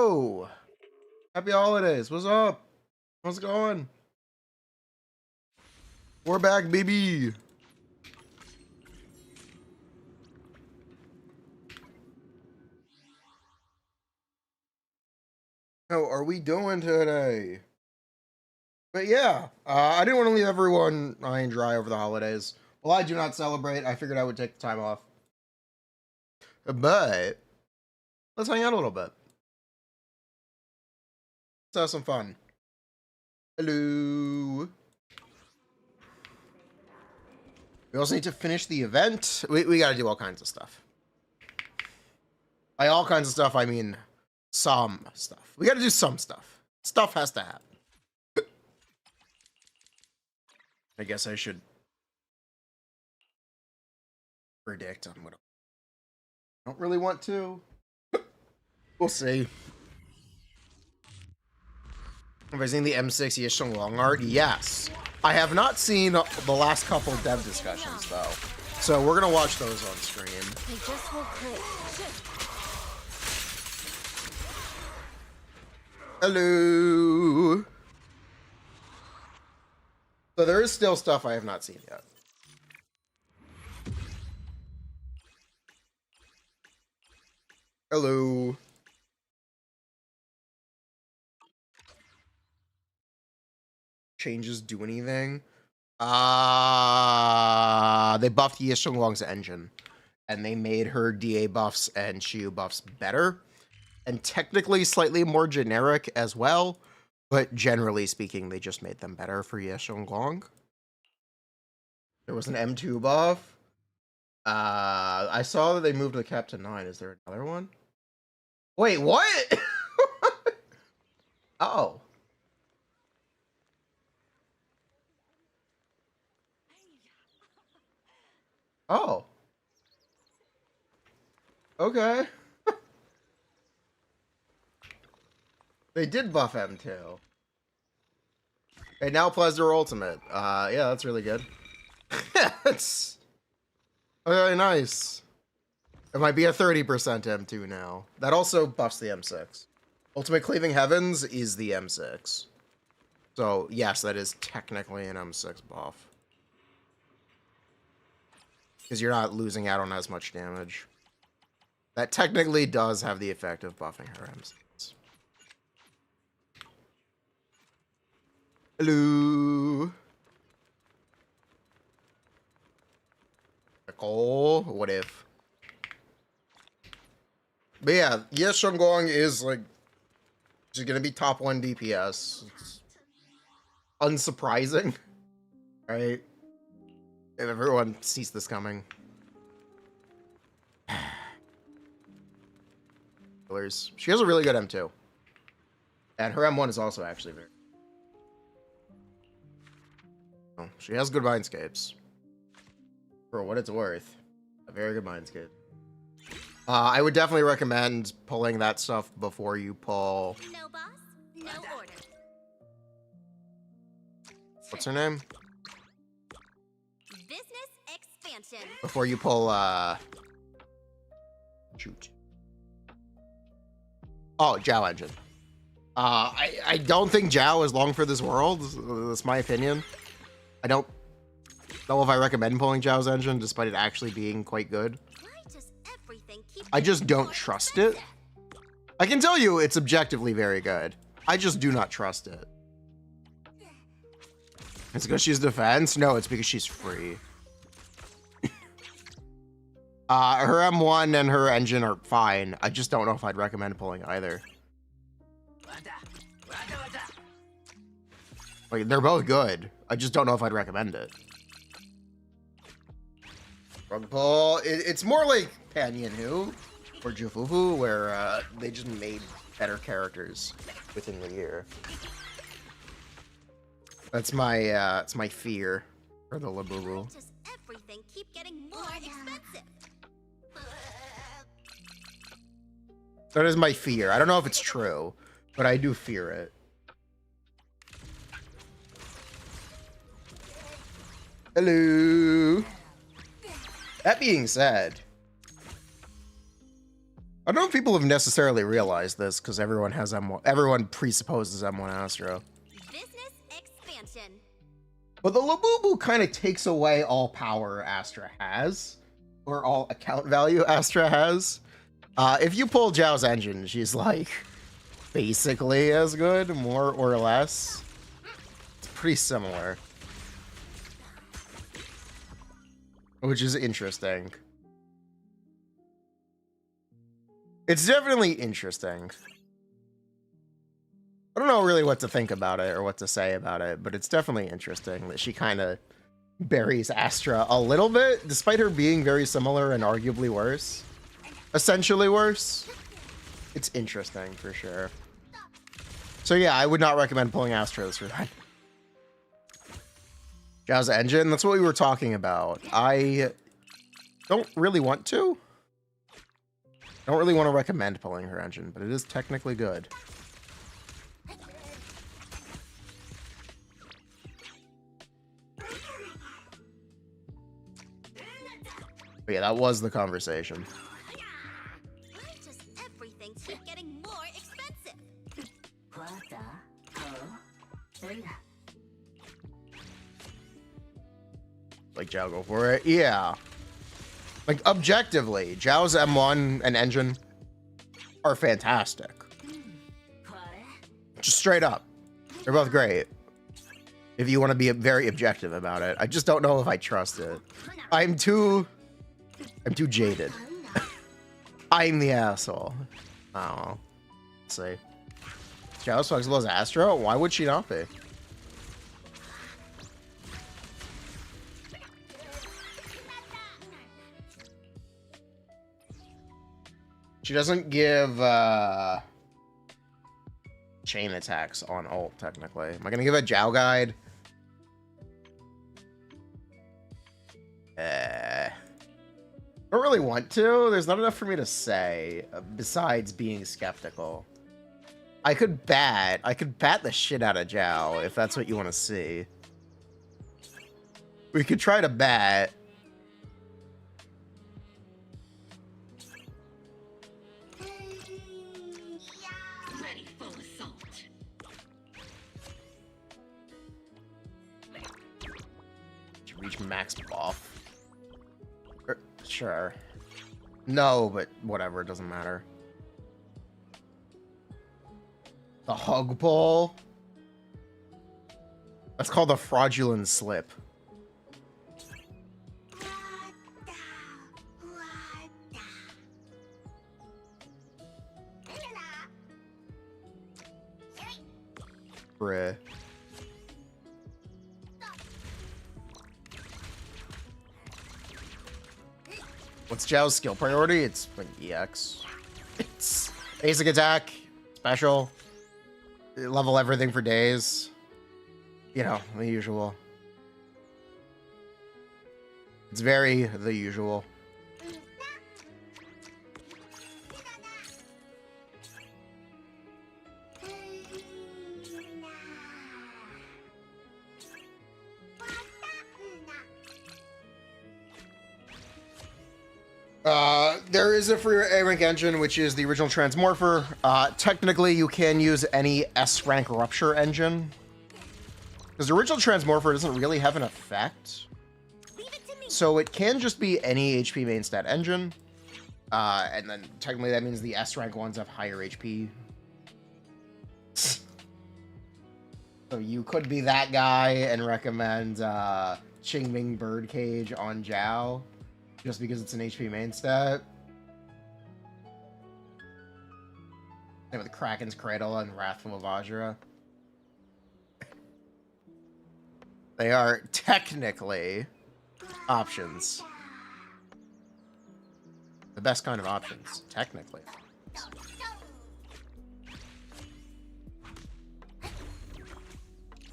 Yo! Happy holidays. What's up? How's it going? We're back, baby. How are we doing today? But yeah, I didn't want to leave everyone high and dry over the holidays. Well, I do not celebrate. I figured I would take the time off. But let's hang out a little bit. Let's have some fun. Hello. We also need to finish the event. We got to do all kinds of stuff. By all kinds of stuff, I mean some stuff. We got to do some stuff. Stuff has to happen. I guess I should predict on what I don't really want to. We'll see. Have I seen the M6 Yushong long art? Yes. I have not seen the last couple dev discussions though. So we're gonna watch those on stream. They just won't quit. Hello. So there is still stuff I have not seen yet. Hello. Changes do anything? They buffed Yushong engine, and they made her DA buffs and Shiyu buffs better, and technically slightly more generic as well. But generally speaking, they just made them better for Yushong. There was an M2 buff. I saw that they moved the cap to 9. Is there another one? Wait, what? Oh. Oh. Okay. They did buff M2. It now applies to her ultimate. Yeah, that's really good. That's really nice. It might be a 30% M2 now. That also buffs the M6. Ultimate Cleaving Heavens is the M6. So, yes, that is technically an M6 buff. Because you're not losing out on as much damage. That technically does have the effect of buffing her M6. Hello. Nicole, what if? But yeah, Yushong is like, she's gonna be top 1 DPS. It's unsurprising, right? If everyone sees this coming. She has a really good M2. And her M1 is also actually very... Oh, she has good mindscapes. For what it's worth. A very good mindscape. I would definitely recommend pulling that stuff before you pull... No boss, no order. What's her name? Business expansion. Before you pull, shoot. Oh, Jiao engine. I don't think Jiao is long for this world. That's my opinion. I don't know if I recommend pulling Jiao's engine, despite it actually being quite good. Why does everything keep I just don't trust it. I can tell you it's objectively very good. I just do not trust it. It's because she's defense? No, it's because she's free. Her M1 and her engine are fine. I just don't know if I'd recommend pulling either. Like, they're both good. I just don't know if I'd recommend it. Rug pull. It's more like Panyan Hu or Jufufu, where they just made better characters within the year. That's my it's my fear for the Labubu. Why does everything keep getting more expensive? That is my fear. I don't know if it's true, but I do fear it. Hello. That being said, I don't know if people have necessarily realized this because everyone has M1. Everyone presupposes M1 Astra. Business expansion. But the Labubu kind of takes away all power Astra has, or all account value Astra has. If you pull Jiao's engine, she's like basically as good, more or less. It's pretty similar, which is interesting. It's definitely interesting. I don't know really what to think about it or what to say about it, but it's definitely interesting that she kind of buries Astra a little bit, despite her being very similar and arguably worse. Essentially worse. It's interesting for sure. So yeah, I would not recommend pulling Astra this run. Jiao's engine, that's what we were talking about. I don't really want to. I don't really want to recommend pulling her engine, but it is technically good. But yeah, that was the conversation. Why does everything keep getting more expensive? Like, Jiao, go for it. Yeah. Like, objectively, Jiao's M1 and engine are fantastic. Just straight up. They're both great. If you want to be very objective about it. I just don't know if I trust it. I'm too jaded. I'm the asshole. I don't know. Let's see. Jiao's flexible as Astra? Why would she not be? She doesn't give chain attacks on ult, technically. Am I gonna give a Jiao guide? I don't really want to. There's not enough for me to say, besides being skeptical. I could bat the shit out of Jiao, if that's what you want to see. We could try to bat. Reach max buff. Sure. No, but whatever, it doesn't matter. The hug pull? That's called a fraudulent slip. Bruh. What's Jiao's skill priority? It's like EX. It's basic attack, special, level everything for days. You know, the usual. It's very the usual. There is a free A-Rank engine, which is the original Transmorpher. Technically, you can use any S-Rank Rupture engine. Because the original Transmorpher doesn't really have an effect. So it can just be any HP main stat engine. And then technically that means the S-Rank ones have higher HP. So you could be that guy and recommend Qingming Birdcage on Jiao. Just because it's an HP main stat. Same with Kraken's Cradle and Wrathful of Vajra. They are technically options. The best kind of options, technically.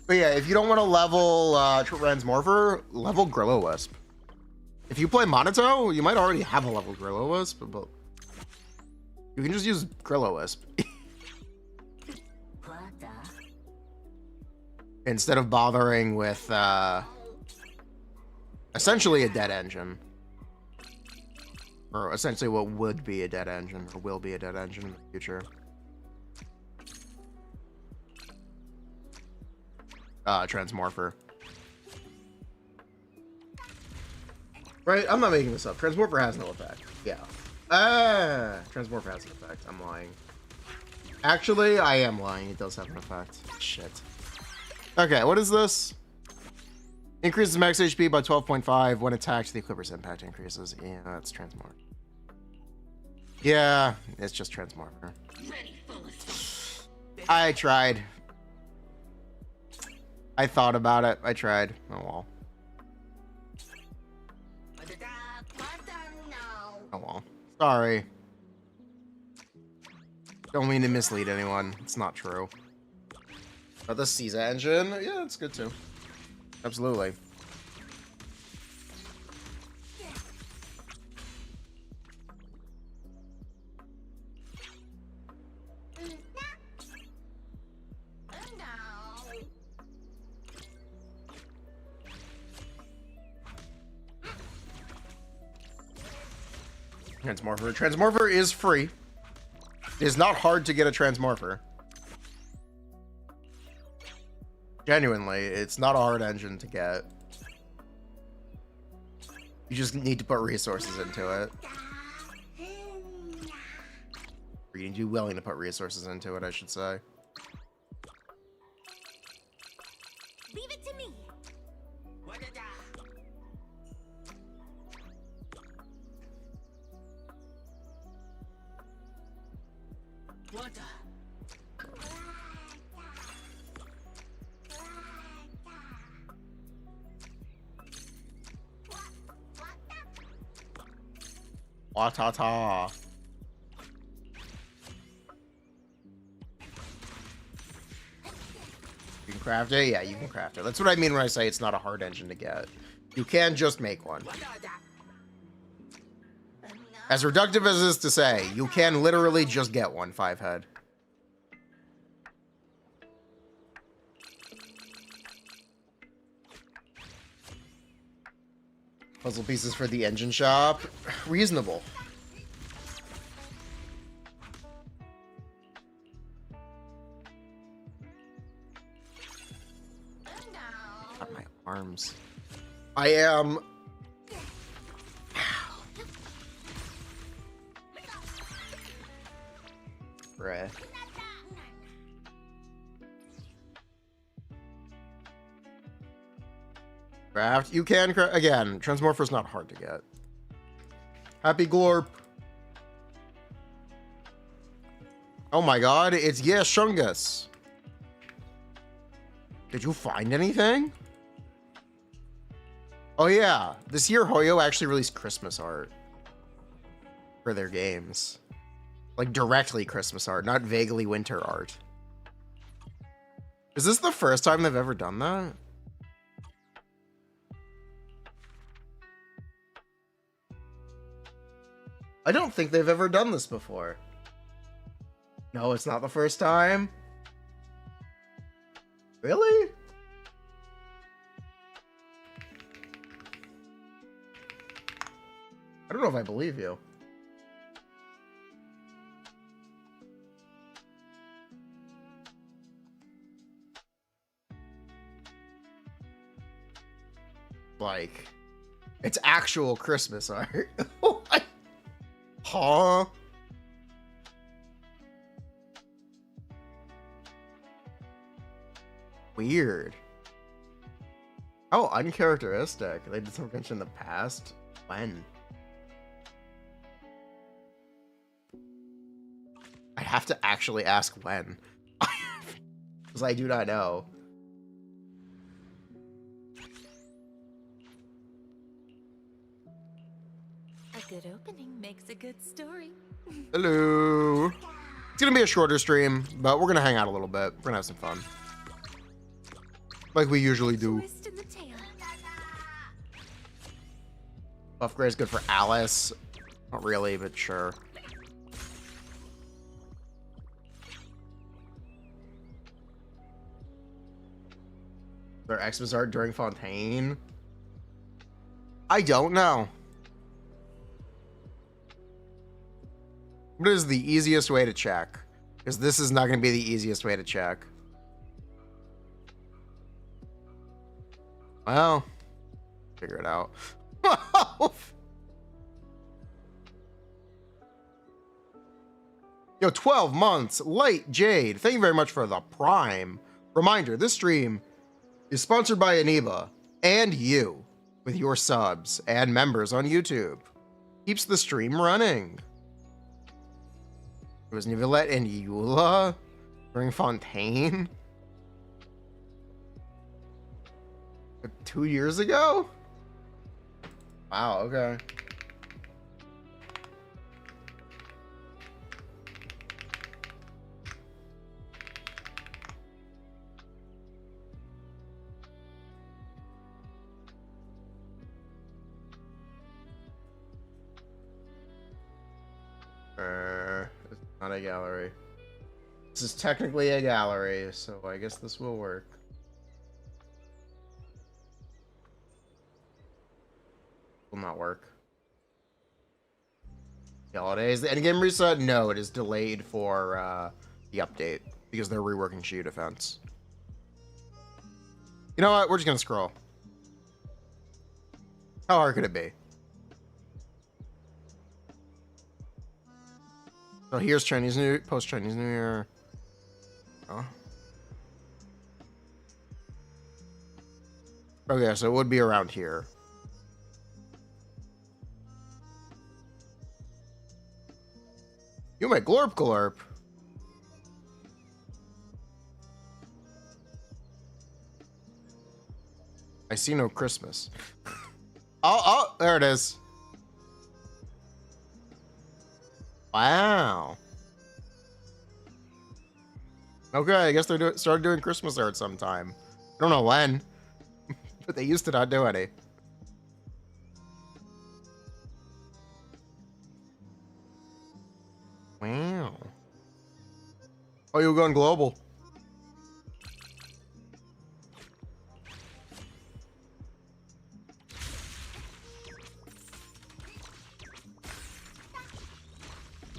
But yeah, if you don't want to level Transmorpher, level Gorilla-Wisp. If you play Monato, you might already have a level Gorilla-Wisp, but you can just use Gorilla-Wisp. Instead of bothering with essentially a dead engine. Or essentially what would be a dead engine, or will be a dead engine in the future. Transmorpher. Right? I'm not making this up. Transmorpher has no effect. Yeah. Transmorpher has an effect. I'm lying. Actually, I am lying. It does have an effect. Shit. Okay, what is this? Increases max HP by 12.5 when attacked. The equipper's impact increases. Yeah, that's Transmorpher. Yeah, it's just Transmorpher. I tried. I thought about it. I tried. Oh well. Oh well. Sorry. Don't mean to mislead anyone. It's not true. But the Caesar engine, yeah, it's good too. Absolutely. Transmorpher. Transmorpher is free. It is not hard to get a Transmorpher. Genuinely, it's not a hard engine to get. You just need to put resources into it. Or you need to be willing to put resources into it, I should say. Leave it to me. Watata. You can craft it? Yeah, you can craft it. That's what I mean when I say it's not a hard engine to get. You can just make one. As reductive as it is to say, you can literally just get one 5-head. Puzzle pieces for the engine shop. Reasonable. Not my arms. I am... Bruh. Craft. You can craft. Again, Transmorpher's not hard to get. Happy Glorp. Oh my god, it's Yushong. Did you find anything? Oh yeah, this year Hoyo actually released Christmas art for their games. Like directly Christmas art, not vaguely winter art. Is this the first time they've ever done that? I don't think they've ever done this before. No, it's not the first time. Really? I don't know if I believe you. Like, it's actual Christmas art. What? Huh? Weird. Oh, uncharacteristic. They did some Genshin in the past. When? I have to actually ask when. Because I do not know. A good opening makes a good story. Hello. It's gonna be a shorter stream, but we're gonna hang out a little bit. We're gonna have some fun. Like we usually do. Twist in the tail. Buff Grey is good for Alice. Not really, but sure. Their Xmas art during Fontaine? I don't know. What is the easiest way to check? Because this is not going to be the easiest way to check. Well, figure it out. Yo, 12 months. Light Jade. Thank you very much for the Prime. Reminder, this stream is sponsored by Aniba and you with your subs and members on YouTube. Keeps the stream running. It was Nivelette and Eula during Fontaine 2 years ago? Wow, okay. It's not a gallery. This is technically a gallery, so I guess this will work. Will not work. The holidays. The endgame reset? No, it is delayed for the update because they're reworking Shiyu defense. You know what? We're just gonna scroll. How hard could it be? So here's Chinese New post Chinese New Year. Oh. Okay, so it would be around here. You may glorp glorp. I see no Christmas. Oh, there it is. Wow. Okay, I guess they started doing Christmas art sometime. I don't know when, but they used to not do any. Wow. Oh, you're going global.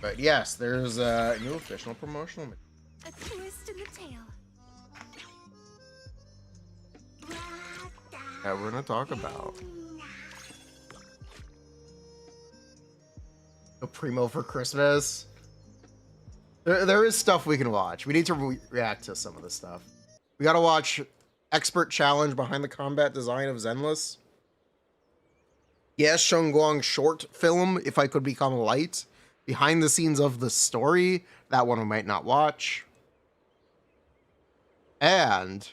But yes, there's a new official promotional. A twist in the tail. That we're gonna talk about. A primo for Christmas. There is stuff we can watch. We need to react to some of this stuff. We gotta watch Expert Challenge behind the combat design of Zenless. Yes, Shengguang short film, If I Could Become Light. Behind the scenes of the story. That one we might not watch. And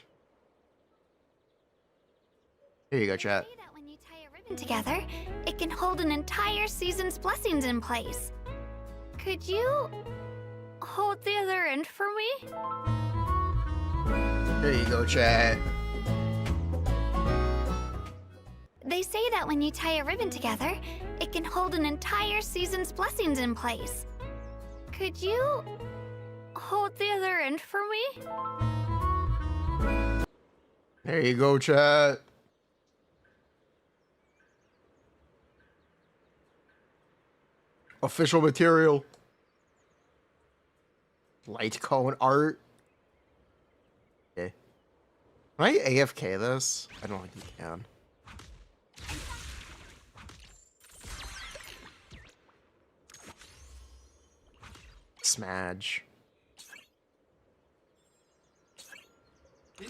here you go, chat. Say that when you tie a ribbon together, it can hold an entire season's blessings in place. Could you hold the other end for me? There you go, chat. They say that when you tie a ribbon together, it can hold an entire season's blessings in place. Could you hold the other end for me? There you go, chat. Official material. Light cone art. Okay. Can I AFK this? I don't think you can. Smadge. I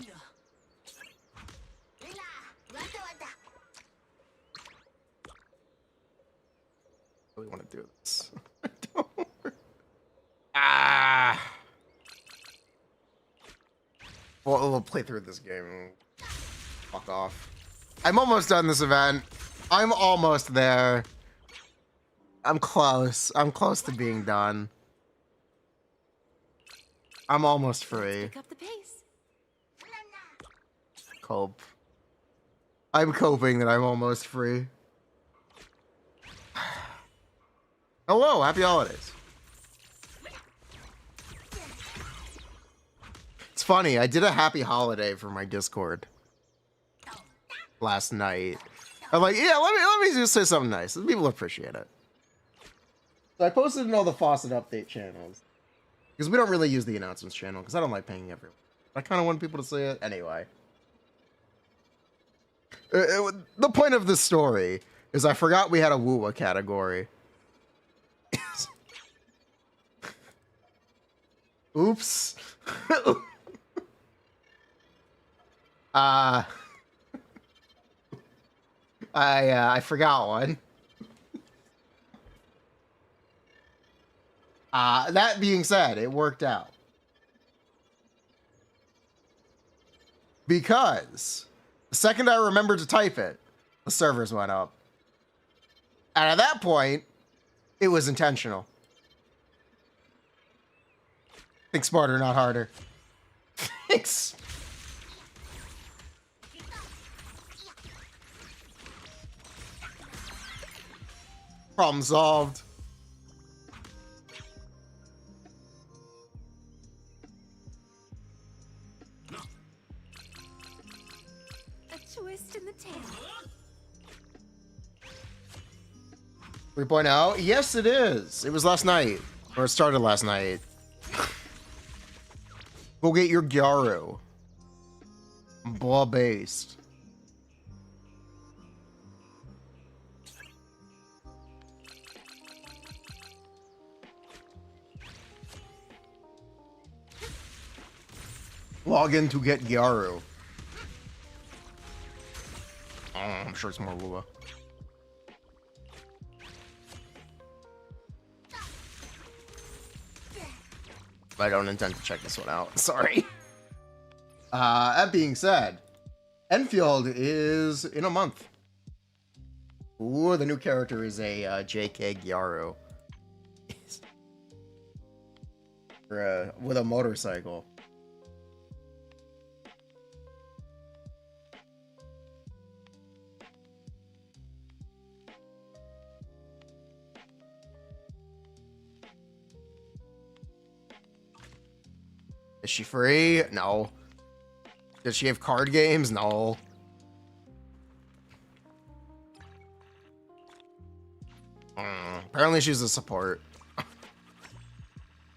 really want to do this. I don't. Ah. Well, we'll play through this game. Fuck off. I'm almost done this event. I'm almost there. I'm close. I'm close to being done. I'm almost free. Pick up the pace. Cope. I'm coping that I'm almost free. Hello, happy holidays. It's funny, I did a happy holiday for my Discord last night. I'm like, yeah, let me just say something nice. People appreciate it. So I posted in all the faucet update channels. Because we don't really use the announcements channel, because I don't like paying everyone. I kind of want people to see it. Anyway. The point of this story is I forgot we had a Woowa category. Oops. I forgot one. That being said, it worked out. Because the second I remembered to type it, the servers went up. And at that point, it was intentional. Think smarter, not harder. Thanks. Problem solved. A twist in the tail. 3.0? Yes, it is. It was last night. Or it started last night. Go get your Gyaru. Blah based. Log in to get Gyaru. Oh, I'm sure it's more Woowa. I don't intend to check this one out. Sorry. That being said, Enfield is in a month. Ooh, the new character is a JK Gyaru. With a motorcycle. Is she free? No. Does she have card games? No. Apparently she's a support.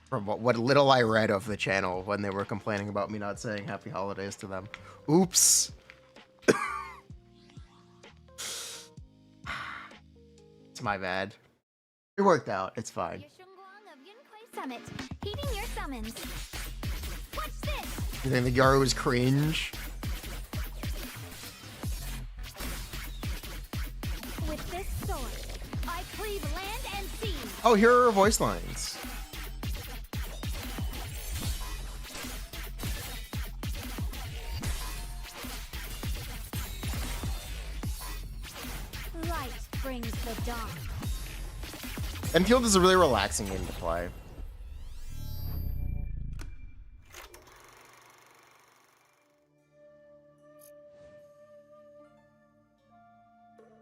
From what little I read of the channel when they were complaining about me not saying happy holidays to them. Oops. It's my bad. It worked out. It's fine. Yushong of Yunkai Summit, heeding your summons. What's this? You think the Gyaru was cringe? With this sword, I cleave land and sea. Oh, here are her voice lines. Light brings the dawn. Enfield is a really relaxing game to play.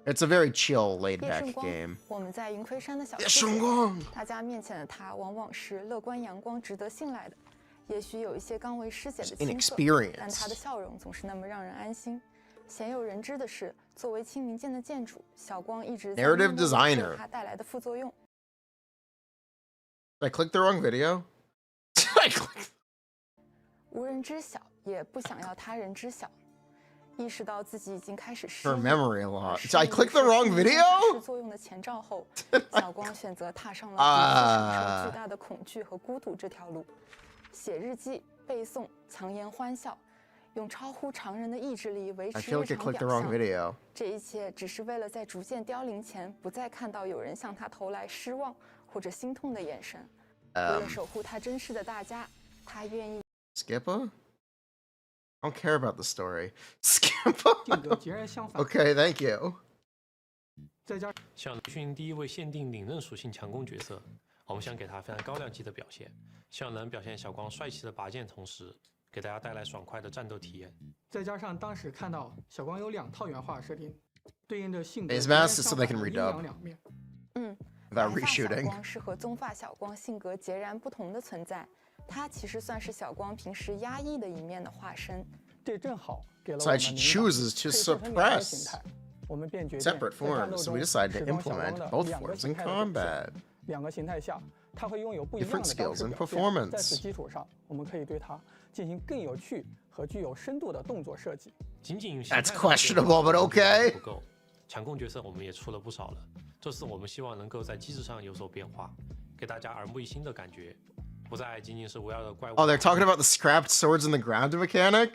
It's a very chill, laid-back game. 我们在云盔山的小夜世界圣光，大家面前的他往往是乐观阳光、值得信赖的。也许有一些刚为师姐的青涩，但他的笑容总是那么让人安心。鲜有人知的是，作为青冥剑的剑主，小光一直在 Narrative designer 他带来的副作用。Did I click the wrong video? I clicked. 无人知晓，也不想要他人知晓。意识到自己已经开始失 Her 忆， memory loss. Did I click the wrong video? 是作用的前兆后，小光选择踏上了独自承受巨大的恐惧和孤独这条路。写日记、背诵、强颜欢笑，用超乎常人的意志力维 I 持 feel 日 like I 常 clicked the 表 wrong 象。 video. 这一切只是为了在逐渐凋零前，不再看到有人向他投来失望或者心痛的眼神。为了守护他珍视的大家，他愿意。Skippa? I don't care about the story. Skippa? 性格截然相反。 Okay, thank you. 再加像雷勋第一位限定领刃属性强攻角色，我们想给他非常高量级的表现，希望能表现小光帅气的拔剑，同时给大家带来爽快的战斗体验。再加上当时看到小光有2套原画设定，对应着性格 It's 截然 masked 相 so they 反 can 的阴 redub 阳两面。 without 白发小 reshooting. 光是和棕发小光性格截然不同的存在，他其实算是小光平时压抑的一面的化身。这正好给了 So 我们 she 领导 chooses to 可以做成两个 suppress 形态。我们便决定 separate 在战斗 forms, so 中 we decide 释 to 放小 implement 光的 both 2个 forms 形 in 态的表现 combat. 2个形态下，它会拥有不一样 Different 的当 skills 时 and 表现。 performance 在此基础上，我们可以对它进行更有趣和具有深度的动作设计。仅仅 That's questionable, but okay. 不够，强攻角色我们也出了不少了。这次我们希望能够在机制上有所变化，给大家耳目一新的感觉，不再仅仅是围绕着怪物。Oh, they're talking about the scrapped swords in the ground mechanic?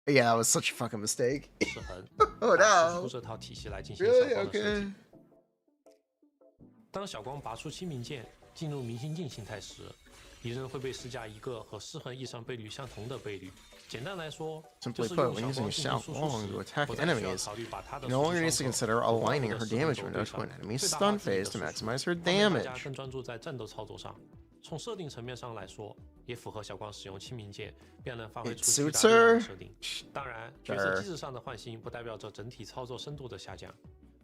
Yeah, that was such a fucking mistake. 失衡， Oh 拿 no. 出这套体系来进行小 Really? 光的设 Okay. 计。当小光拔出清明剑进入明星镜形态时，敌人会被施加一个和失衡异常倍率相同的倍率。简单来说，就 Simply 是 put, 用 when 小 using 光进行 Xiao 输出 Guang 时， to attack 不再需要 enemies, 考虑把它的 no 输 longer 出 needs to 伤 consider 口和怪物 aligning 的 her 失衡 damage 轴 window 对 to 上， an enemy's 最大 stun 化自己 phase 的 to 输出 maximize her 方便大家 damage. 更专注在战斗操作上。从设定层面上来说，也符合小光使用清明剑便能发挥 It 出巨大 suits 力量 her. 的设定。当然，角色 Sure. 机制上的换新不代表着整体操作深度的下降。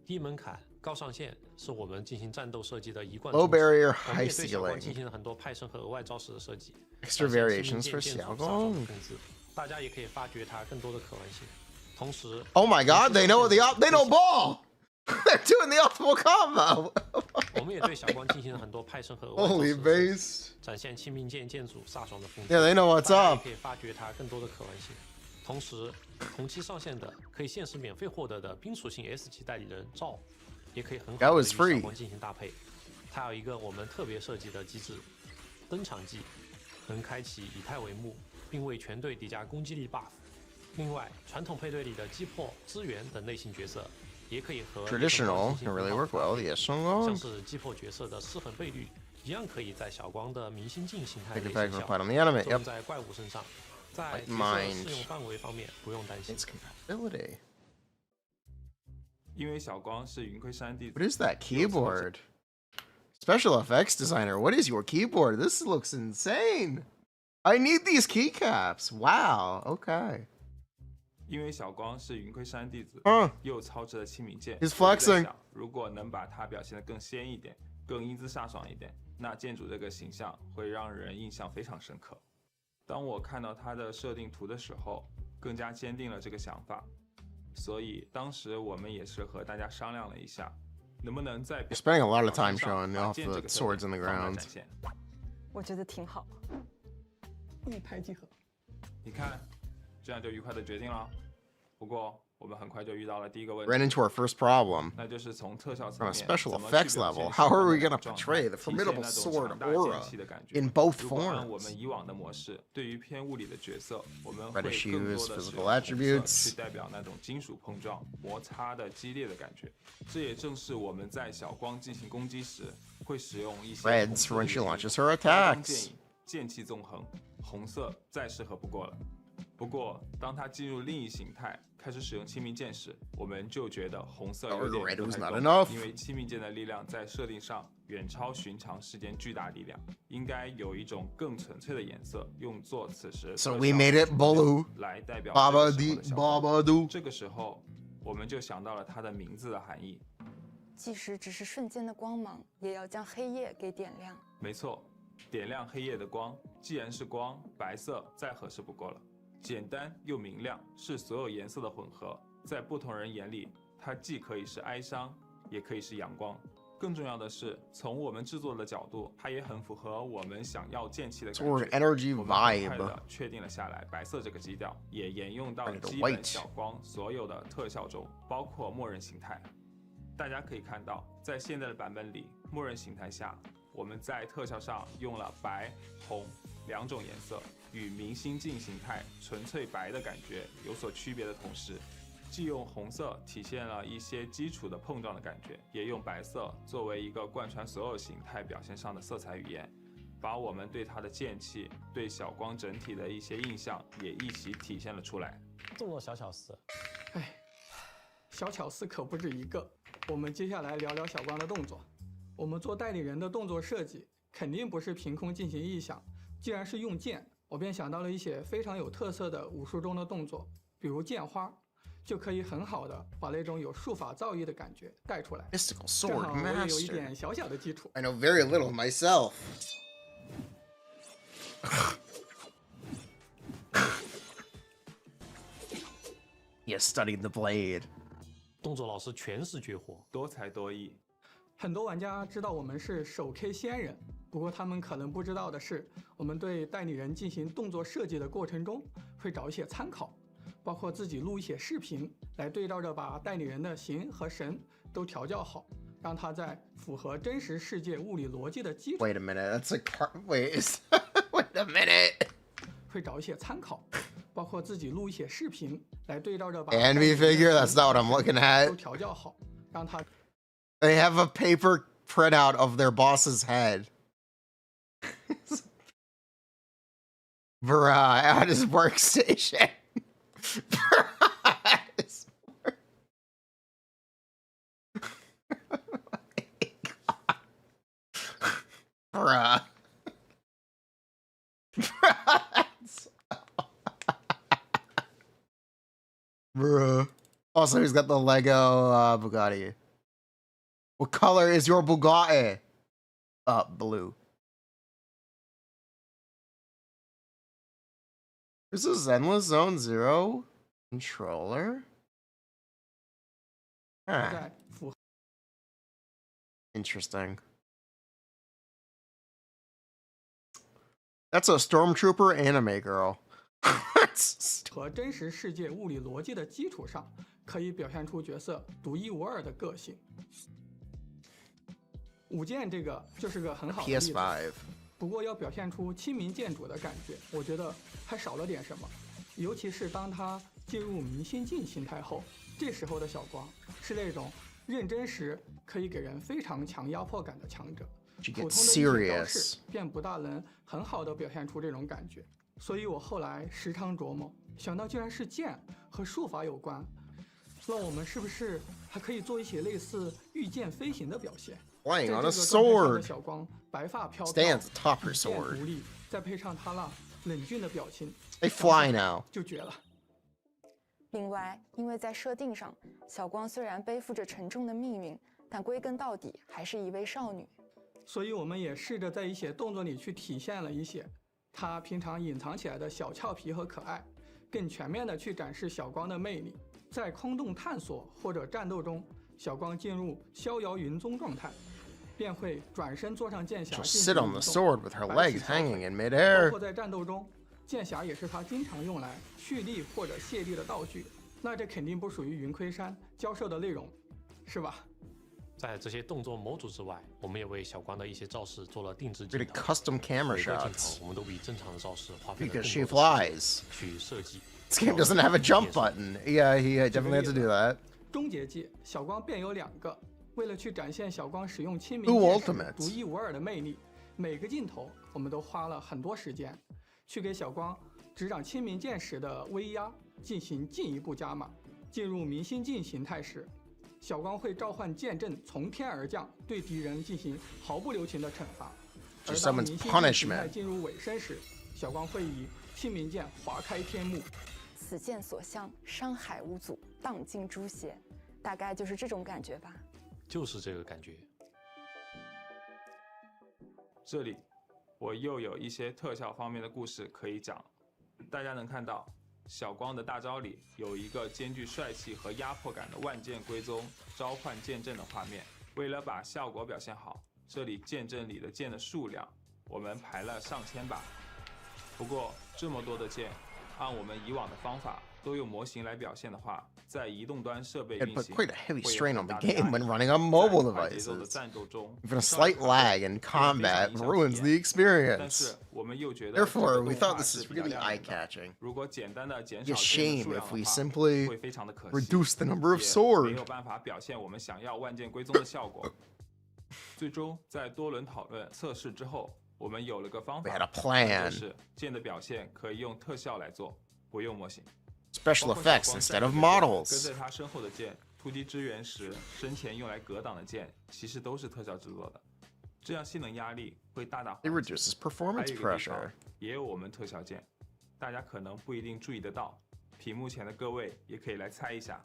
低门槛、高上限是我们进行战斗设计的一贯 Low 宗旨。 barrier, 我们 high 也对小光进 ceiling. 行了很多派生和额外招式的设计， Extra 展现 variations 清 for 明剑剑 Xiao 组杀伤的 Guang. 控制，大家也可以发掘它更多的可玩性。同时， Oh my god, they know they know ball! They're doing the optimal combo! 我们也对小光进行了很多派生和额外招 Holy 式的设计， base. 展现清明剑剑组飒爽的风 Yeah, 格。 they know what's 大家也 up. 可以发掘它更多的可玩性。同时，同期上线的可以限时免费获得的冰属性 S 级代理人赵，也可以很好 That 的与 was 小 free. 光进行搭配。它有一个我们特别设计的机制，登场技能开启以太为幕，并为全队叠加攻击力 buff。另外，传统配对里的击破、支援等类型角色，也可以和 Traditional can really work well. The 像 Yushong 是击破角色的失衡倍率，一样可以在小光的明星镜形态 take 内 effect 见 when 效。 applied on the enemy. 作用 Yep. 在怪物身上，在 Like 角色 mind. 适用范围方面不用担心 It's。compatibility. 因为小光是云盔山弟子， What is that keyboard? Special effects designer, what is your keyboard? This looks insane. I need these keycaps. Wow. Okay. 因为小光是云盔山弟子， Huh. 又操持了清明剑。 He's 我就在 flexing. 想，如果能把它表现得更鲜一点，更英姿飒爽一点，那剑主这个形象会让人印象非常深刻。当我看到他的设定图的时候，更加坚定了这个想法。所以当时我们也是和大家商量了一下，能不能在 You're spending a lot of 表 time 现上 showing 把 off 剑这 the 个特 swords in the 点放大 ground. 展现。我觉得挺好。一拍即合。你看，这样就愉快的决定了。不过我们很快就遇到了第一个问 Ran 题， into our first problem. 那就是从特效层 From a 面 special 怎么 effects 去表 level, 现 how are we 小 gonna 光的状态 portray the 体现 formidable 那种 sword 强大 aura 剑气的感觉 in both 如果按我 forms? 们以往的模式，对于偏物理的角色，我们 Reddish 会更 hues, 多的使 physical 用红色 attributes 去代表那种金属碰撞、摩擦的激烈的感觉。这也正是我们在小光进行攻击时会使用一些 Reds 红色 for when 的 she 原因 launches her 高光剑 attacks. 影、剑气纵横，红色再适合不过了。不过，当他进入另一形态，开始使用清明剑时，我们就觉得红色有点 Red 不 was 太 not 够 enough. 因为清明剑的力量在设定上远超寻常世间巨大力量，应该有一种更纯粹的颜色，用作此时 So 特 we 效 made it 出 blue. 来代表 Baba 这个时 di 候的小光 Baba do. 这个时候，我们就想到了它的名字的含义。即使只是瞬间的光芒，也要将黑夜给点亮。没错，点亮黑夜的光，既然是光，白色再合适不过了。简单又明亮，是所有颜色的混合。在不同人眼里，它既可以是哀伤，也可以是阳光。更重要的是，从我们制作的角度，它也很符合我们想要剑气的感 Sword 觉。 energy 我们很快 vibe. 的确定了下来，白色这个基调也沿用到 Turn it to 基本 white 小光所有的特效中，包括默认形态。大家可以看到，在现在的版本里，默认形态下，我们在特效上用了白、红两种颜色，与明星镜形态纯粹白的感觉有所区别的同时，既用红色体现了一些基础的碰撞的感觉，也用白色作为一个贯穿所有形态表现上的色彩语言，把我们对它的剑气、对小光整体的一些印象也一起体现了出来。这么多小巧思，哎，小巧思可不止一个。我们接下来聊聊小光的动作。我们做代理人的动作设计，肯定不是凭空进行臆想。既然是用剑，我便想到了一些非常有特色的武术中的动作，比如剑花，就可以很好的把那种有术法造诣的感觉带出来。 Mystical 正 sword 好我也有一 master. 点小小的基础。 I know very little myself. He has studied the blade. 动作老师全是绝活。多才多艺，很多玩家知道我们是手 K 仙人，不过他们可能不知道的是，我们对代理人进行动作设计的过程中，会找一些参考，包括自己录一些视频，来对照着把代理人的形和神都调教好，让他在符合真实世界物理逻辑的基础。Wait a minute, that's like wait, wait a minute. 会找一些参考，包括自己录一些视频，来对照着把 Envy figure? That's not what I'm looking 都 at. 调教好，让他 They have a paper printout of their boss's head. Bruh, at his workstation. Bruh, at his work- Bruh. Bruh. Also, he's got the Lego Bugatti. What color is your Bugatti? Blue. This is Zenless Zone Zero controller? Huh. 在符合 Interesting. That's a stormtrooper anime girl. 和真实世界物理逻辑的基础上，可以表现出角色独一无二的个性。舞剑这个就是个很好的例子。 PS5. 不过要表现出亲民剑主的感觉，我觉得还少了点什么。尤其是当他进入明心境形态后，这时候的小光是那种认真时可以给人非常强压迫感的强者， You 普 get 通的一些招 serious. 式便不大能很好的表现出这种感觉。所以我后来时常琢磨，想到居然是剑和术法有关，那我们是不是还可以做一些类似御剑飞行的表现？ Playing 在 on 这 a 个状态下的 sword. 小光白发飘飘 Stands atop her 一剑 sword. 独立，再配上他那冷峻的表情， They fly now. 就绝了。另外，因为在设定上，小光虽然背负着沉重的命运，但归根到底还是一位少女。所以我们也试着在一些动作里去体现了一些她平常隐藏起来的小俏皮和可爱，更全面的去展示小光的魅力。在空洞探索或者战斗中，小光进入逍遥云踪状态，便会转身坐上剑匣 She'll 进 sit 行 on 移 the 动 sword with her 白起 legs 小腿 hanging in 包 midair. 括在战斗中，剑匣也是他经常用来蓄力或者卸力的道具。那这肯定不属于云盔山教授的内容，是吧？在这些动作模组之外，我们也为小光的一些招式做了定制 Really 镜头。 custom camera 每个镜 shots. 头我们都比正常的招式花费了 Because 更 she 多的时间 flies. 去设计。 This game doesn't have a jump button. Yeah, he definitely had to do that. 终结技小光便有2个，为了去展现小光使用亲民 Blue 剑士 Ultimate 独一无二的魅力，每个镜头我们都花了很多时间，去给小光执掌亲民剑时的威压进行进一步加码。进入明心境形态时，小光会召唤剑阵从天而降，对敌人进行毫不留情的惩罚。而 Just 当 someone's 明心境形态 punishment. 进入尾声时，小光会以亲民剑划开天幕。此剑所向，山海无阻，荡尽诛邪，大概就是这种感觉吧。就是这个感觉。这里我又有一些特效方面的故事可以讲。大家能看到，小光的大招里有一个兼具帅气和压迫感的万剑归宗召唤剑阵的画面。为了把效果表现好，这里剑阵里的剑的数量我们排了上千把。不过这么多的剑，按我们以往的方法都用模型来表现的话，在移动端设备 It 运 put 行 quite a heavy 会有 strain 很 on the 大的压 game 力 when running on mobile 在快节奏的 devices. 战斗中 Even a slight lag in combat ruins the 但 experience. 是我们又觉得 Therefore, 这个 we 动 thought 画 this 是 is 比较 really 亮眼的。 eye-catching. 如果简单的减 Be 少 a 剑的 shame 数量 if 的 we 话， simply 会非常的可惜， reduce the number of 也 sword. 没有办法表现我们想要万剑归宗的效果。最终在多轮讨论测试之后，我们有了个方 We 法， had a 就 plan. 是剑的表现可以用特效来做，不用模型。 Special 包括 effects 小光 instead 站 of 着的剑跟 models. 在他身后的剑，突击支援时身前用来格挡的剑，其实都是特效制作的，这样性能压力会大大 It 缓解。 reduces 还 performance 有一个地方 pressure. 也有我们特效键，大家可能不一定注意得到，屏幕前的各位也可以来猜一下。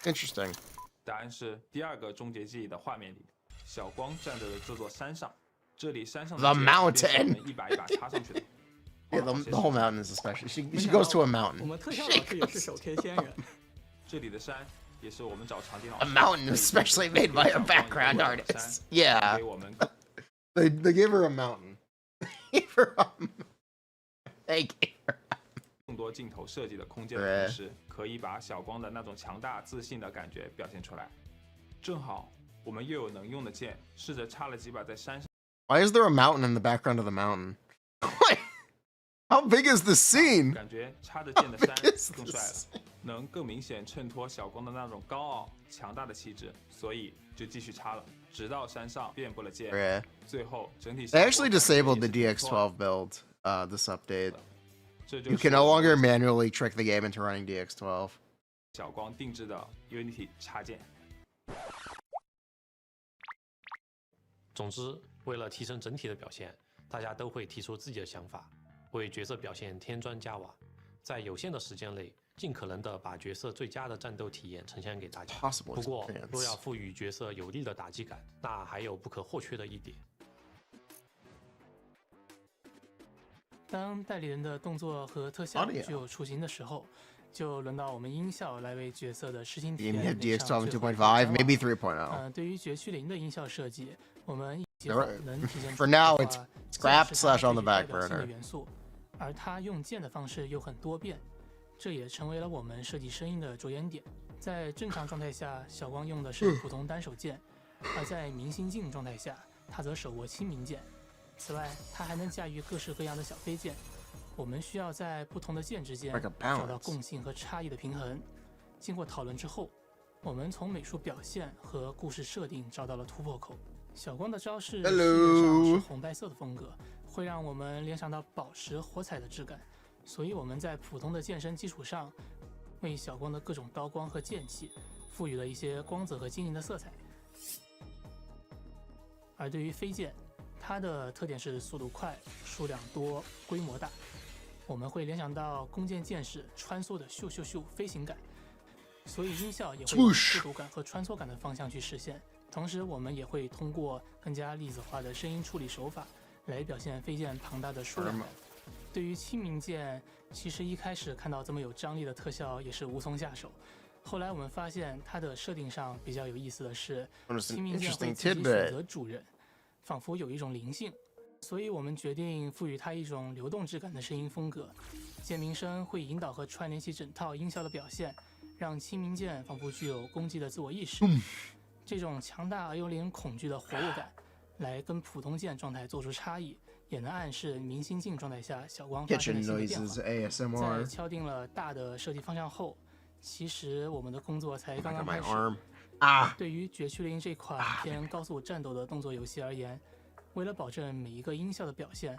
Interesting. 答案是第2个终结技的画面里，小光站着的这座山上，这里山上的 The 剑 mountain 便是我们一把一把插上去的。 Yeah, the whole mountain is especially. She goes to a 我 mountain. 们特效老师也是手 K 仙人，这里的山也是我们找场地老 A 师 mountain especially made by a background artist. Yeah. 给我们 They gave her a mountain. Gave her a They gave her 更多镜头设计的空间的同时，可以把小光的那种强大自信的感觉表现出来。正好我们又有能用的剑，试着插了几把在山上。 Why is there a mountain in the background of the mountain? How big is the scene? 感觉插着剑的山 is 更帅了，能更明显衬托小光的那种高傲、强大的气质，所以就继续插了，直到山上遍布了剑。 Yeah. 最后整体 They actually disabled the DX12 build this update. 这就 You 是 can no longer manually trick the game into running DX12. 小光定制的 Unity 插件。总之，为了提升整体的表现，大家都会提出自己的想法，为角色表现添砖加瓦，在有限的时间内，尽可能的把角色最佳的战斗体验呈现给大家。不过，若要赋予角色有力的打击感，那还有不可或缺的一点。当代理人的动作和特效具有雏形的时候，就轮到我们音效来为角色的视听体验 DX12 2.5, maybe 3.0. 对于绝区零的音效设计，我们能体现 For now, it's scrapped / on the back burner. 元素，而它用键的方式又很多变，这也成为了我们设计声音的着眼点。在正常状态下，小光用的是普通单手键，而在明星镜状态下，他则手握亲民键。此外，他还能驾驭各式各样的小飞剑。我们需要在不同的键之间找到共性和差异的平衡。经过讨论之后，我们从美术表现和故事设定找到了突破口。小光的招式基本上是红白色的风格，会让我们联想到宝石火彩的质感，所以我们在普通的剑身基础上，为小光的各种刀光和剑气赋予了一些光泽和晶莹的色彩。而对于飞剑，它的特点是速度快、数量多、规模大。我们会联想到弓箭剑士穿梭的咻咻咻飞行感，所以音效也会往速度感和穿梭感的方向去实现。同时，我们也会通过更加粒子化的声音处理手法来表现飞剑庞大的数量感。对于亲民剑，其实一开始看到这么有张力的特效也是无从下手。后来我们发现它的设定上比较有意思的是，亲民剑会自己选择主人，仿佛有一种灵性。所以我们决定赋予它一种流动质感的声音风格，剑鸣声会引导和串联起整套音效的表现，让亲民剑仿佛具有攻击的自我意识。这种强大而又令人恐惧的活跃感，来跟普通剑状态做出差异，也能暗示明星镜状态下小光发生的新的变化。在敲定了大的设计方向后，其实我们的工作才刚刚开始。对于绝区零这款偏高速战斗的动作游戏而言，为了保证每一个音效的表现，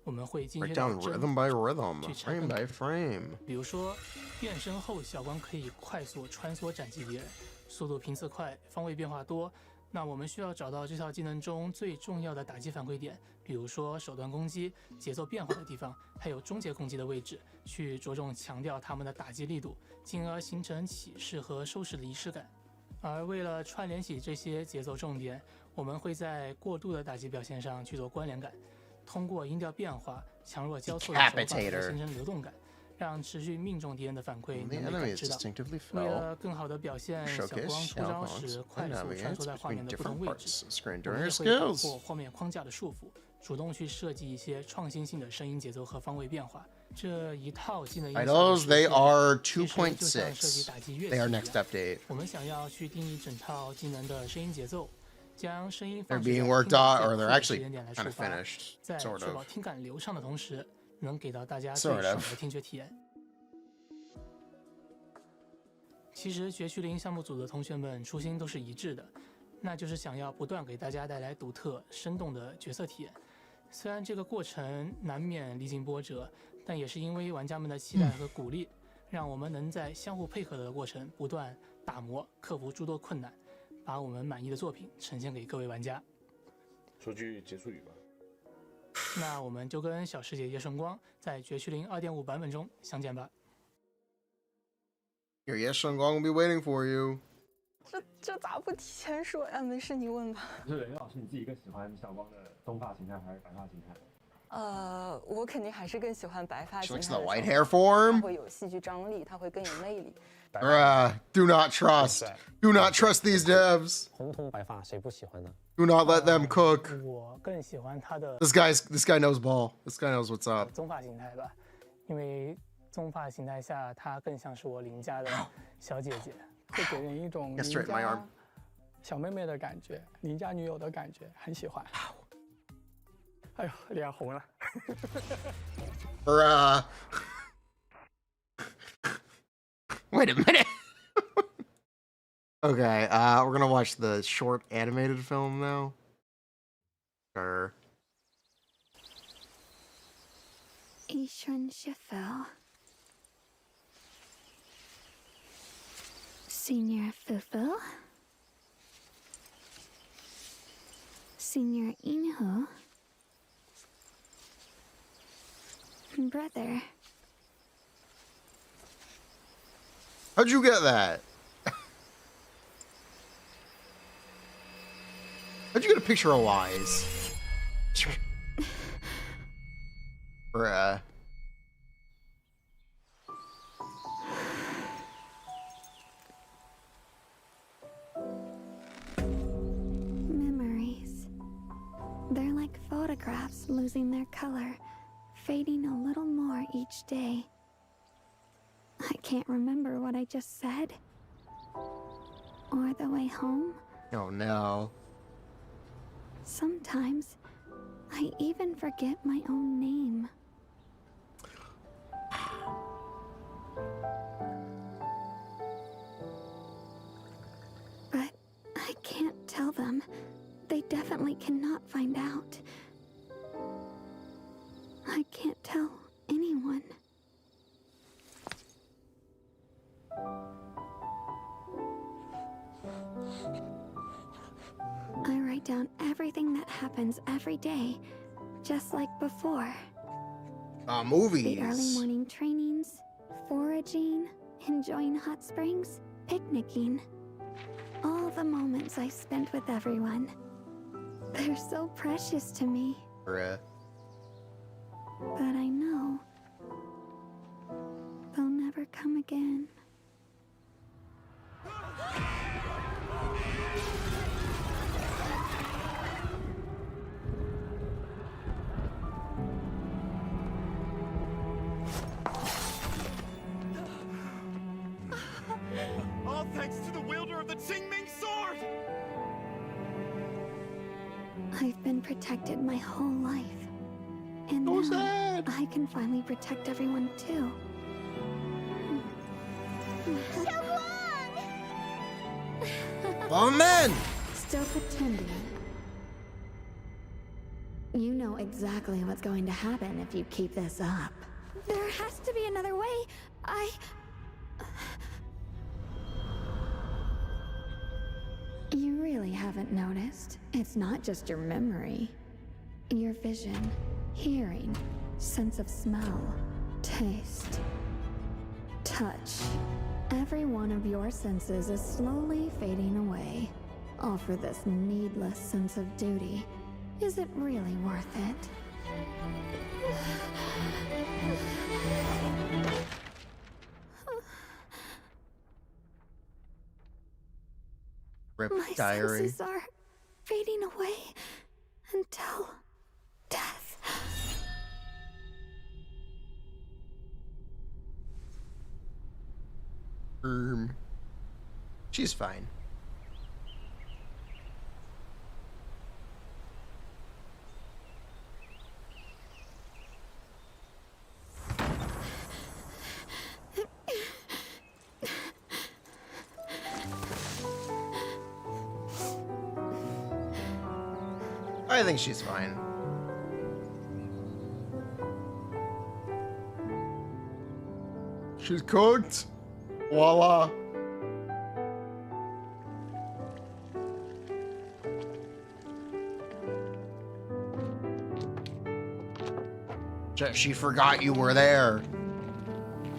我们会精确到帧 rhythm by rhythm, frame by frame。比如说，变身后小光可以快速穿梭斩击敌人，速度频次快，方位变化多。那我们需要找到这套技能中最重要的打击反馈点，比如说手段攻击、节奏变化的地方，还有终结攻击的位置，去着重强调它们的打击力度，进而形成起势和收拾的仪式感。而为了串联起这些节奏重点，我们会在过度的打击表现上去做关联感，通过音调变化、强弱交错的手法形成流动感，让持续命中敌人的反馈能被感知到。为了更好的表现小光出招时快速穿梭在画面的不同位置，我们也会打破画面框架的束缚，主动去设计一些创新性的声音节奏和方位变化。这一套技能音效they are 2.6 They are next update. 我们想要去定义整套技能的声音节奏，将声音 They're being worked on, or they're actually kind of finished, 在 sort 确保 of. 听感流畅的同时，能给到大家最爽的听觉体验。其实绝区零项目组的同学们初心都是一致的，那就是想要不断给大家带来独特、生动的角色体验。虽然这个过程难免历经波折，但也是因为玩家们的期待和鼓励，让我们能在相互配合的过程不断打磨、克服诸多困难，把我们满意的作品呈现给各位玩家。说句结束语吧。那我们就跟小师姐叶顺光在绝区零 2.5 版本中相见吧。Your Yes Shengguang will be waiting for you. 这咋不提前说呀？没事，你问吧。就是任老师，你自己更喜欢小光的棕发形态还是白发形态？我肯定还是更喜欢白发 She 形 likes 态 the 的 white 生 hair 活， form. 它会有戏剧张力，它会更有魅力。 Do not trust. Do not trust these devs. 红头白发谁不喜欢呢？ Do not let them cook. 我更喜欢他的 This guy knows ball. This guy knows what's up. 棕发形态吧，因为棕发形态下，她更像是我邻家的小姐姐，会给人一种 Get 邻 straight in my 家 arm. 小妹妹的感觉，邻家女友的感觉，很喜欢。哎呦，脸红了。Bruh. Wait a minute. Okay, we're gonna watch the short animated film now. Sure. 一瞬雪fall. Senior Fufu. Senior Inho. Brother. How'd you get that? How'd you get a picture of Wise? Bruh. Memories. They're like photographs losing their color, fading a little more each day. I can't remember what I just said. Or the way home. Oh no. Sometimes, I even forget my own name. But I can't tell them. They definitely cannot find out. I can't tell anyone. I write down everything that happens every day, just like before. Movies. The early morning trainings, foraging, enjoying hot springs, picnicking. All the moments I spent with everyone. They're so precious to me. Bruh. But I know they'll never come again. All thanks to the wielder of the Qingming sword! I've been protected my whole life. And So now sad. I can finally protect everyone too. Oh man! Still pretending. You know exactly what's going to happen if you keep this up. There has to be another way. You really haven't noticed. It's not just your memory. Your vision, hearing, sense of smell, taste, touch. Every one of your senses is slowly fading away. All for this needless sense of duty. Is it really worth it? Rip My diary. senses are fading away until death. She's fine. I think she's fine. She's cooked. Voila. She forgot you were there.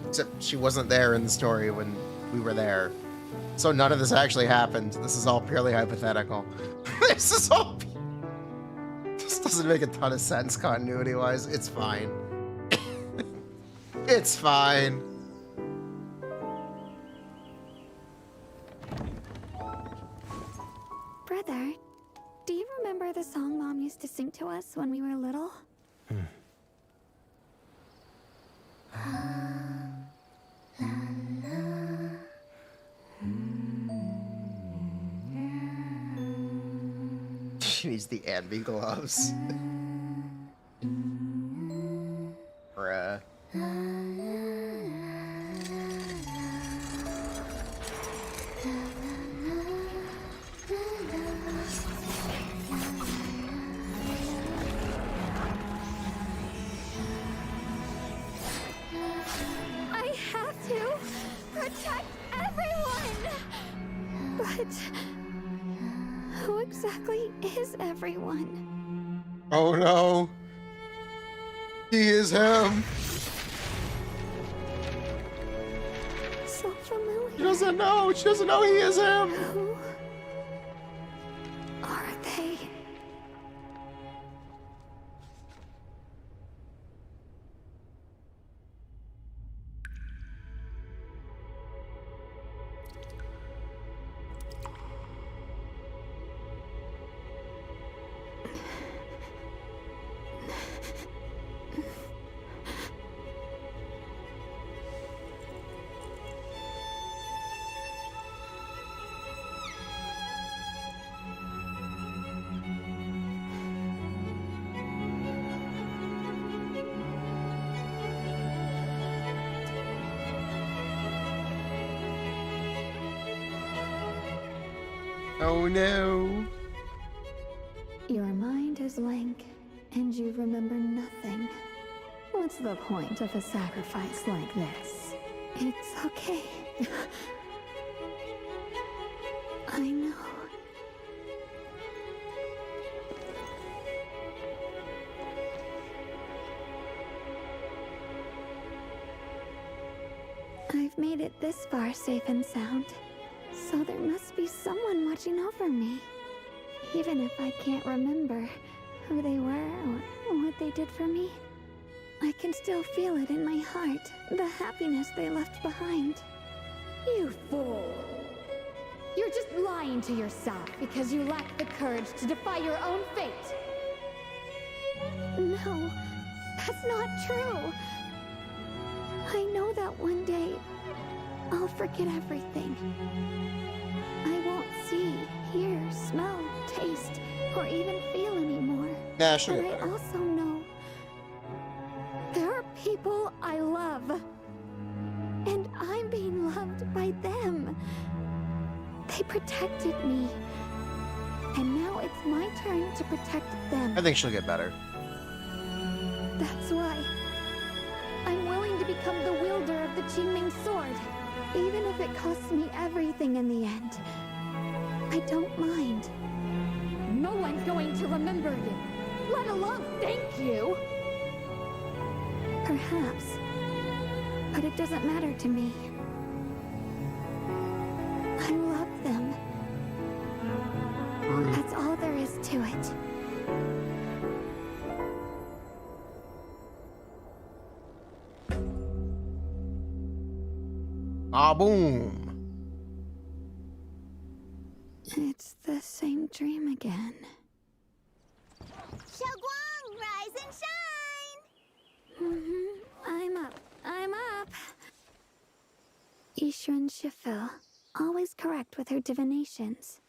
Except she wasn't there in the story when we were there. So none of this actually happened. This is all purely hypothetical. This This doesn't make a ton of sense continuity-wise. It's fine. It's fine. Brother, do you remember the song Mom used to sing to us when we were little? She needs the Anby gloves. Bruh. I have to protect everyone! But who exactly is everyone? Oh no. He is him. So familiar. She doesn't know. She doesn't know he is him. Who are they? Oh no. Your mind is blank, and you remember nothing. What's the point of a sacrifice like this? It's okay. I know. I've made it this far safe and sound, so there must be someone watching over me. Even if I can't remember who they were or what they did for me, I can still feel it in my heart, the happiness they left behind. You fool! You're just lying to yourself because you lack the courage to defy your own fate! No, that's not true. I know that one day I'll forget everything. I won't see, hear, smell, taste, or even feel anymore. Nah, she'll but get I better. also know there are people I love, and I'm being loved by them. They protected me, and now it's my turn to protect them. I think she'll get better. That's why I'm willing to become the wielder of the Qingming sword, even if it costs me everything in the end. I don't mind. No one's going to remember you, let alone thank you! Perhaps, but it doesn't matter to me. I love them. That's all there is to it. Ah, boom. It's the same dream again. Xiaoguang, rise and shine! I'm up. Yishun Shifil, always correct with her divinations.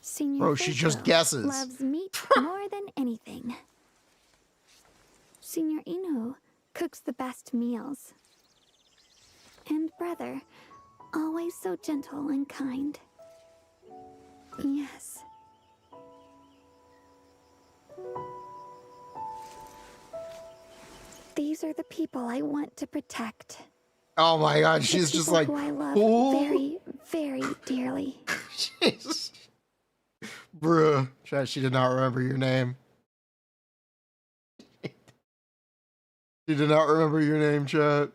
Senior Bro, she just Feiko guesses. loves meat more than anything. Senior Inu cooks the best meals. And brother, always so gentle and kind. Yes. These are the people I want to protect. Oh my god, The she's just people like, who I love "Ooh." very, very dearly. Jeez. Bruh. Chat, she did not remember your name. She did not remember your name, chat.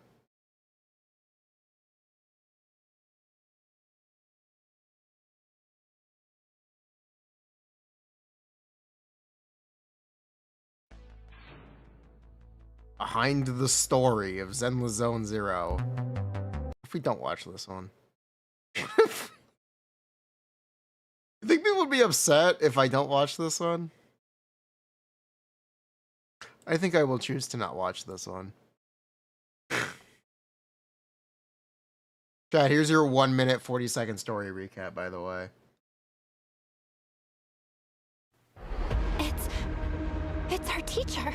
behind the story of Zenless Zone Zero. If we don't watch this one. You think people would be upset if I don't watch this one? I think I will choose to not watch this one. Chat, here's your 1 minute, 40-second story recap, by the way. It's our teacher.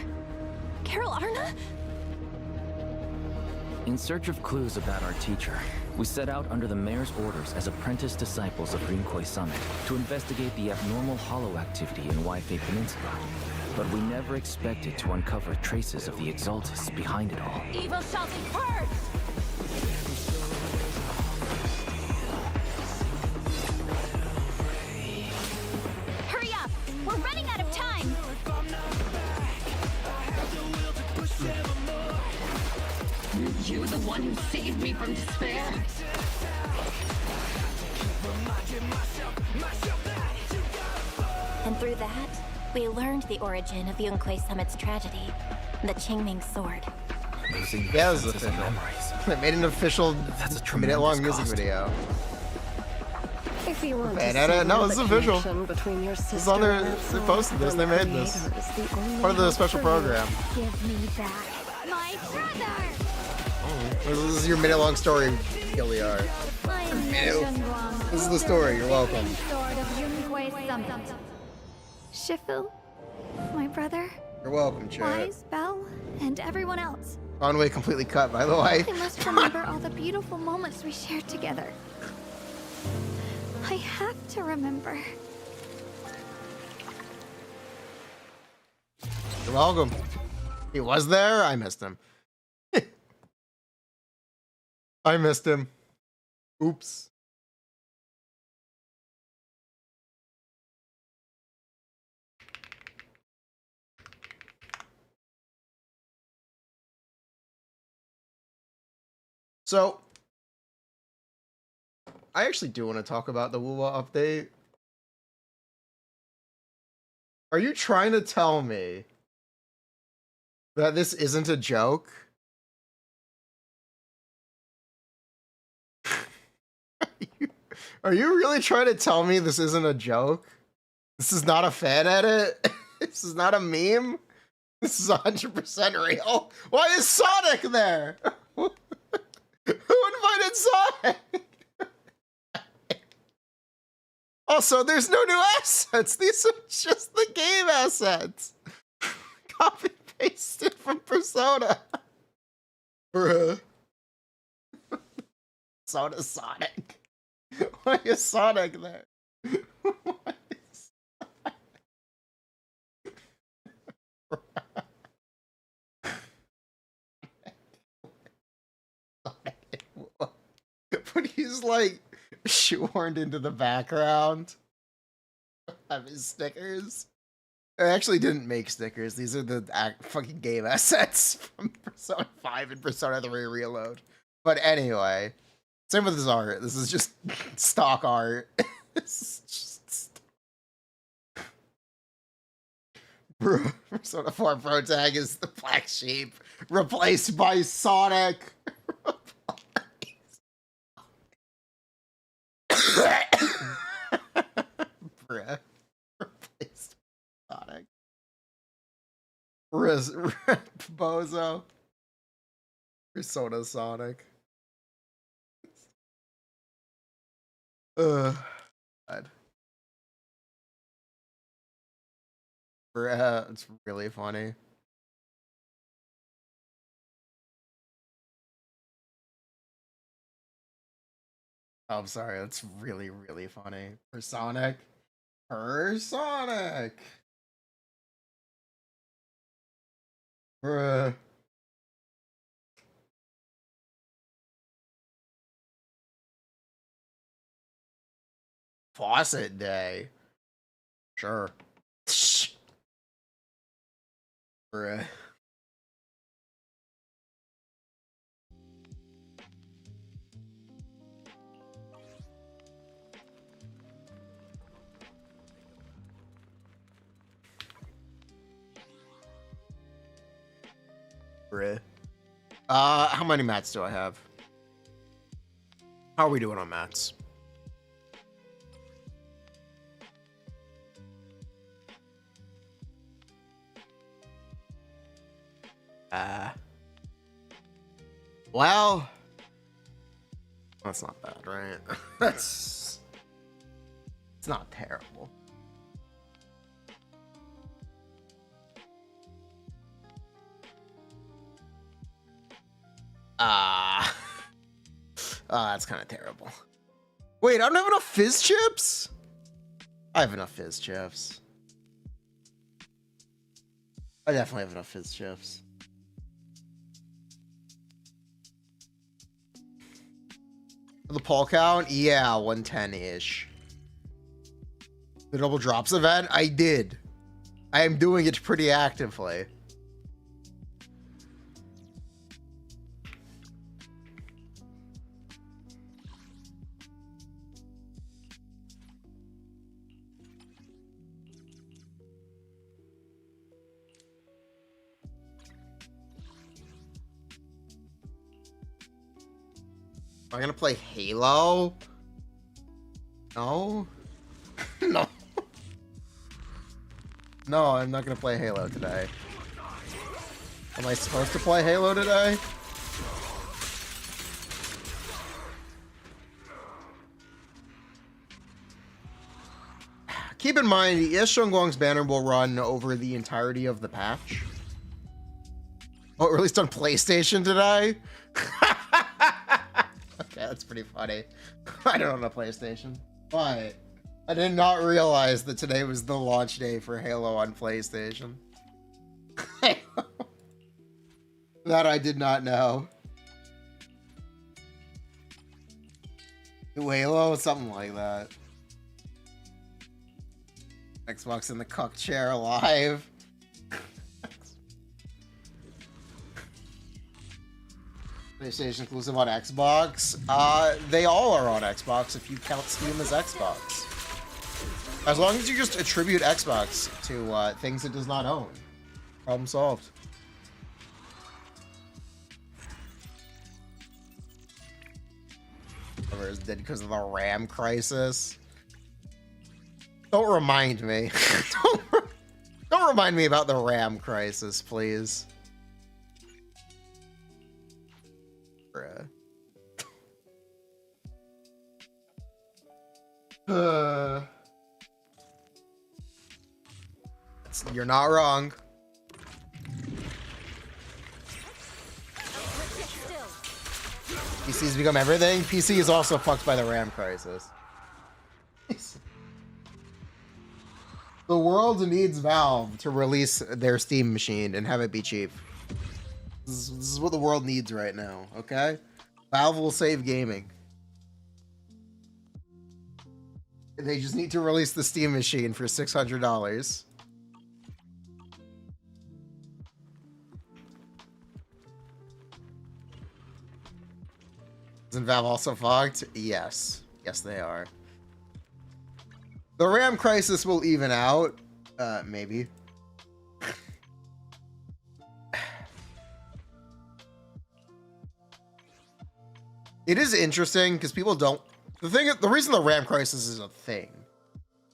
Carol Arna? In search of clues about our teacher, we set out under the mayor's orders as apprentice disciples of Rinkway Summit to investigate the abnormal hollow activity in Waifei Peninsula. But we never expected to uncover traces of the Exaltists behind it all. Evil shall be purged! Hurry up! We're running out of time! You the one who saved me from despair? And through that, we learned the origin of Yunkwei Summit's tragedy, the Qingming Sword. Losing Yeah, this is senses of official. memories. They made an official That's a minute-long tremendous music cost. video. If you want Hey, to no, see no, no, the this is official. connection between your This is sister on their, and they Absol posted this, they and made the this. Creator is the only Part of the hope special for you. program. Give me back my brother! This is your minute-long story, Gilliard. I am Ew. Yushong. This is the story, you're welcome. Sword of Yunkwei Summit. Shifu, my brother, You're welcome, chat. Wise, Belle, and everyone else. Conway completely cut, by the way. I must remember all the beautiful moments we shared together. I have to remember. You're welcome. He was there? I missed him. I missed him. Oops. So, I actually do want to talk about the Wuwa update. Are you trying to tell me that this isn't a joke? Are you really trying to tell me this isn't a joke? This is not a fan edit? This is not a meme? This is 100% real? Why is Sonic there? Who invited Sonic? Also, there's no new assets. These are just the game assets. Copy pasted from Persona. Bruh. Persona Sonic. Why is Sonic there? Why is But he's like shoehorned into the background of his stickers. I actually didn't make stickers. These are the fucking game assets from Persona 5 and Persona 3 Reload. But anyway, same with his art. This is just stock art. This is just... Bro, Persona 4 Pro Tag is the black sheep replaced by Sonic. Bruh. Replaced Sonic. Bozo. Persona Sonic. God. Bruh, it's really funny. Oh, I'm sorry, that's really, really funny. For Sonic. For Sonic! Bruh. Faucet Day. Sure. Bruh. Bruh. How many mats do I have? How are we doing on mats? Well, that's not bad, right? It's not terrible. That's kind of terrible. Wait, I don't have enough fizz chips? I have enough fizz chips. I definitely have enough fizz chips. The poll count? Yeah, 110-ish. The double drops event? I did. I am doing it pretty actively. Am I gonna play Halo? No? No. No, I'm not gonna play Halo today. Am I supposed to play Halo today? Keep in mind, Yushong's banner will run over the entirety of the patch. Oh, it released on PlayStation today? Okay, that's pretty funny. I don't own a PlayStation, but I did not realize that today was the launch day for Halo on PlayStation. That I did not know. New Halo? Something like that. Xbox in the cuck chair alive. PlayStation exclusive on Xbox? They all are on Xbox if you count Steam as Xbox. As long as you just attribute Xbox to things it does not own. Problem solved. Whoever is dead because of the RAM crisis. Don't remind me. Don't remind me about the RAM crisis, please. Bruh. You're not wrong. PC's become everything. PC is also fucked by the RAM crisis. The world needs Valve to release their Steam machine and have it be cheap. This is what the world needs right now, okay? Valve will save gaming. They just need to release the Steam machine for $600. Isn't Valve also fucked? Yes. Yes, they are. The RAM crisis will even out. Maybe. It is interesting because people don't. The reason the RAM crisis is a thing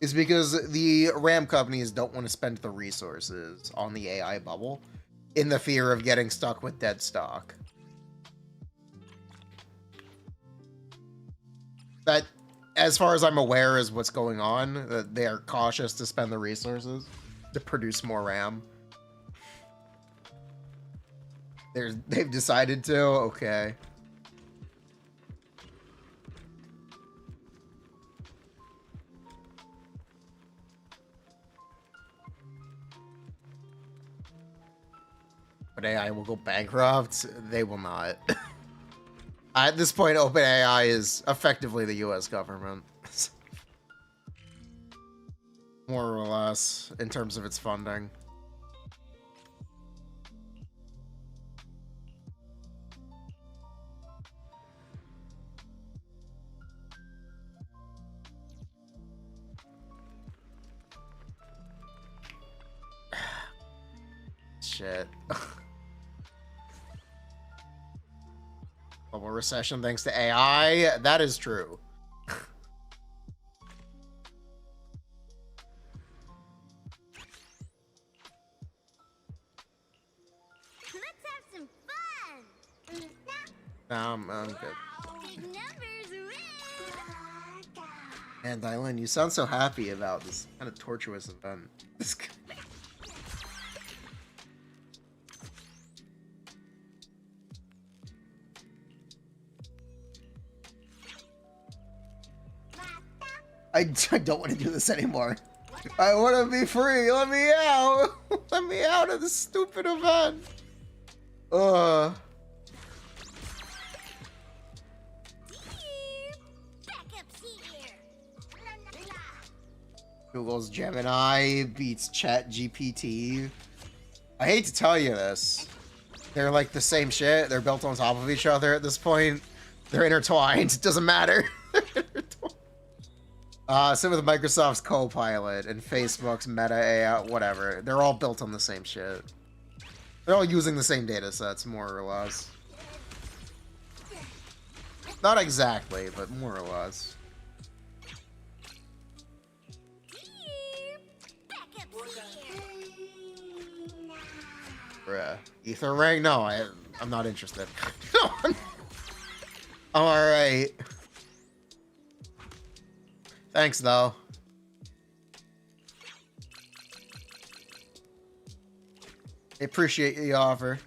is because the RAM companies don't want to spend the resources on the AI bubble in the fear of getting stuck with dead stock. That, as far as I'm aware, is what's going on. They are cautious to spend the resources to produce more RAM. They've decided to. Okay. But AI will go bankrupt. They will not. At this point, OpenAI is effectively the US government. More or less, in terms of its funding. Shit. Global recession thanks to AI. That is true. Let's have some fun. I'm good. And Dylan, you sound so happy about this kind of tortuous event. I don't want to do this anymore. I want to be free. Let me out. Let me out of this stupid event. Google's Gemini beats Chat GPT. I hate to tell you this. They're like the same shit. They're built on top of each other at this point. They're intertwined. It doesn't matter. Same with Microsoft's Copilot and Facebook's Meta AI, whatever. They're all built on the same shit. They're all using the same data sets, more or less. Not exactly, but more or less. Bruh. Ether ring? No, I'm not interested. I'm alright. Thanks, though. I appreciate the offer.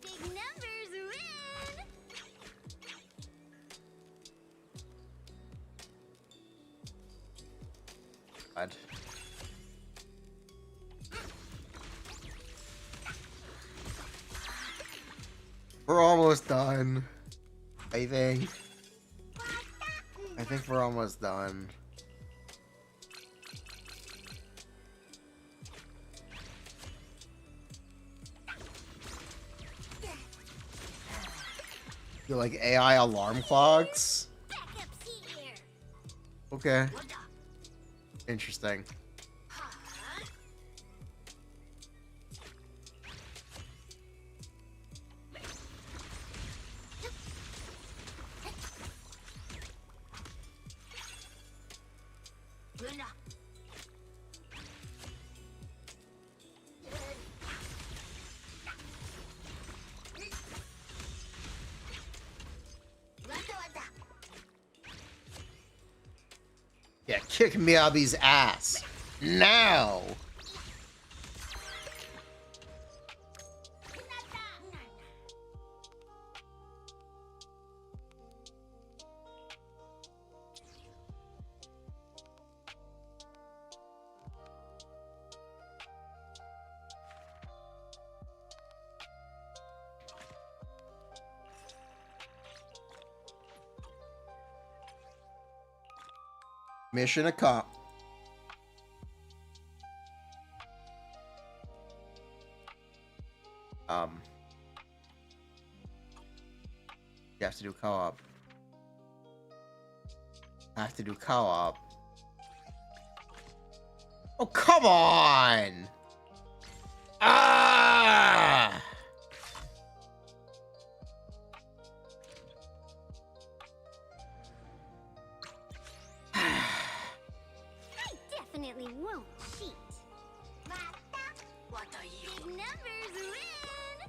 Big numbers win. God. We're almost done. I think we're almost done. You like AI alarm clocks? Okay. Interesting. Yeah, kick Miyabi's ass. Now! Mission accomplished. You have to do co-op. I have to do co-op. Oh, come on! Ah! Definitely won't cheat. Big numbers win.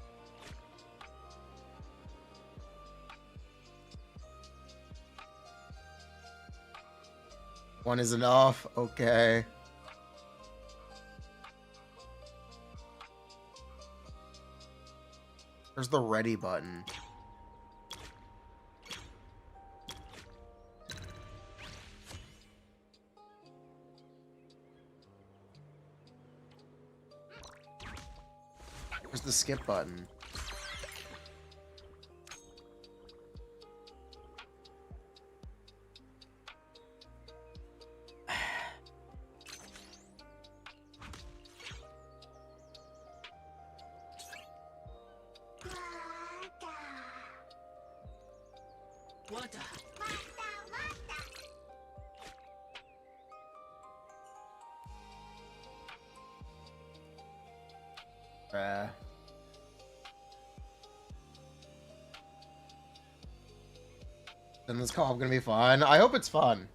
One is enough. Okay. Where's the ready button? Where's the skip button? Then this co-op gonna be fun. I hope it's fun.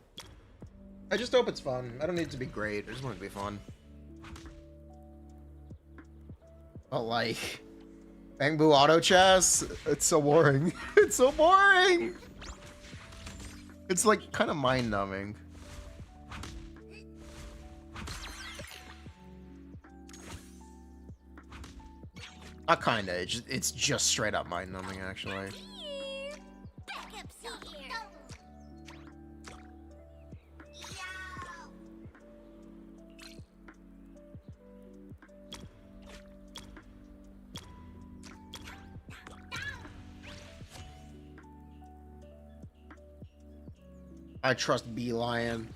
I just hope it's fun. I don't need it to be great. I just want it to be fun. But like, Bang Boo Auto Chess, it's so boring. It's so boring. It's like kind of mind numbing. Not kinda. It's just straight up mind numbing actually. I trust Beelion.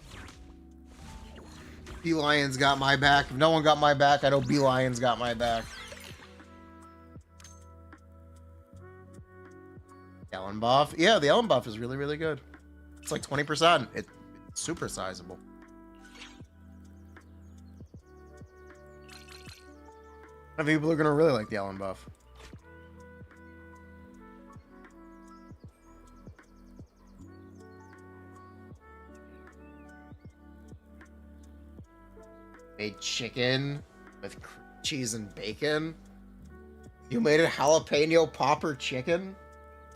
Beelion's got my back. If no one got my back, I know Beelion's got my back. Ellen buff. Yeah, the Ellen buff is really, really good. It's like 20%. It's super sizable. I think people are gonna really like the Ellen buff. Made chicken with cheese and bacon. You made a jalapeno popper chicken?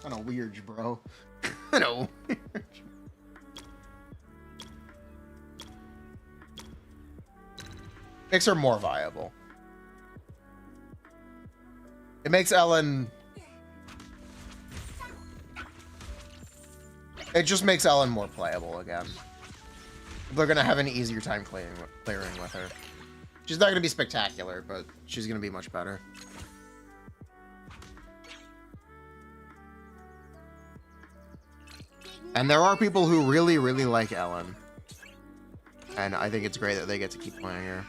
Kind of weird, bro. Kind of weird. Makes her more viable. It makes Ellen... It just makes Ellen more playable again. They're gonna have an easier time clearing with her. She's not gonna be spectacular, but she's gonna be much better. And there are people who really, really like Ellen. And I think it's great that they get to keep playing her.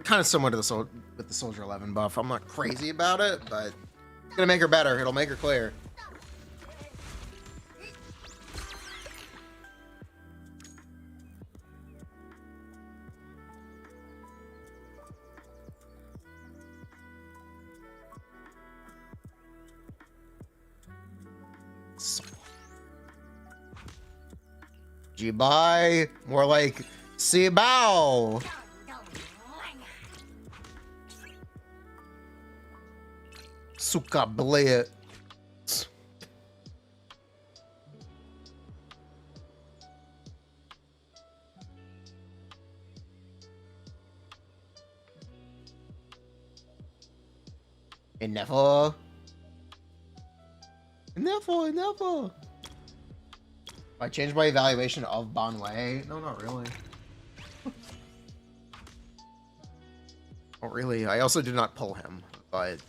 Kind of similar to the Soldier 11 buff. I'm not crazy about it, but it's gonna make her better. It'll make her clear. G-bye. More like C-bow. Suka blitz. Enough. I changed my evaluation of Bonway. No, not really. Not really. I also did not pull him, but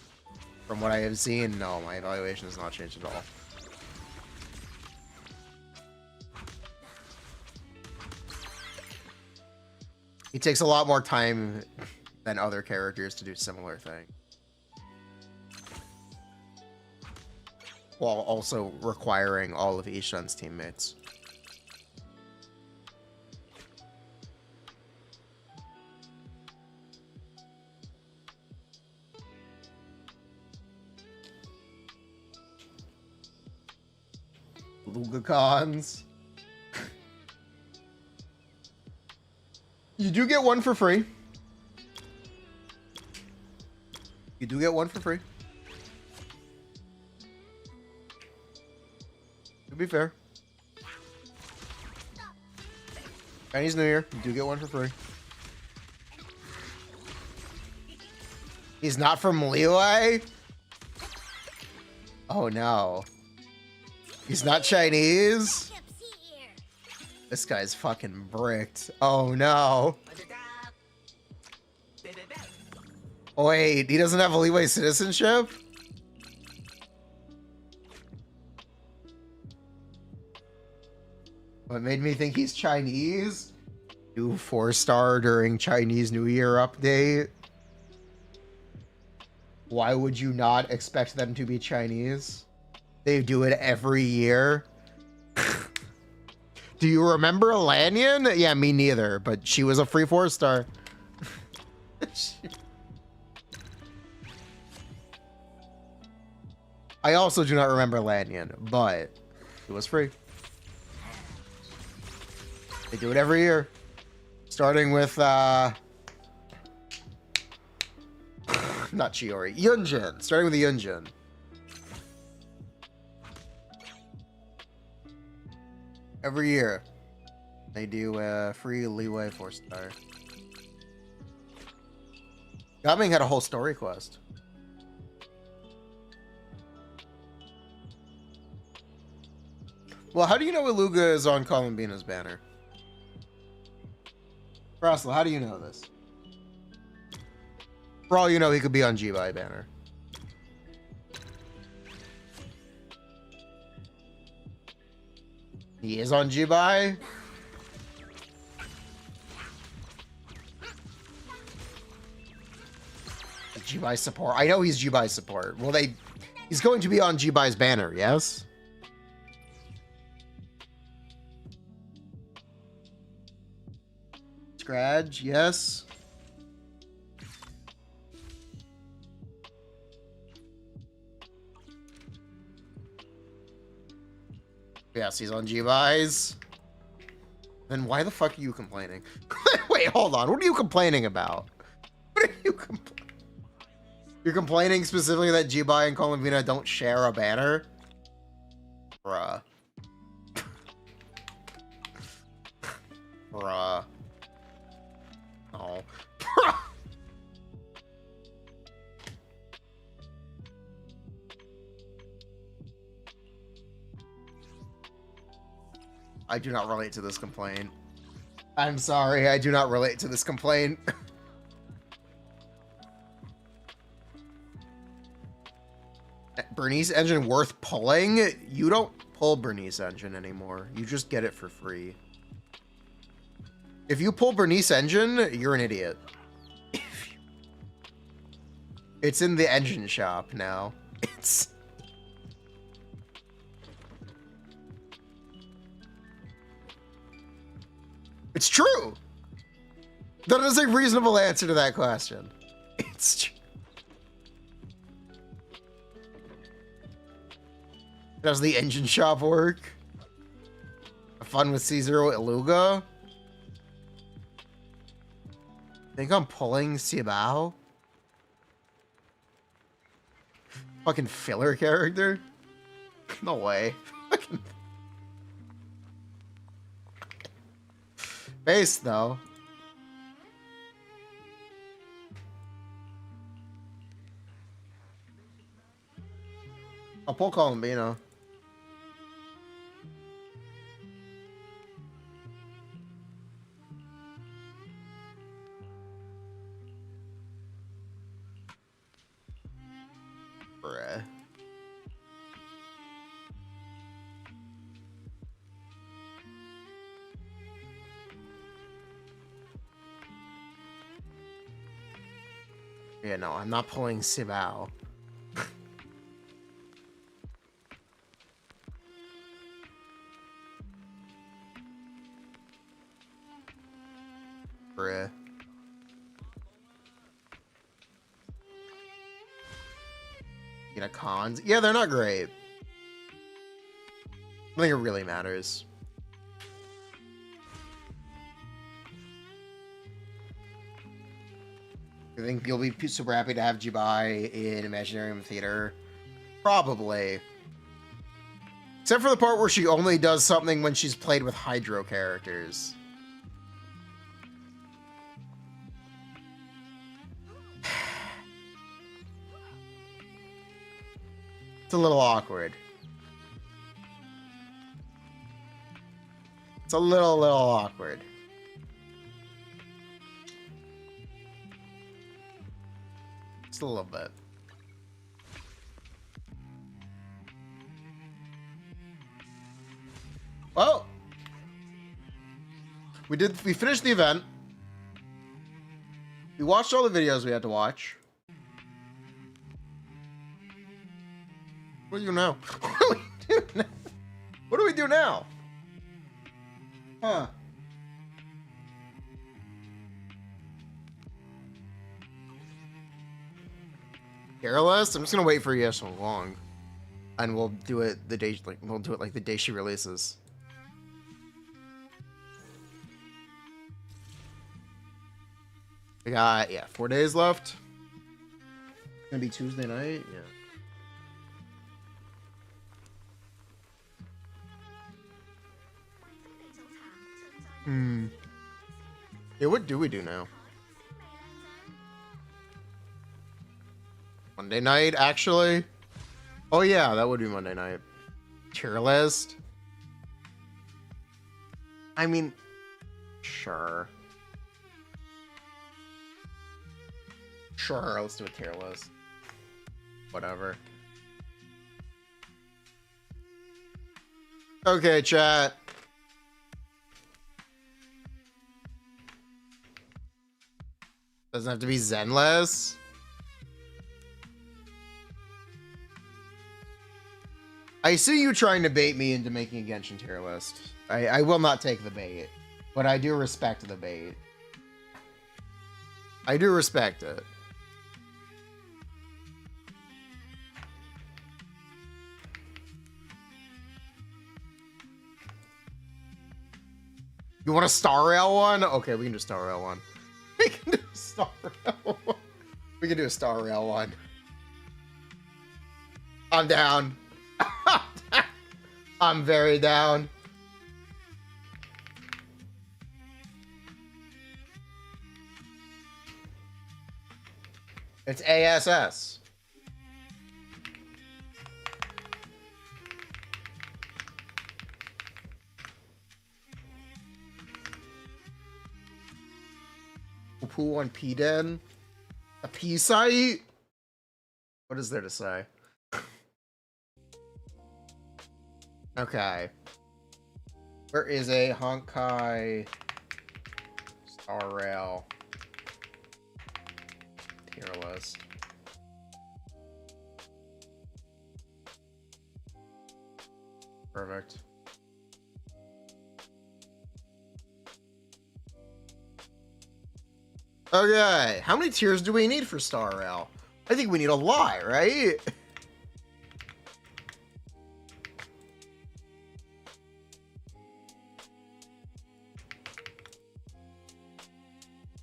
from what I have seen, no, my evaluation has not changed at all. He takes a lot more time than other characters to do similar things, while also requiring all of Ishan's teammates. Lugacons. You do get one for free. You do get one for free. To be fair. Chinese New Year, you do get one for free. He's not from Liyue? Oh no. He's not Chinese? This guy's fucking bricked. Oh no. Wait, he doesn't have a Liyue citizenship? What made me think he's Chinese? New 4-star during Chinese New Year update. Why would you not expect them to be Chinese? They do it every year. Do you remember Lanyan? Yeah, me neither, but she was a free 4-star. I also do not remember Lanyan, but it was free. They do it every year. Starting with, not Chiori, Yunjin. Starting with the Yunjin. Every year, they do a free leeway 4-star. Gaming had a whole story quest. Well, how do you know Iluga is on Columbina's banner? Frostle, how do you know this? For all you know, he could be on Jibai banner. He is on Jibai? Jibai support. I know he's Jibai support. Well, he's going to be on Jibai's banner, yes? Scratch, yes. Yes, he's on G-Buys. Then why the fuck are you complaining? Wait, hold on. What are you complaining about? What are you complaining? You're complaining specifically that G-Buy and Columbina don't share a banner? Bruh. Bruh. Oh. Bruh. I do not relate to this complaint. I'm sorry, I do not relate to this complaint. Bernice engine worth pulling? You don't pull Bernice engine anymore. You just get it for free. If you pull Bernice engine, you're an idiot. It's in the engine shop now. It's true. That is a reasonable answer to that question. It's true. Does the engine shop work? Have fun with C0 Iluga? Think I'm pulling Sibao? Fucking filler character? No way. Base though. I'll pull Columbina. Bruh. Yeah, no, I'm not pulling Sibao. Bruh. You know, cons? Yeah, they're not great. I don't think it really matters. I think you'll be super happy to have Jibai in Imaginarium Theater. Probably. Except for the part where she only does something when she's played with Hydro characters. It's a little awkward. It's a little awkward. Just a little bit. Well, we finished the event. We watched all the videos we had to watch. What do we do now? What do we do now? Huh. Careless? I'm just gonna wait for Yushong. And we'll do it the day like the day she releases. We got 4 days left. It's gonna be Tuesday night, yeah. Yeah, what do we do now? Monday night, actually? Oh yeah, that would be Monday night. Tier list? I mean, sure. Sure, let's do a tier list. Whatever. Okay, chat. Doesn't have to be Zenless. I see you trying to bait me into making a Genshin tier list. I will not take the bait, but I do respect the bait. I do respect it. You want a Star Rail one? Okay, we can do Star Rail one. We can do a Star Rail one. We can do a Star Rail one. I'm down. I'm very down. It's ASS. Poo on P-Den? A P site? What is there to say? Okay. Where is a Honkai Star Rail tier list? Perfect. Okay, how many tiers do we need for Star Rail? I think we need a lot, right?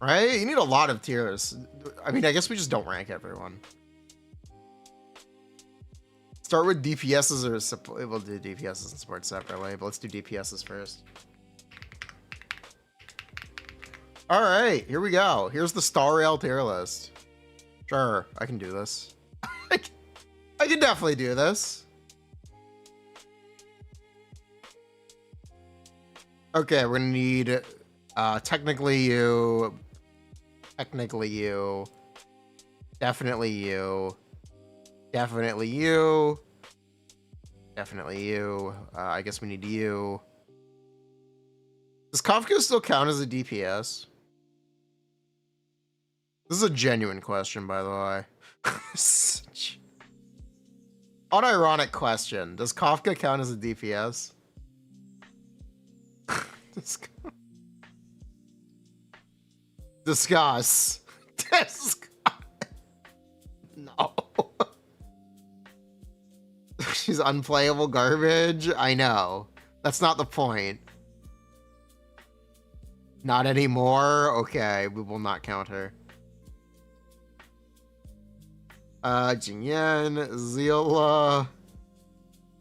Right? You need a lot of tiers. I mean, I guess we just don't rank everyone. Start with DPSs or support. We'll do DPSs and support separately, but let's do DPSs first. All right, here we go. Here's the Star Rail tier list. Sure, I can do this. I can definitely do this. Okay, we're gonna need technically you, definitely you, definitely you, definitely you. I guess we need you. Does Kafka still count as a DPS? This is a genuine question, by the way. Unironic question. Does Kafka count as a DPS? Discuss. No. She's unplayable garbage. I know. That's not the point. Not anymore? Okay, we will not count her. Jinyan, Zila.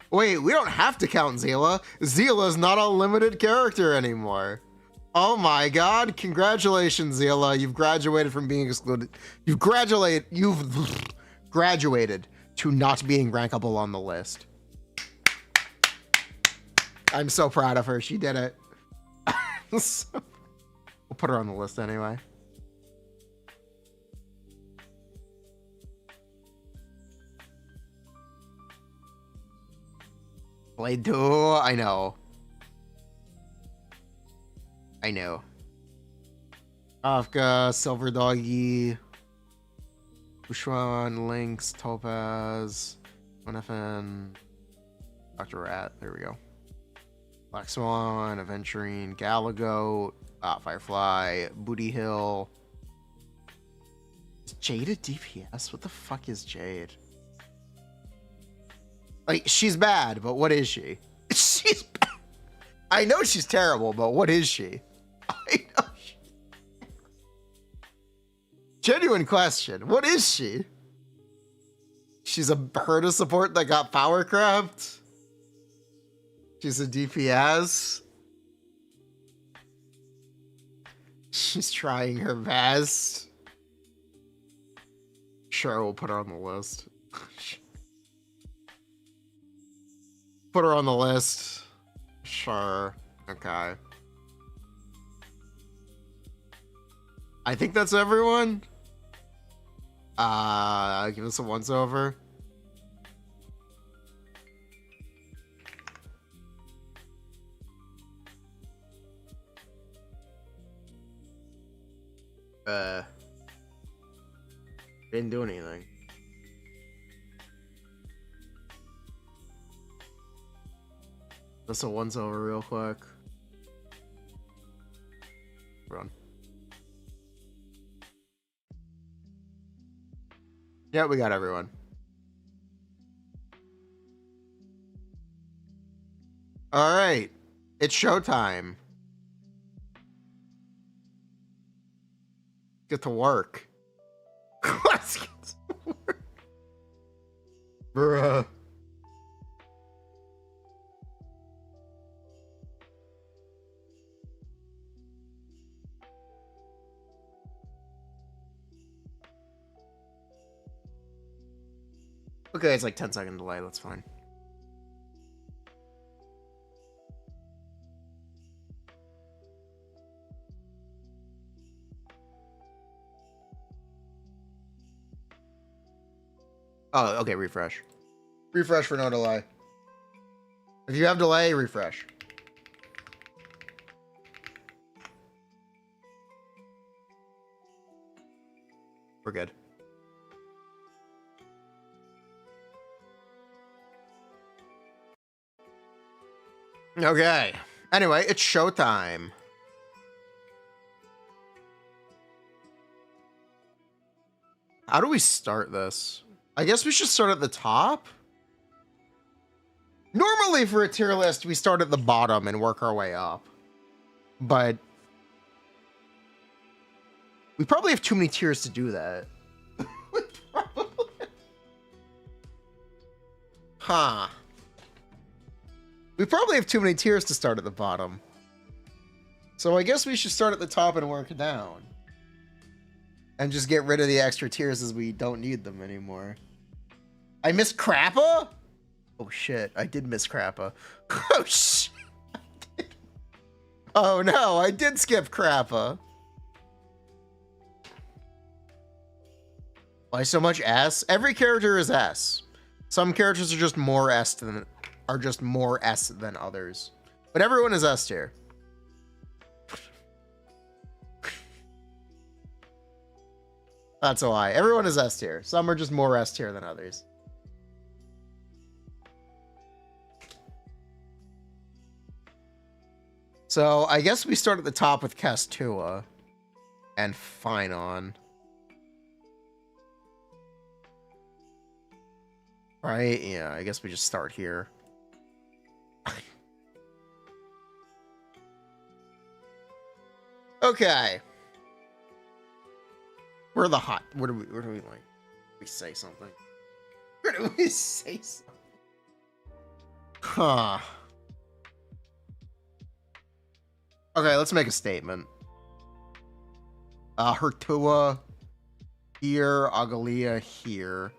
Wait, we don't have to count Zila. Zila's not a limited character anymore. Oh my god, congratulations, Zila. You've graduated from being excluded. You've graduated to not being rankable on the list. I'm so proud of her. She did it. We'll put her on the list anyway. Blade 2, I know. I know. Kafka, Silver Doggy, Bushwan, Lynx, Topaz, FN, Dr. Rat, there we go. Black Swan, Aventurine, Galagoat, Firefly, Booty Hill. Is Jade a DPS? What the fuck is Jade? Like, she's bad, but what is she? She's bad. I know she's terrible, but what is she? I know genuine question. What is she? She's a Herda support that got powercraft? She's a DPS? She's trying her best. Sure, we'll put her on the list. Put her on the list. Sure. Okay. I think that's everyone. Give us a once over. Didn't do anything. Let's a once over real quick. Run. Yeah, we got everyone. All right, it's showtime. Get to work. Let's get to work. Bruh. Okay, it's like 10-second delay, that's fine. Oh, okay, refresh. Refresh for no delay. If you have delay, refresh. We're good. Okay. Anyway, it's showtime. How do we start this? I guess we should start at the top. Normally for a tier list, we start at the bottom and work our way up. But we probably have too many tiers to do that. Huh. We probably have too many tiers to start at the bottom. So I guess we should start at the top and work down. And just get rid of the extra tiers as we don't need them anymore. I missed Crappa? Oh shit, I did miss Crappa. Oh shit. Oh no, I did skip Crappa. Why so much S? Every character is S. Some characters are just more S than others. But everyone is S tier. That's a lie. Everyone is S tier. Some are just more S tier than others. So I guess we start at the top with Castua and Finon. Right? Yeah, I guess we just start here. Okay. Where do we like? We say something. Where do we say something? Huh. Okay, let's make a statement. Hertua here, Agalia here.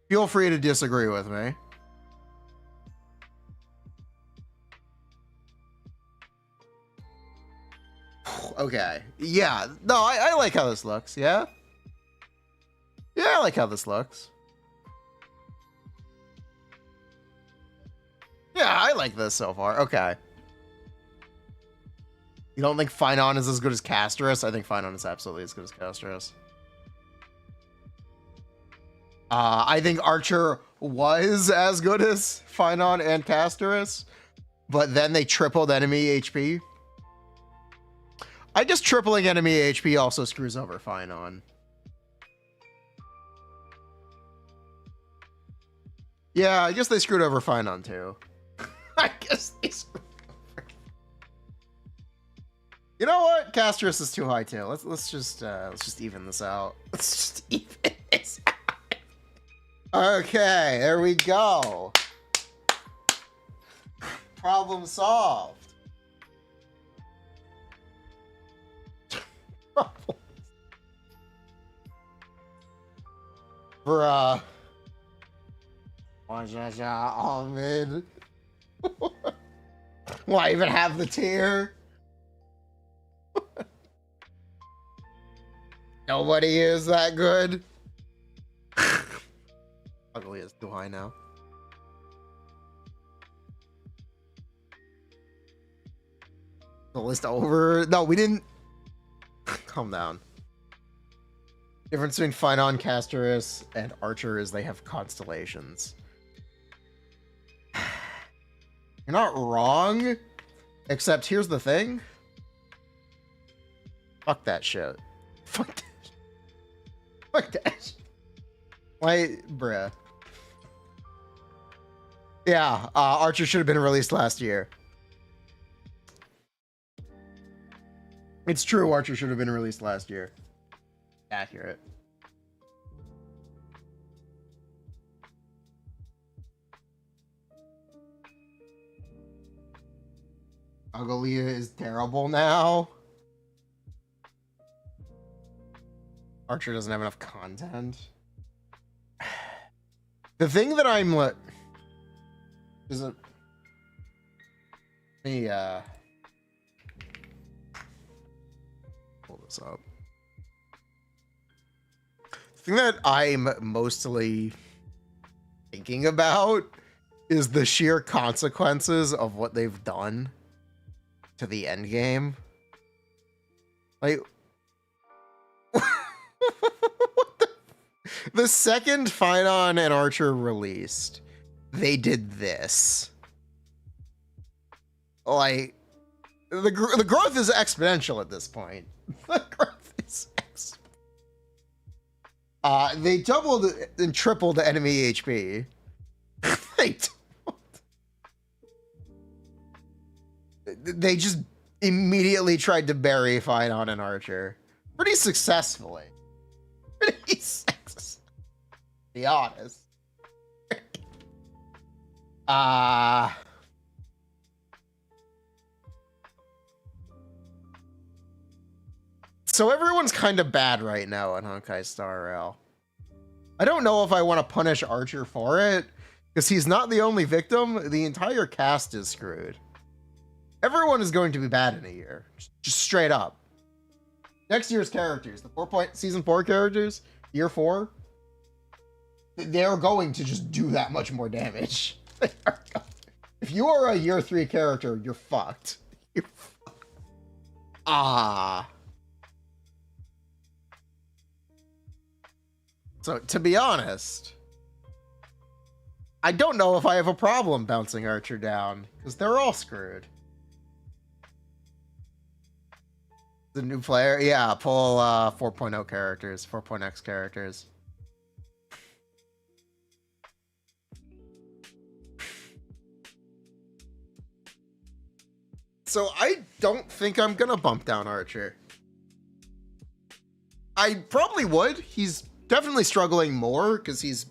Feel free to disagree with me. Okay. Yeah. No, I like how this looks. Yeah? Yeah, I like how this looks. Yeah, I like this so far. Okay. You don't think Finon is as good as Castris? I think Finon is absolutely as good as Castris. I think Archer was as good as Phynon and Castorus, but then they tripled enemy HP. I guess tripling enemy HP also screws over Phynon. Yeah, I guess they screwed over Phynon too. I guess they screwed over. You know what? Castorus is too high too. Let's just even this out. Let's just even this out. Okay, there we go. Problem solved. Bruh. Oh man. Why even have the tier? Nobody is that good. Ugly is too high now. The list over. No, we didn't. Calm down. Difference between Phynon, Castorus, and Archer is they have constellations. You're not wrong, except here's the thing. Fuck that shit. Fuck that shit. Fuck that shit. Why, bruh. Yeah, Archer should have been released last year. It's true, Archer should have been released last year. Accurate. Agalia is terrible now. Archer doesn't have enough content. The thing that I'm is a pull this up. The thing that I'm mostly thinking about is the sheer consequences of what they've done to the endgame. Like, the second Phynon and Archer released, they did this. Like, the growth is exponential at this point. The growth is exponential. They doubled and tripled enemy HP. They just immediately tried to bury Phynon and Archer. Pretty successfully. Pretty successfully. To be honest. So everyone's kind of bad right now on Honkai Star Rail. I don't know if I want to punish Archer for it, because he's not the only victim. The entire cast is screwed. Everyone is going to be bad in a year. Just straight up. Next year's characters, the season 4 characters, year 4, they're going to just do that much more damage. If you are a year 3 character, you're fucked. You're fucked. So, to be honest, I don't know if I have a problem bouncing Archer down, because they're all screwed. The new player? Yeah, pull 4.0 characters, 4.x characters. So I don't think I'm gonna bump down Archer. I probably would. He's definitely struggling more because he's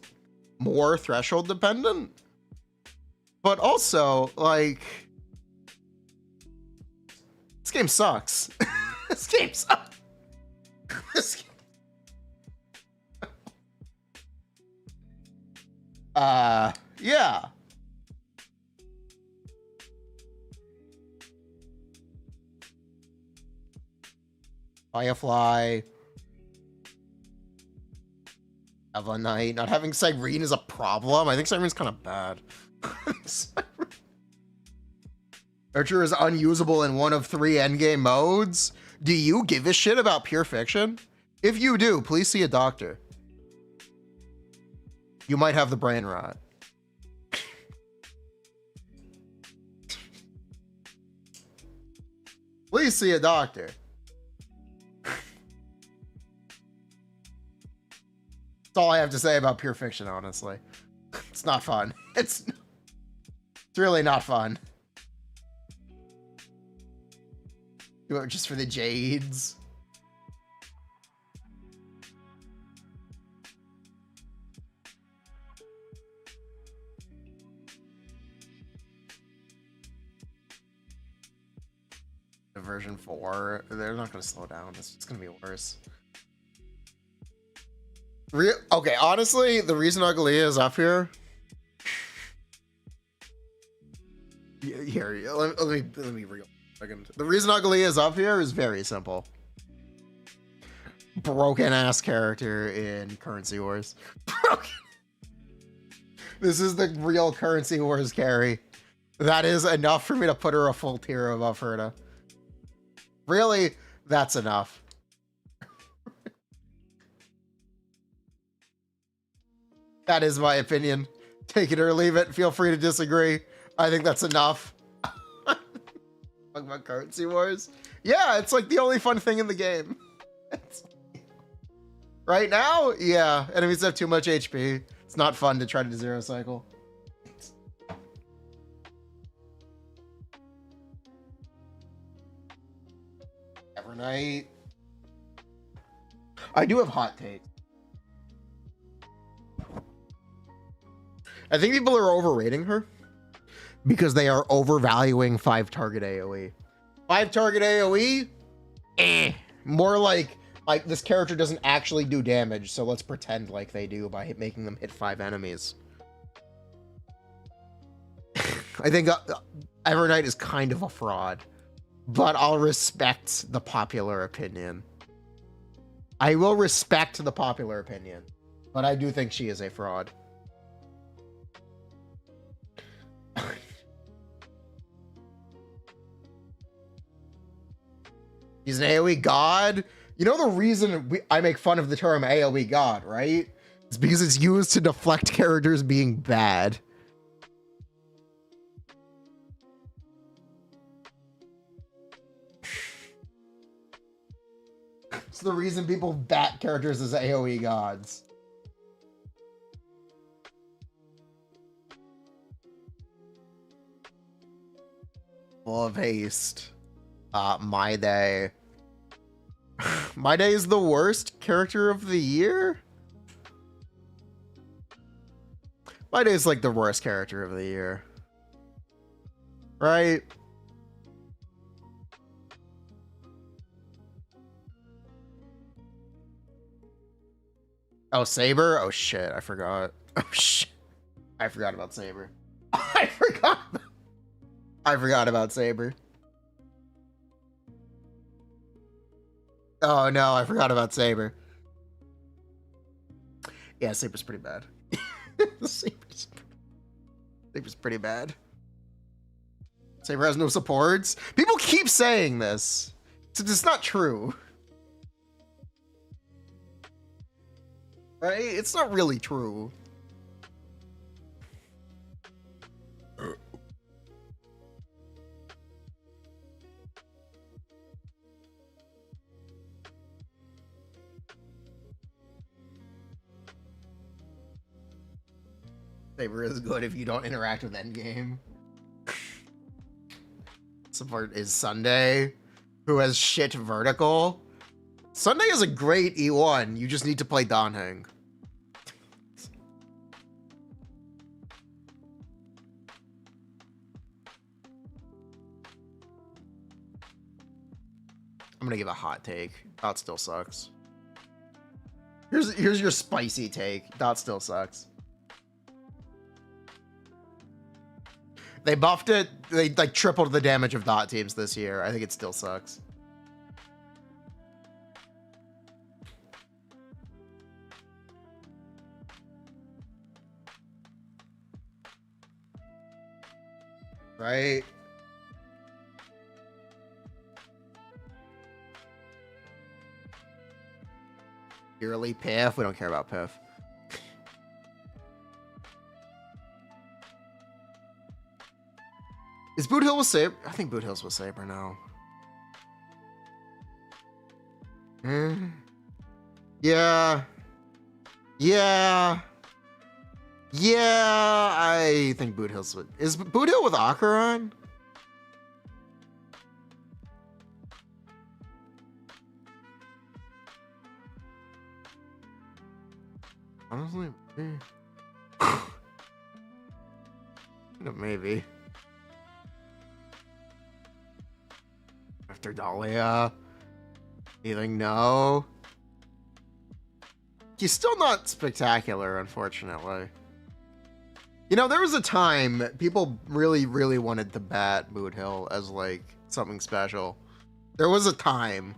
more threshold dependent. But also, like, this game sucks. This game sucks. This game... yeah. Firefly. Eva Knight. Not having Cyrene is a problem. I think Cyrene's kind of bad. Archer is unusable in one of 3 endgame modes. Do you give a shit about pure fiction? If you do, please see a doctor. You might have the brain rot. Please see a doctor. That's all I have to say about Pure Fiction, honestly. It's not fun. It's really not fun. Do it just for the jades. Version 4, they're not going to slow down. It's going to be worse. Okay, honestly, the reason Ugly is up here. Here, let me be real. The reason Ugly is up here is very simple. Broken ass character in Currency Wars. Broken. This is the real Currency Wars carry. That is enough for me to put her a full tier above Furina. Really, that's enough. That is my opinion. Take it or leave it. Feel free to disagree. I think that's enough. Talk about Currency Wars. Yeah, it's like the only fun thing in the game. Right now, yeah. Enemies have too much HP. It's not fun to try to zero cycle. Evernight. I do have hot takes. I think people are overrating her because they are overvaluing 5 target AoE. 5 target AoE? More like this character doesn't actually do damage, so let's pretend like they do by making them hit 5 enemies. I think Evernight is kind of a fraud, but I'll respect the popular opinion. I will respect the popular opinion, but I do think she is a fraud. He's an AoE god. You know the reason I make fun of the term AoE god, right? It's because it's used to deflect characters being bad. It's the reason people bat characters as AoE gods. Full of haste. My Day. My Day is the worst character of the year? My Day is like the worst character of the year. Right? Oh, Saber? Oh shit, I forgot. Oh shit. I forgot about Saber. I forgot about Saber. Oh no, I forgot about Saber. Yeah, Saber's pretty bad. Saber's pretty bad. Saber has no supports. People keep saying this. It's not true. Right? It's not really true. Saber is good if you don't interact with Endgame. Support is Sunday, who has shit vertical. Sunday is a great E1. You just need to play Danheng. I'm gonna give a hot take. Dot still sucks. Here's your spicy take. Dot still sucks. They buffed it. They like tripled the damage of dot teams this year. I think it still sucks. Right? Purely Piff. We don't care about Piff. Boot Hill was Saber? I think Boot Hill's with Saber now. Yeah. Yeah. Yeah, I think Boot Hill's with... Is Boot Hill with Acheron? Honestly, maybe. After Dahlia, you think no? He's still not spectacular, unfortunately. You know, there was a time people really, really wanted to bat Boot Hill as like something special. There was a time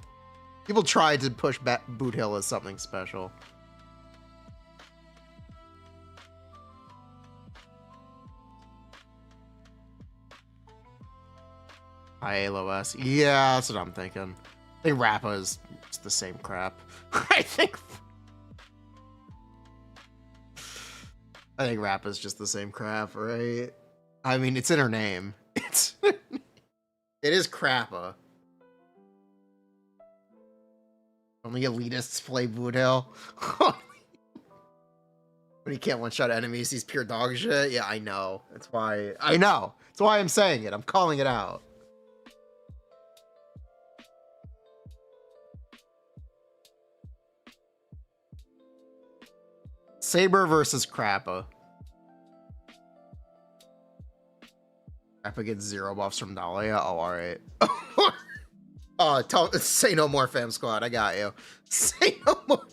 people tried to push Boot Hill as something special. ILOS. Yeah, that's what I'm thinking. I think Rappa is just the same crap. I think Rappa's just the same crap, right? I mean, it's in her name. It is Crappa. Only elitists play Boot Hill. When he can't one-shot enemies, he's pure dog shit. Yeah, I know. That's why I'm saying it. I'm calling it out. Saber versus Crappa. Crappa gets 0 buffs from Dahlia. Oh, alright. Say no more, fam squad. I got you. Say no more.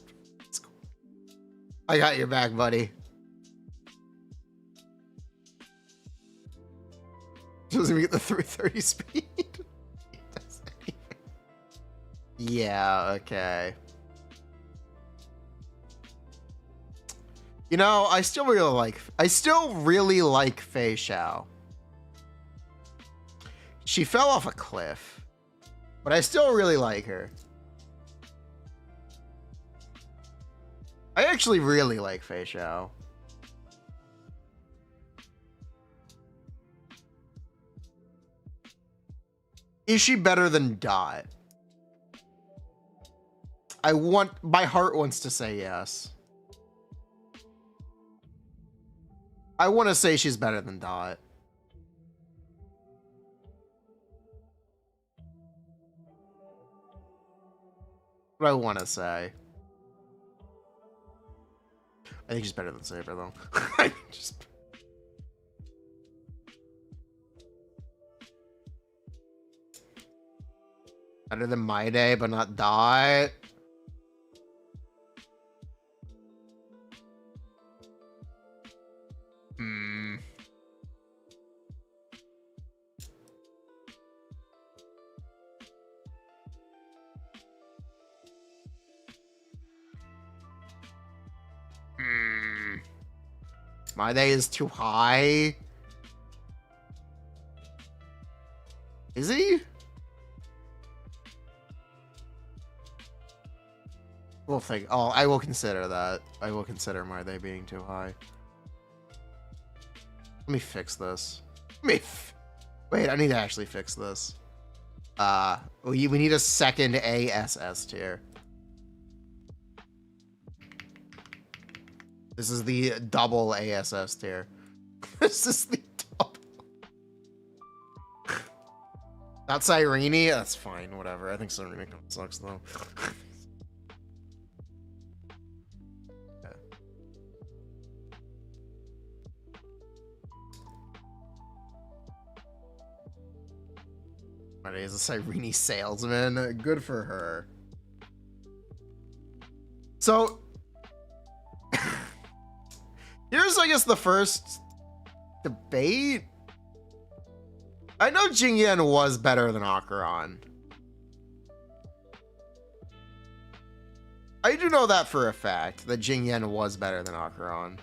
I got your back, buddy. Doesn't even get the 330 speed. Yeah, okay. You know, I still really like Fei Xiao. She fell off a cliff, but I still really like her. I actually really like Fei Xiao. Is she better than Dot? My heart wants to say yes. I want to say she's better than Dot. What I want to say. I think she's better than Saber, though. Better than My Day, but not Dot. My Day is too high. Is he? We'll think. Oh, I will consider that. I will consider My Day being too high. Let me fix this. Wait, I need to actually fix this. We need a second ASS tier. This is the double ASS tier. This is the double. Not Cyrene? That's fine, whatever. I think Cyrene kind of sucks, though. My Day is a Cyrene salesman. Good for her. So... here's, I guess, the first debate. I know Jingyan was better than Acheron. I do know that for a fact, that Jingyan was better than Acheron.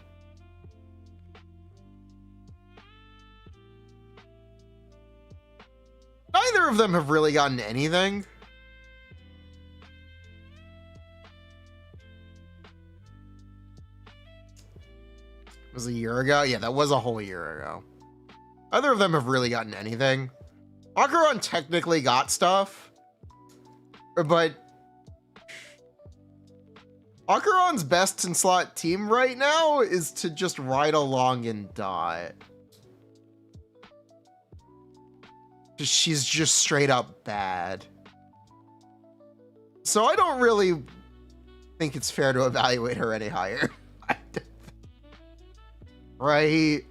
Neither of them have really gotten anything. It was a year ago? Yeah, that was a whole year ago. Neither of them have really gotten anything. Acheron technically got stuff, but Acheron's best in slot team right now is to just ride along and die. She's just straight up bad. So I don't really think it's fair to evaluate her any higher. Right?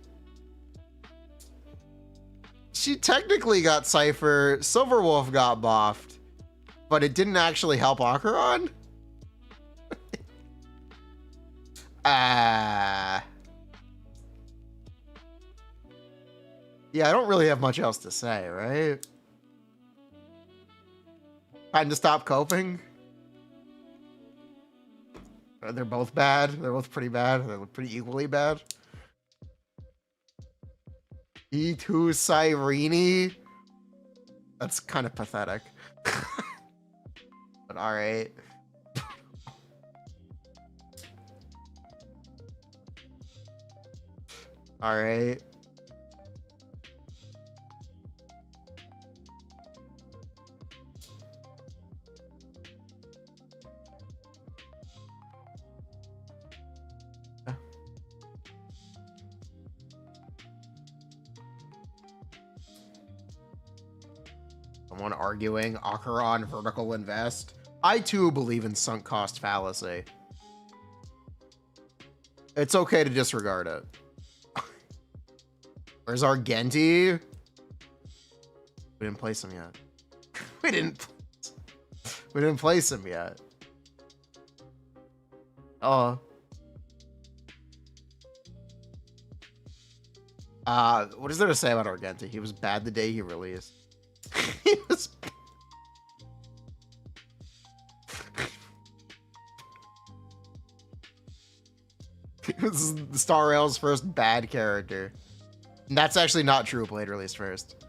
She technically got Cypher, Silverwolf got buffed, but it didn't actually help Acheron? Yeah, I don't really have much else to say, right? Time to stop coping? They're both bad. They're both pretty bad. They're pretty equally bad. E2 Cyrene? That's kind of pathetic. But alright. Alright. Someone arguing Acheron vertical invest. I too believe in sunk cost fallacy. It's okay to disregard it. Where's our Genti? We didn't place him yet. We didn't place him yet. Oh. What is there to say about Argenti? He was bad the day he released. He was. He was Star Rail's first bad character. And that's actually not true. Blade released first.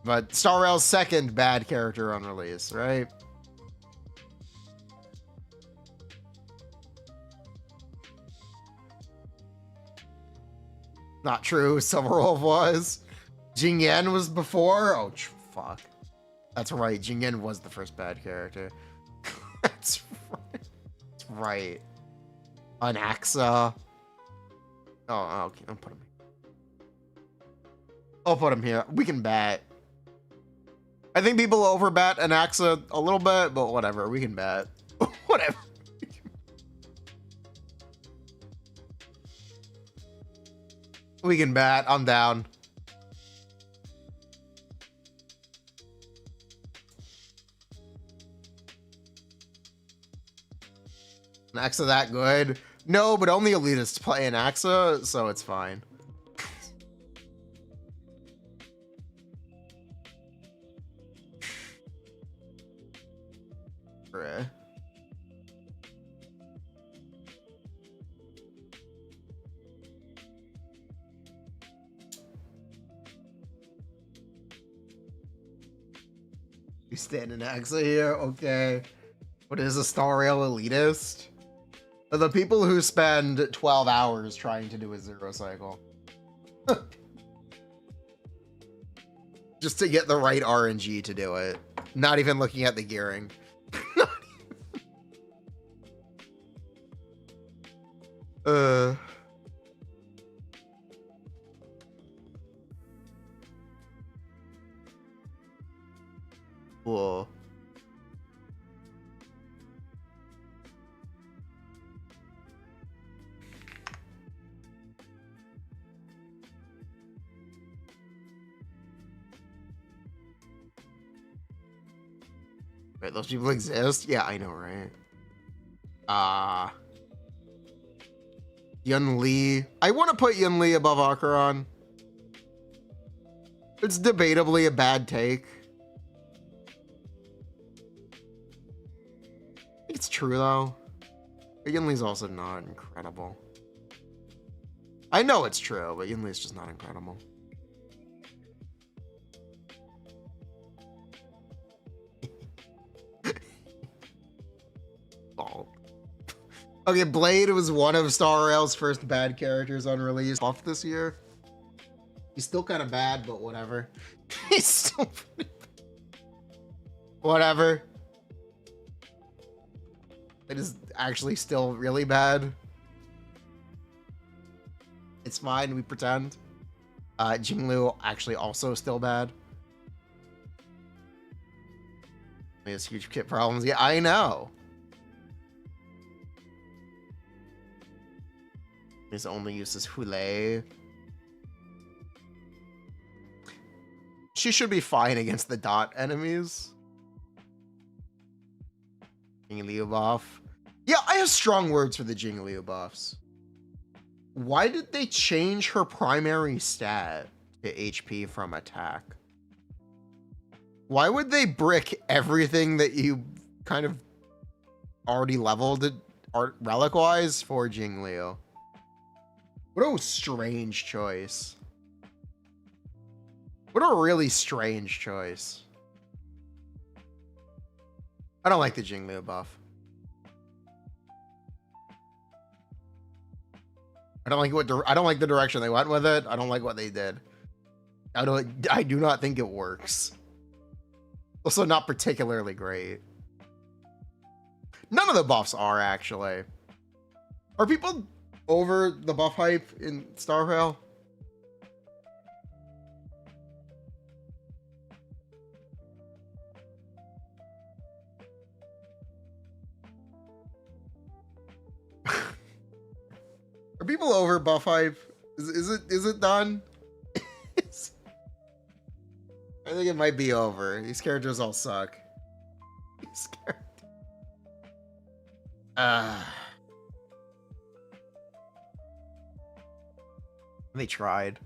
But Star Rail's second bad character on release, right? Not true. Silverwolf was. Jingyan was before. Oh, fuck. That's right. Jingyan was the first bad character. That's right. That's right. Anaxa. Oh, okay. I'll put him here. I'll put him here. We can bat. I think people overbat Anaxa a little bit, but whatever. We can bat. Whatever. We can bat. I'm down. Anaxa that good? No, but only elitists play Anaxa, so it's fine. Bruh. You stand in Axa here? Okay. What is a Star Rail elitist? The people who spend 12 hours trying to do a zero cycle. Just to get the right RNG to do it. Not even looking at the gearing. Whoa. Wait, those people exist? Yeah, I know, right? Yun Li. I want to put Yun Li above Acheron. It's debatably a bad take. I think it's true, though. But Yun Li's also not incredible. I know it's true, but Yun Li's just not incredible. Okay, Blade was one of Star Rail's first bad characters on release. Buff this year. He's still kind of bad, but whatever. He's still pretty bad. Whatever. It is actually still really bad. It's fine, we pretend. Jinglu actually also still bad. He has huge kit problems. Yeah, I know. His only use is Hule. She should be fine against the dot enemies. Jingliu buff. Yeah, I have strong words for the Jingliu buffs. Why did they change her primary stat to HP from attack? Why would they brick everything that you kind of already leveled relic-wise for Jingliu? What a strange choice. What a really strange choice. I don't like the Jingliu buff. I don't like the direction they went with it. I don't like what they did. I do not think it works. Also not particularly great. None of the buffs are actually. Are people over the buff hype in Star Rail? Are people over buff hype? Is it done? I think it might be over. These characters all suck. These characters. They tried.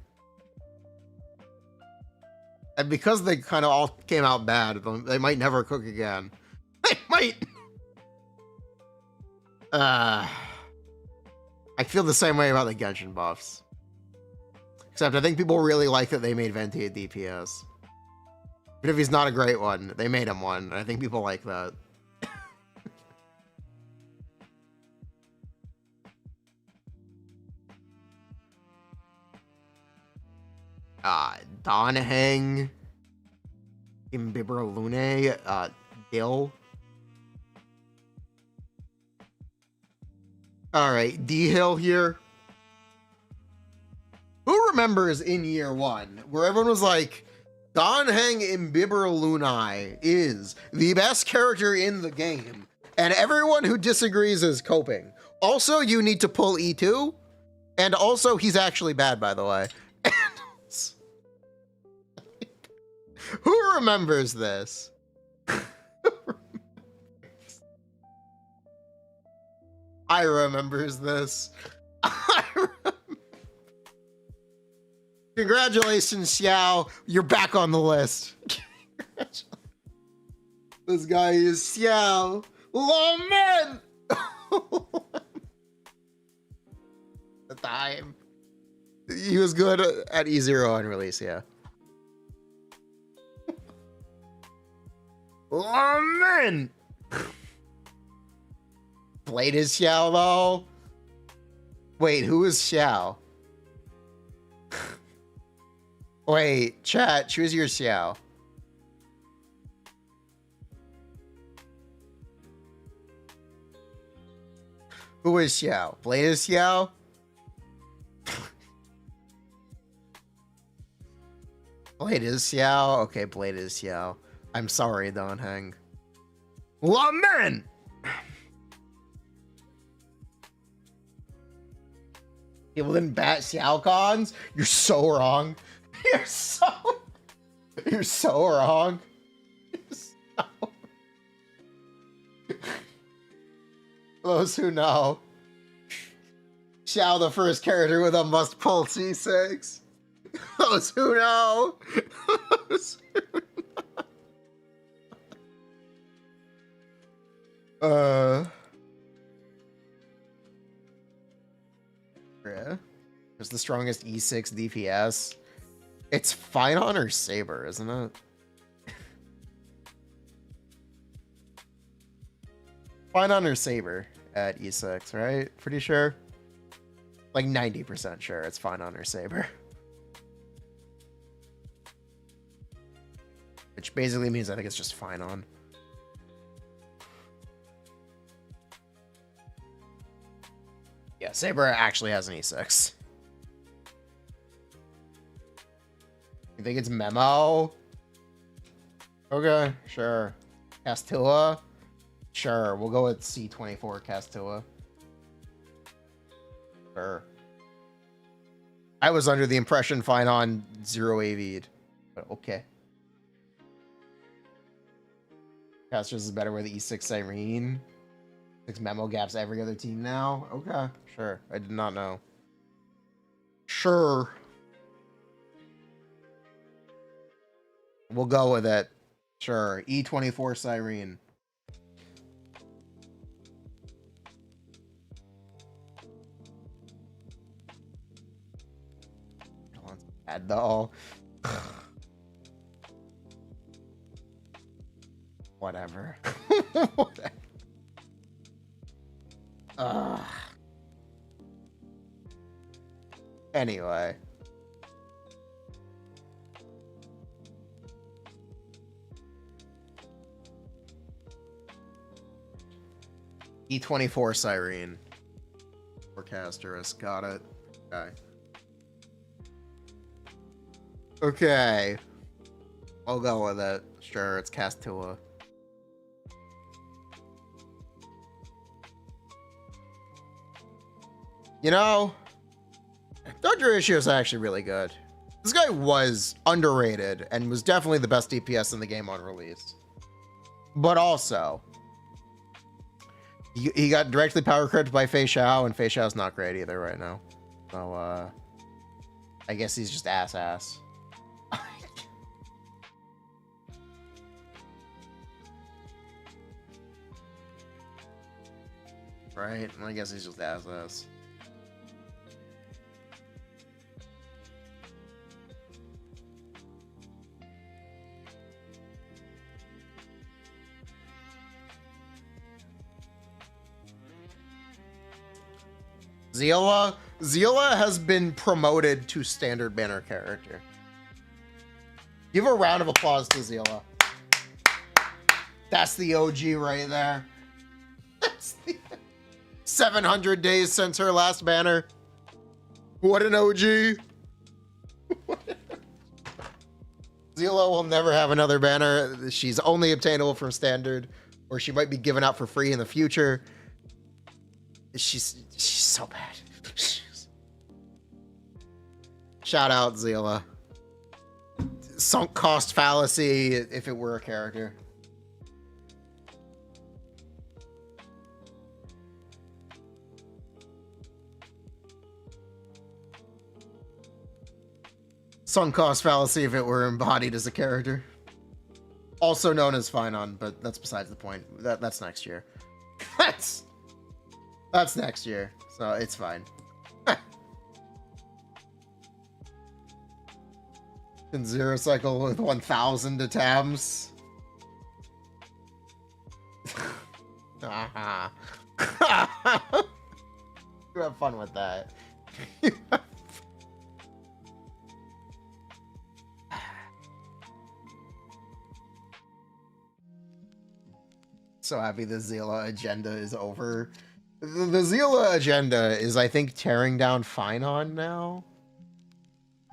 And because they kind of all came out bad, they might never cook again. They might. I feel the same way about the Genshin buffs. Except I think people really like that they made Venti a DPS. Even if he's not a great one, they made him one. And I think people like that. Donaheng, Imbiberlune, Dill. Alright, D-Hill here. Who remembers in year one, where everyone was like, Donaheng Imbiberlune is the best character in the game, and everyone who disagrees is coping. Also, you need to pull E2, and also, he's actually bad, by the way. Who remembers this? I remembers this. Congratulations, Xiao. You're back on the list. This guy is Xiao. Lawman! The time. He was good at E0 on release, yeah. Lawman! Blade is Xiao, though. Wait, who is Xiao? Wait, chat, choose your Xiao. Who is Xiao? Blade is Xiao? Blade is Xiao? Okay, Blade is Xiao. I'm sorry, Donaheng. Lawman! People didn't bat Xiao cons? You're so wrong. You're so wrong. Those who know. Xiao, the first character with a must pull C6. Those who know. Those who know. Yeah. It's the strongest E6 DPS. It's fine on her Saber, isn't it? Fine on her Saber at E6, right? Pretty sure. Like 90% sure it's fine on her Saber. which basically means I think it's just fine on. Yeah, Saber actually has an E6. You think it's Memo? Okay, sure. Castilla? Sure, we'll go with C24 Castilla. Sure. I was under the impression fine on 0 AV'd, but okay. Casters is better with E6 Siren. 6 memo gaps every other team now. Okay, sure. I did not know. Sure. We'll go with it. Sure. E24 Siren. Bad though. Whatever. Anyway. E24 Siren. Forecasterist. Got it. Okay. Okay. I'll go with it. Sure, it's Castilla. You know, Dr. Issue is actually really good. This guy was underrated and was definitely the best DPS in the game on release. But also, he got directly power crit by Fei Xiao, and Fei Xiao's not great either right now. So, I guess he's just ass. Right? I guess he's just ass. Zila has been promoted to standard banner character. Give a round of applause to Zila. That's the OG right there. That's the 700 days since her last banner. What an OG. Zila will never have another banner. She's only obtainable from standard, or she might be given out for free in the future. She's so bad. Shout out Zila. Sunk cost fallacy if it were a character. Sunk cost fallacy if it were embodied as a character. Also known as Finon, but that's besides the point. That's next year. That's next year, so it's fine. Can zero cycle with 1,000 attempts. You have fun with that. So happy the Zila agenda is over. The Zila agenda is, I think, tearing down Finon now.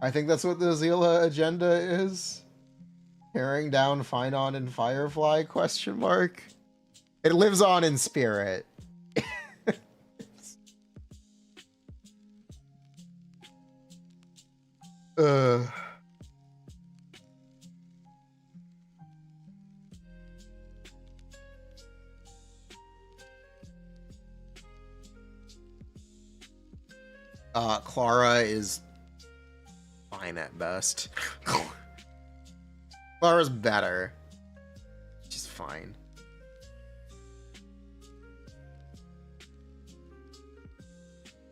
I think that's what the Zila agenda is. Tearing down Finon and Firefly, question mark. It lives on in spirit. Clara is fine at best. Clara's better. She's fine.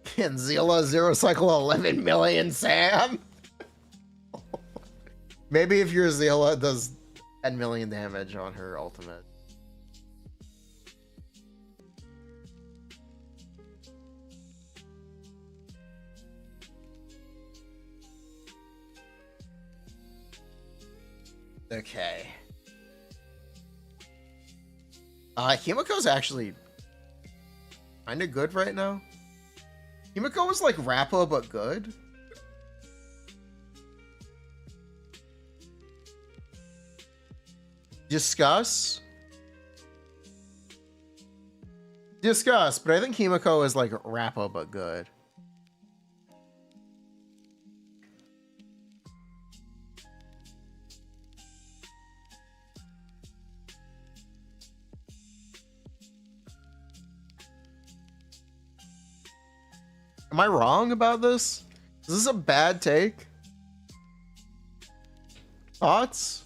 Can Zila zero cycle 11 million, Sam? Maybe if your Zila does 10 million damage on her ultimate. Okay. Himiko's actually kind of good right now. Himiko is like Rappa, but good. Discuss, but I think Himiko is like Rappa, but good. Am I wrong about this? Is this a bad take? Thoughts?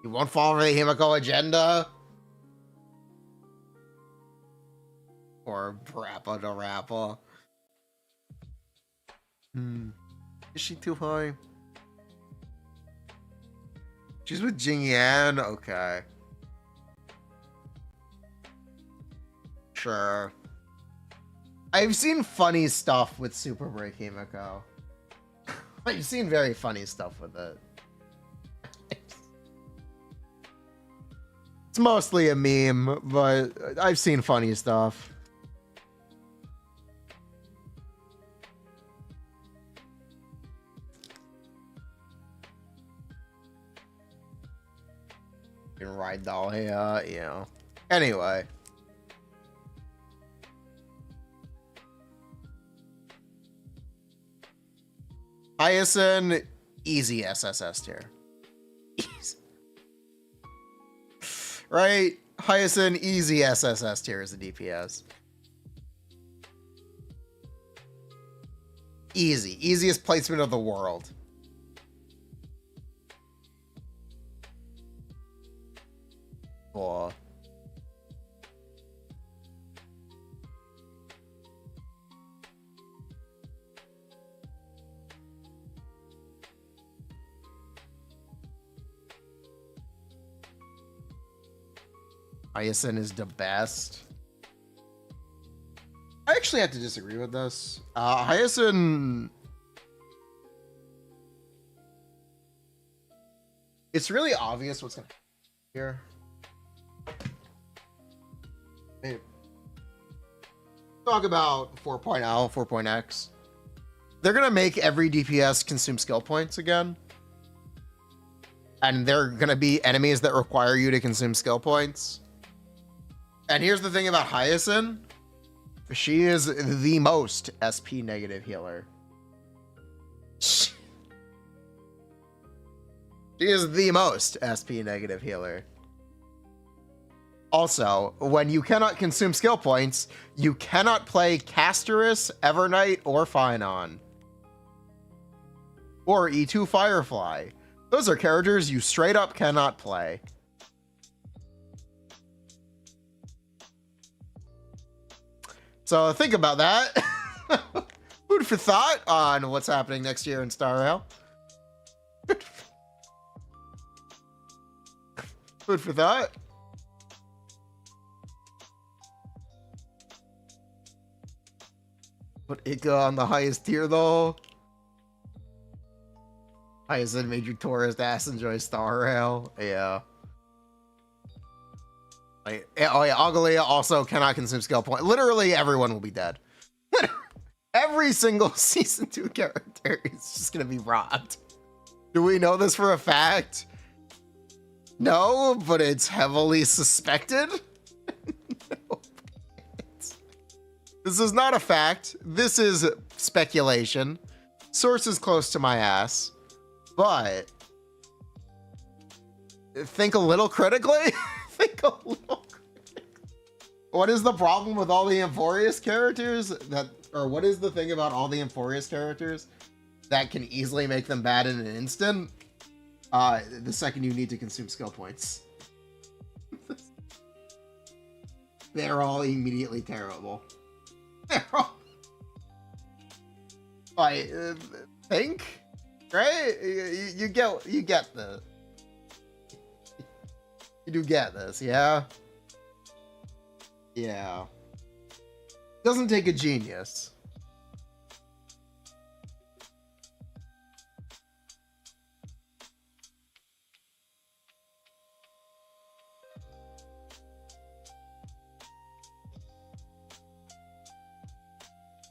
You won't fall for the Himiko agenda? Or Rappa to Rappa? Is she too high? She's with Jingyan? Okay. Sure. I've seen funny stuff with Super Break Himiko. I've seen very funny stuff with it. It's mostly a meme, but I've seen funny stuff. You can ride doll here, yeah. Anyway. Hyacinth, easy SSS tier. Easy. Right? Hyacinth, easy SSS tier as a DPS. Easy. Easiest placement of the world. Cool. Hyacinth is the best. I actually have to disagree with this. Hyacinth... It's really obvious what's going to happen here. Hey. Talk about 4.0, 4.x. They're going to make every DPS consume skill points again. And they're going to be enemies that require you to consume skill points. And here's the thing about Hyacinth. She is the most SP negative healer. She is the most SP negative healer. Also, when you cannot consume skill points, you cannot play Casterus, Evernight, or Phynon. Or E2 Firefly. Those are characters you straight up cannot play. So think about that. Food for thought on what's happening next year in Star Rail. Food for thought. Put Ika on the highest tier though. Hyacinth made your tourist ass enjoy Star Rail. Yeah. Like, oh yeah, Agalia also cannot consume skill point. Literally everyone will be dead. Every single season 2 character is just gonna be robbed. Do we know this for a fact? No, but it's heavily suspected. No, this is not a fact. This is speculation. Sources close to my ass. But think a little critically. Think a little critically. What is the problem with all the Amphorius characters that, or what is the thing about all the Amphorius characters that can easily make them bad in an instant? The second you need to consume skill points. They're all immediately terrible. They're all... I think, right? You get this. You do get this, yeah? Yeah. Doesn't take a genius.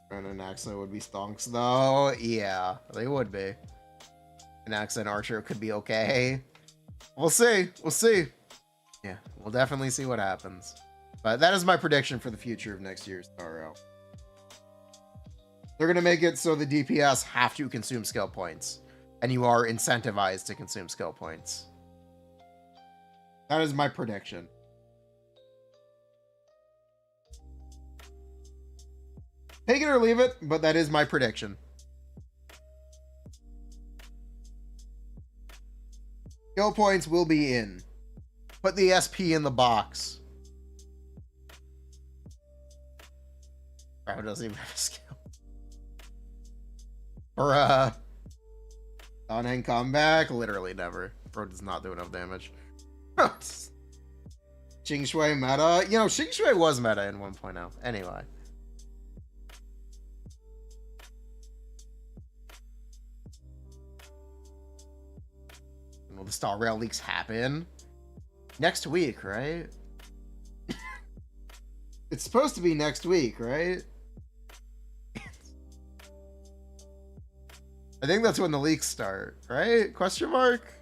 And an accent would be stonks, though. Yeah, they would be. An accent archer could be okay. We'll see. We'll see. Yeah, we'll definitely see what happens. But that is my prediction for the future of next year's Star Rail. They're going to make it so the DPS have to consume skill points. And you are incentivized to consume skill points. That is my prediction. Take it or leave it, but that is my prediction. Skill points will be in. Put the SP in the box. Bro doesn't even have a skill. Bruh. On-hand comeback? Literally never. Bro does not do enough damage. Xing Shui meta? You know, Xing Shui was meta in 1.0. Anyway. Will the Star Rail leaks happen? Next week, right? It's supposed to be next week, right? I think that's when the leaks start, right? Question mark?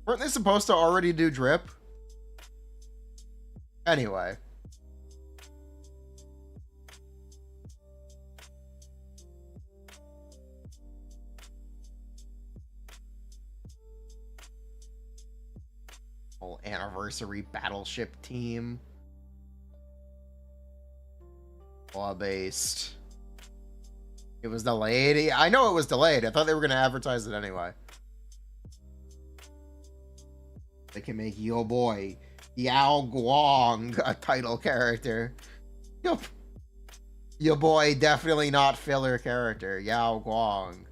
Weren't they supposed to already do drip? Anyway. Whole anniversary battleship team. Law-based. It was delayed. I know it was delayed. I thought they were going to advertise it anyway. They can make yo boy Yao Guang a title character. Yup. Yo boy, definitely not filler character. Yao Guang.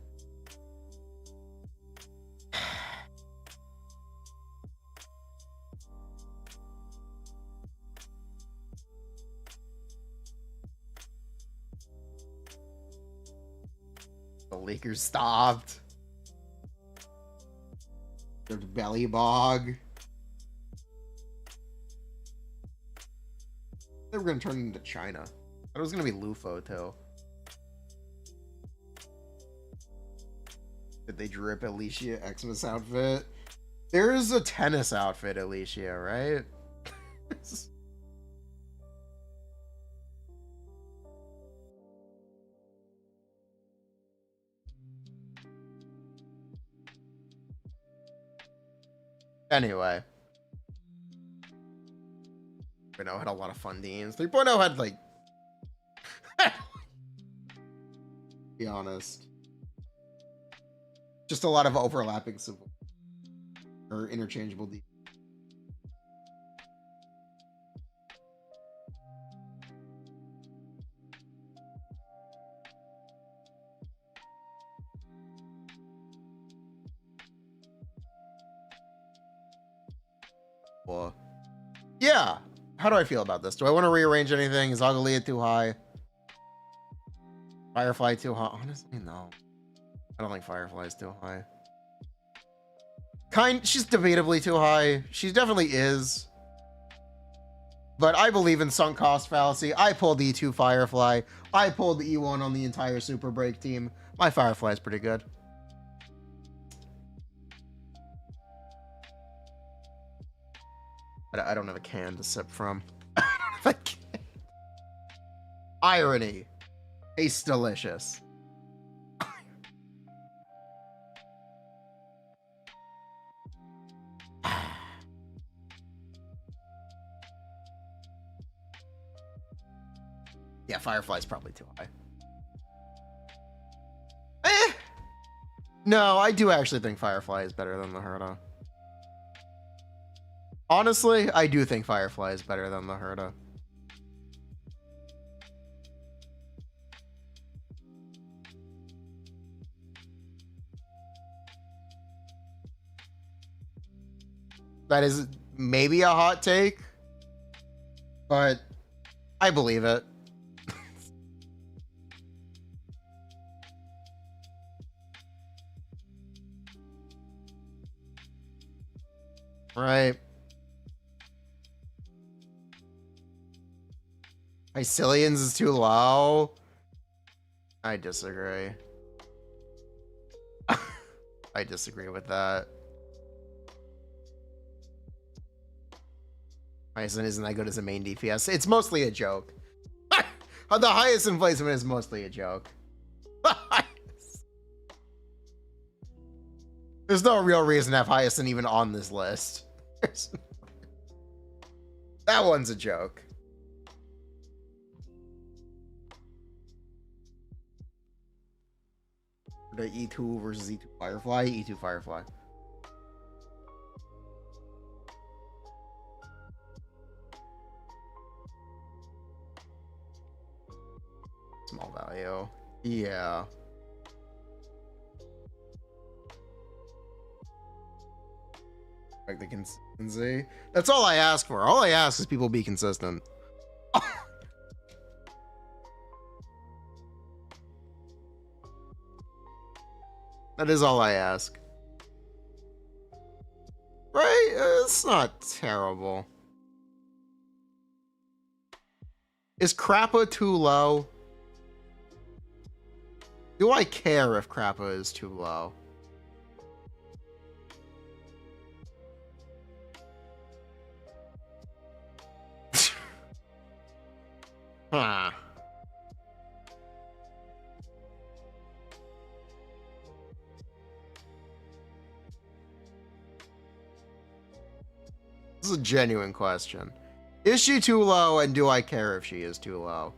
The leakers stopped. There's belly bog. They were gonna turn it into China. I thought it was gonna be Lufo too. Did they drip Alicia Xmas outfit? There's a tennis outfit, Alicia, right? Anyway. 3.0 had a lot of fun teams. 3.0 had, like... be honest. Just a lot of overlapping simple... or interchangeable D. Well, yeah. How do I feel about this? Do I want to rearrange anything? Is Augalia too high? Firefly too high? Honestly, no. I don't think Firefly is too high. She's debatably too high. She definitely is. But I believe in sunk cost fallacy. I pulled E2 Firefly. I pulled E1 on the entire Super Break team. My Firefly is pretty good. I don't have a can to sip from. I don't have a can. Irony. Tastes delicious. Yeah, Firefly's probably too high. No, I do actually think Firefly is better than the Herda. Honestly, I do think Firefly is better than the Herda. That is maybe a hot take, but I believe it. Right. Icilians is too low. I disagree. I disagree with that. Hyacin isn't that good as a main DPS. It's mostly a joke. The Hyacin placement is mostly a joke. There's no real reason to have Hyacin even on this list. That one's a joke. The E2 versus E2 Firefly, E2 Firefly. Small value. Yeah. Like the consistency. That's all I ask for. All I ask is people be consistent. That is all I ask. Right? It's not terrible. Is Krappa too low? Do I care if Krappa is too low? Huh. This is a genuine question. Is she too low, and do I care if she is too low?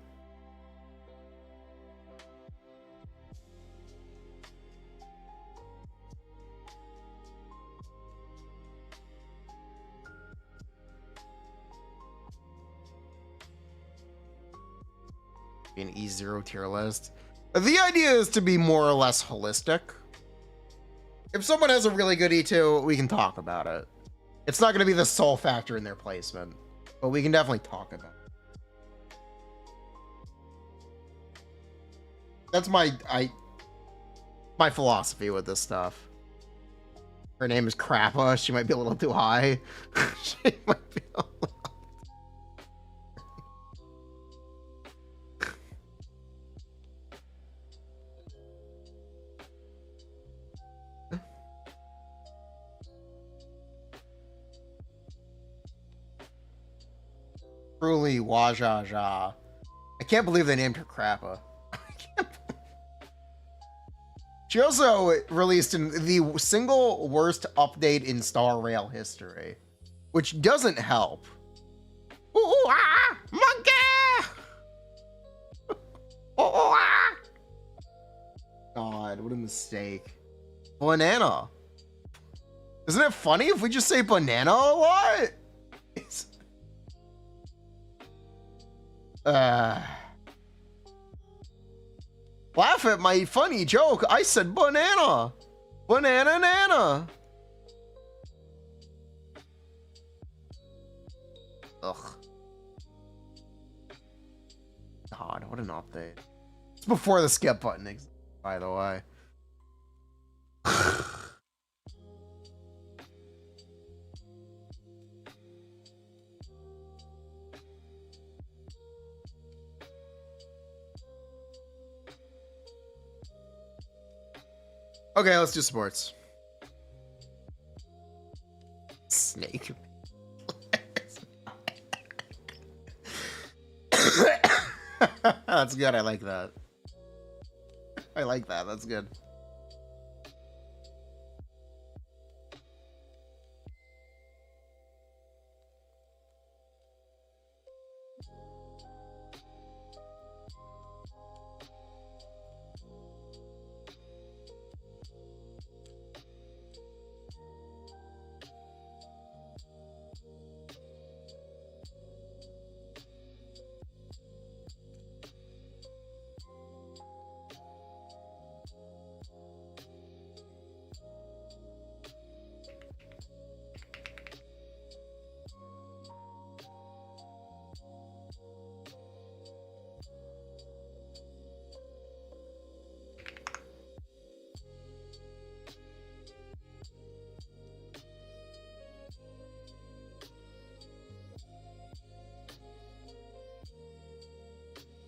An E0 tier list. The idea is to be more or less holistic. If someone has a really good E2, we can talk about it. It's not going to be the sole factor in their placement, but we can definitely talk about it. That's my philosophy with this stuff. Her name is Krappa. She might be a little too high. She might be a little... Truly, Wajaja. I can't believe they named her Krappa. She also released the single worst update in Star Rail history, which doesn't help. Ooh, ah, monkey! Oh, ah. God, what a mistake. Banana. Isn't it funny if we just say banana a lot? Laugh at my funny joke. I said banana. Banana nana. Ugh. God, what an update. It's before the skip button exists, by the way. Okay, let's do sports. Snake. That's good. I like that. I like that. That's good.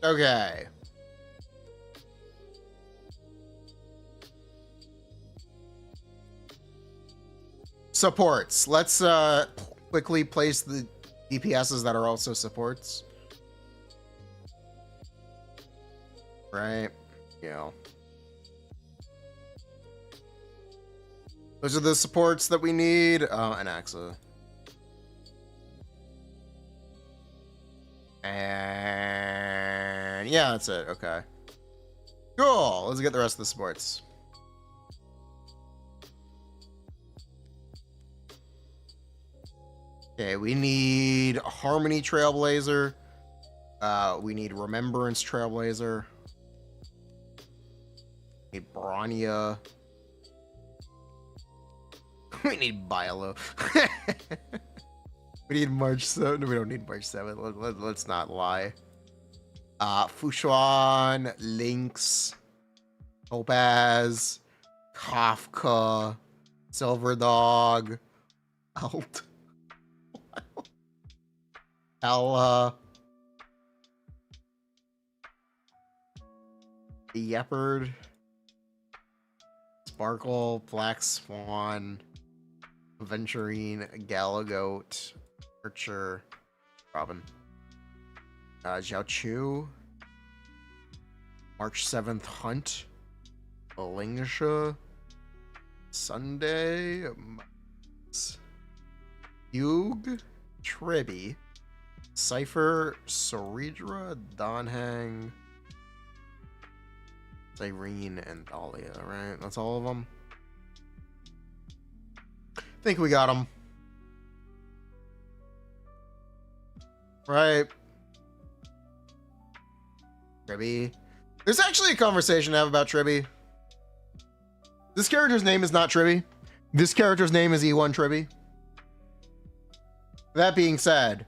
Okay. Supports. Let's quickly place the DPSs that are also supports. Right? Yeah. Those are the supports that we need. An Axa. And yeah, that's it. Okay. Cool. Let's get the rest of the supports. Okay, we need Harmony Trailblazer. We need Remembrance Trailblazer. We need Bronya. We need Bilo. We need March 7. No, we don't need March 7. Let's not lie. Fushuan, Lynx, Topaz, Kafka, Silver Dog, Alt, Ella, Yepherd, Sparkle, Black Swan, Aventurine, Galagoat, Archer, Robin, Jiao Chu, March 7th Hunt, Alingsha, Sunday, Hugh, Tribby, Cypher, Soridra, Donhang, Irene, and Dahlia, right? That's all of them. I think we got them. Right. Tribby. There's actually a conversation to have about Tribby. This character's name is not Tribby. This character's name is E1 Tribby. That being said,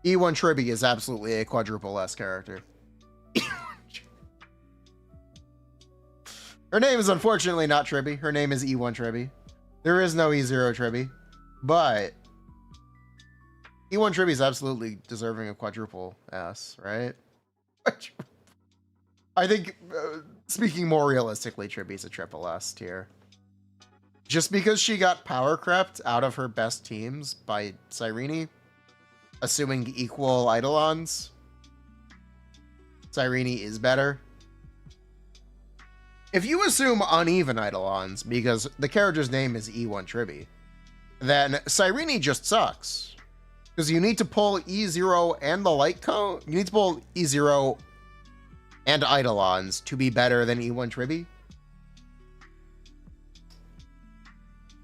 E1 Tribby is absolutely a quadruple S character. Her name is unfortunately not Tribby. Her name is E1 Tribby. There is no E0 Tribby. But E1 Tribby is absolutely deserving of quadruple S, right? I think, speaking more realistically, Tribby's a triple S tier. Just because she got power crept out of her best teams by Cyrene, assuming equal Eidolons, Cyrene is better. If you assume uneven Eidolons, because the character's name is E1 Tribby, then Cyrene just sucks. Because you need to pull E0 and the light cone. You need to pull E0 and Eidolons to be better than E1 Tribby.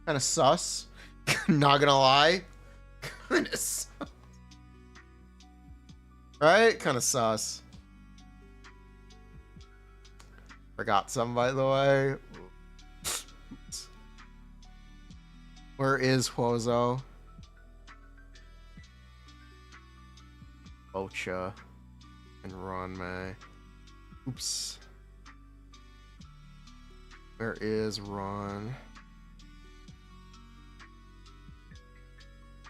Kind of sus. Not gonna lie. Kind of sus. Right? Kind of sus. Forgot some, by the way. Where is Huozo? Ocha and Ronmei. Oops. Where is Ron?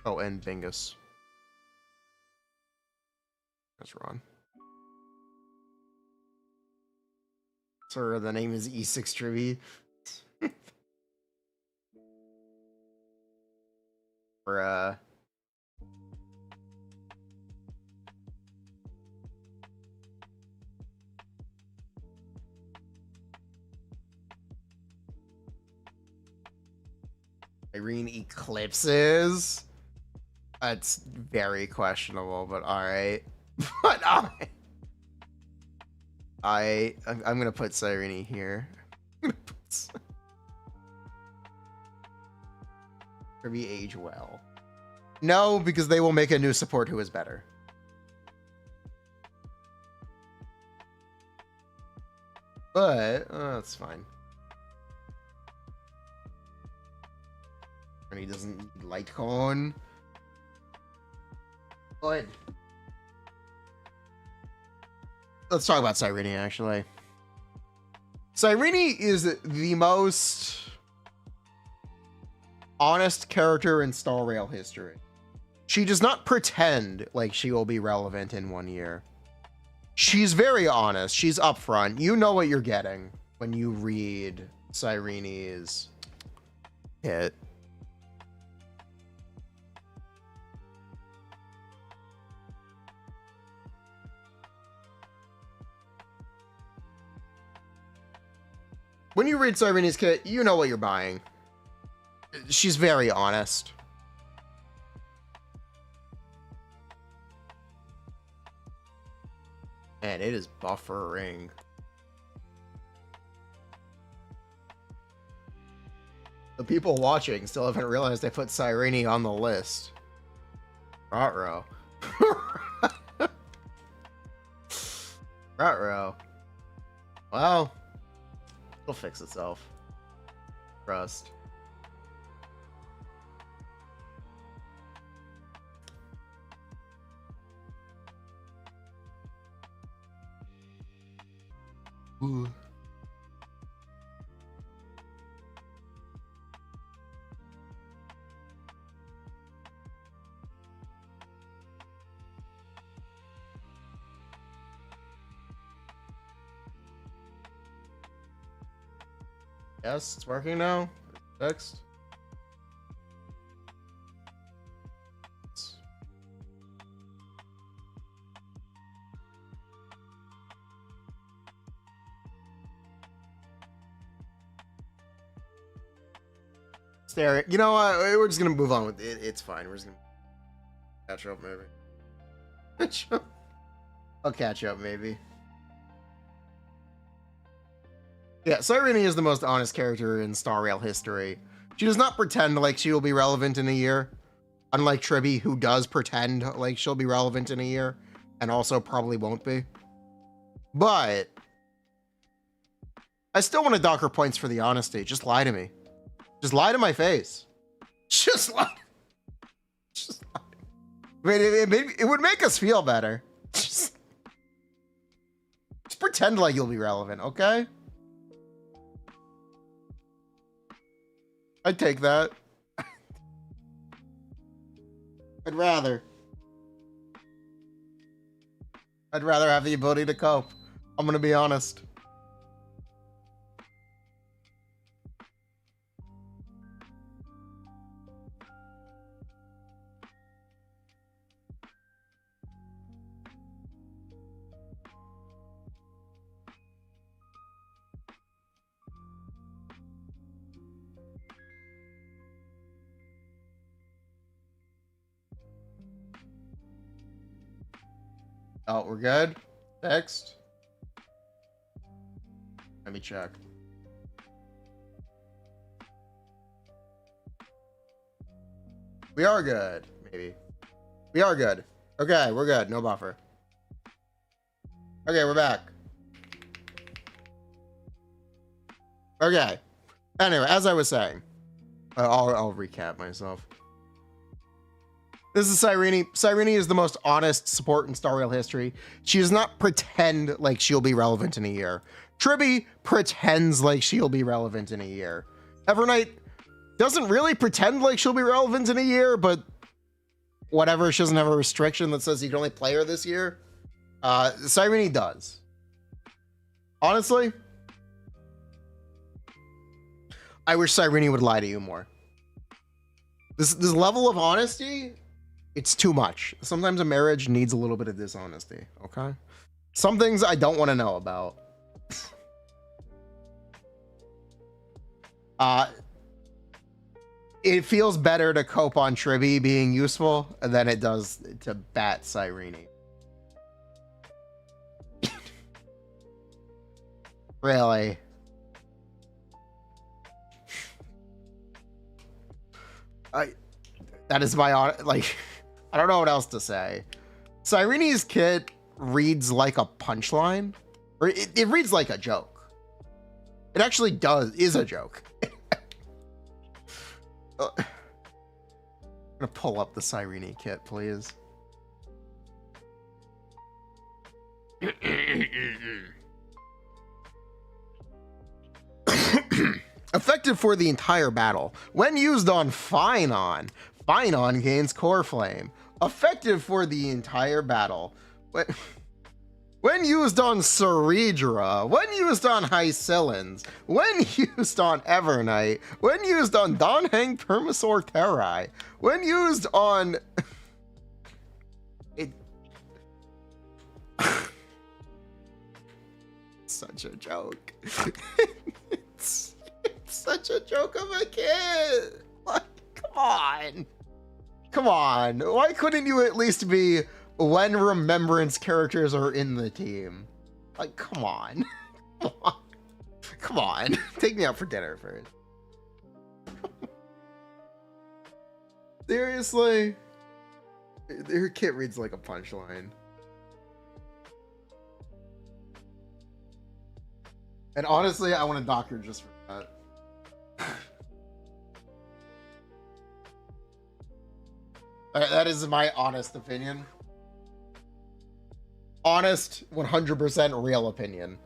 Oh, and Bingus. That's Ron. Sir, the name is E6 Tribby. Bruh. Irene Eclipses? That's very questionable, but alright. But alright. I'm gonna put Cyrene here. Kirby age well. No, because they will make a new support who is better. But that's fine. And he doesn't need light cone. Good. Let's talk about Cyrene, actually. Cyrene is the most honest character in Star Rail history. She does not pretend like she will be relevant in 1 year. She's very honest. She's upfront. You know what you're getting when you read Cyrene's kit. When you read Cyrene's kit, you know what you're buying. She's very honest. Man, it is buffering. The people watching still haven't realized I put Cyrene on the list. Ruh-roh. Ruh-roh. Well, it'll fix itself. Trust. Ooh. Yes, it's working now. Fixed. There, you know what? We're just gonna move on with it. It's fine. We're just gonna catch up, maybe. I'll catch up, maybe. Yeah, Cyrene is the most honest character in Star Rail history. She does not pretend like she will be relevant in a year, unlike Tribby, who does pretend like she'll be relevant in a year, and also probably won't be. But I still want to dock her points for the honesty. Just lie to me. Just lie to my face. Just lie. Just lie. I mean, it would make us feel better. Just pretend like you'll be relevant, okay? I'd take that. I'd rather have the ability to cope. I'm gonna be honest. Oh, we're good? Next. Let me check. We are good, maybe. We are good. Okay, we're good. No buffer. Okay, we're back. Okay. Anyway, as I was saying, I'll recap myself. This is Cyrene. Cyrene is the most honest support in Star Rail history. She does not pretend like she'll be relevant in a year. Tribby pretends like she'll be relevant in a year. Evernight doesn't really pretend like she'll be relevant in a year, but whatever, she doesn't have a restriction that says you can only play her this year. Cyrene does. Honestly, I wish Cyrene would lie to you more. This level of honesty, it's too much. Sometimes a marriage needs a little bit of dishonesty, okay? Some things I don't want to know about. It feels better to cope on Tribby being useful than it does to bat Cyrene. Really? That is my, like, I don't know what else to say. Cyrene's kit reads like a punchline, or it reads like a joke. It actually is a joke. I'm gonna pull up the Cyrene kit, please. Effective for the entire battle. When used on Finon, Finon gains Core Flame. Effective for the entire battle. when used on Ceredra, when used on Hycillans, when used on Evernight, when used on Donhang Permasaur Terrai, when used on... it... Such a joke. it's such a joke of a kid. Like, come on. Come on. Why couldn't you at least be when Remembrance characters are in the team? Like, come on. Come on. Come on. Take me out for dinner first. Seriously? Her kit reads like a punchline. And honestly, I want a doctor just for that. That is my honest opinion. Honest, 100% real opinion.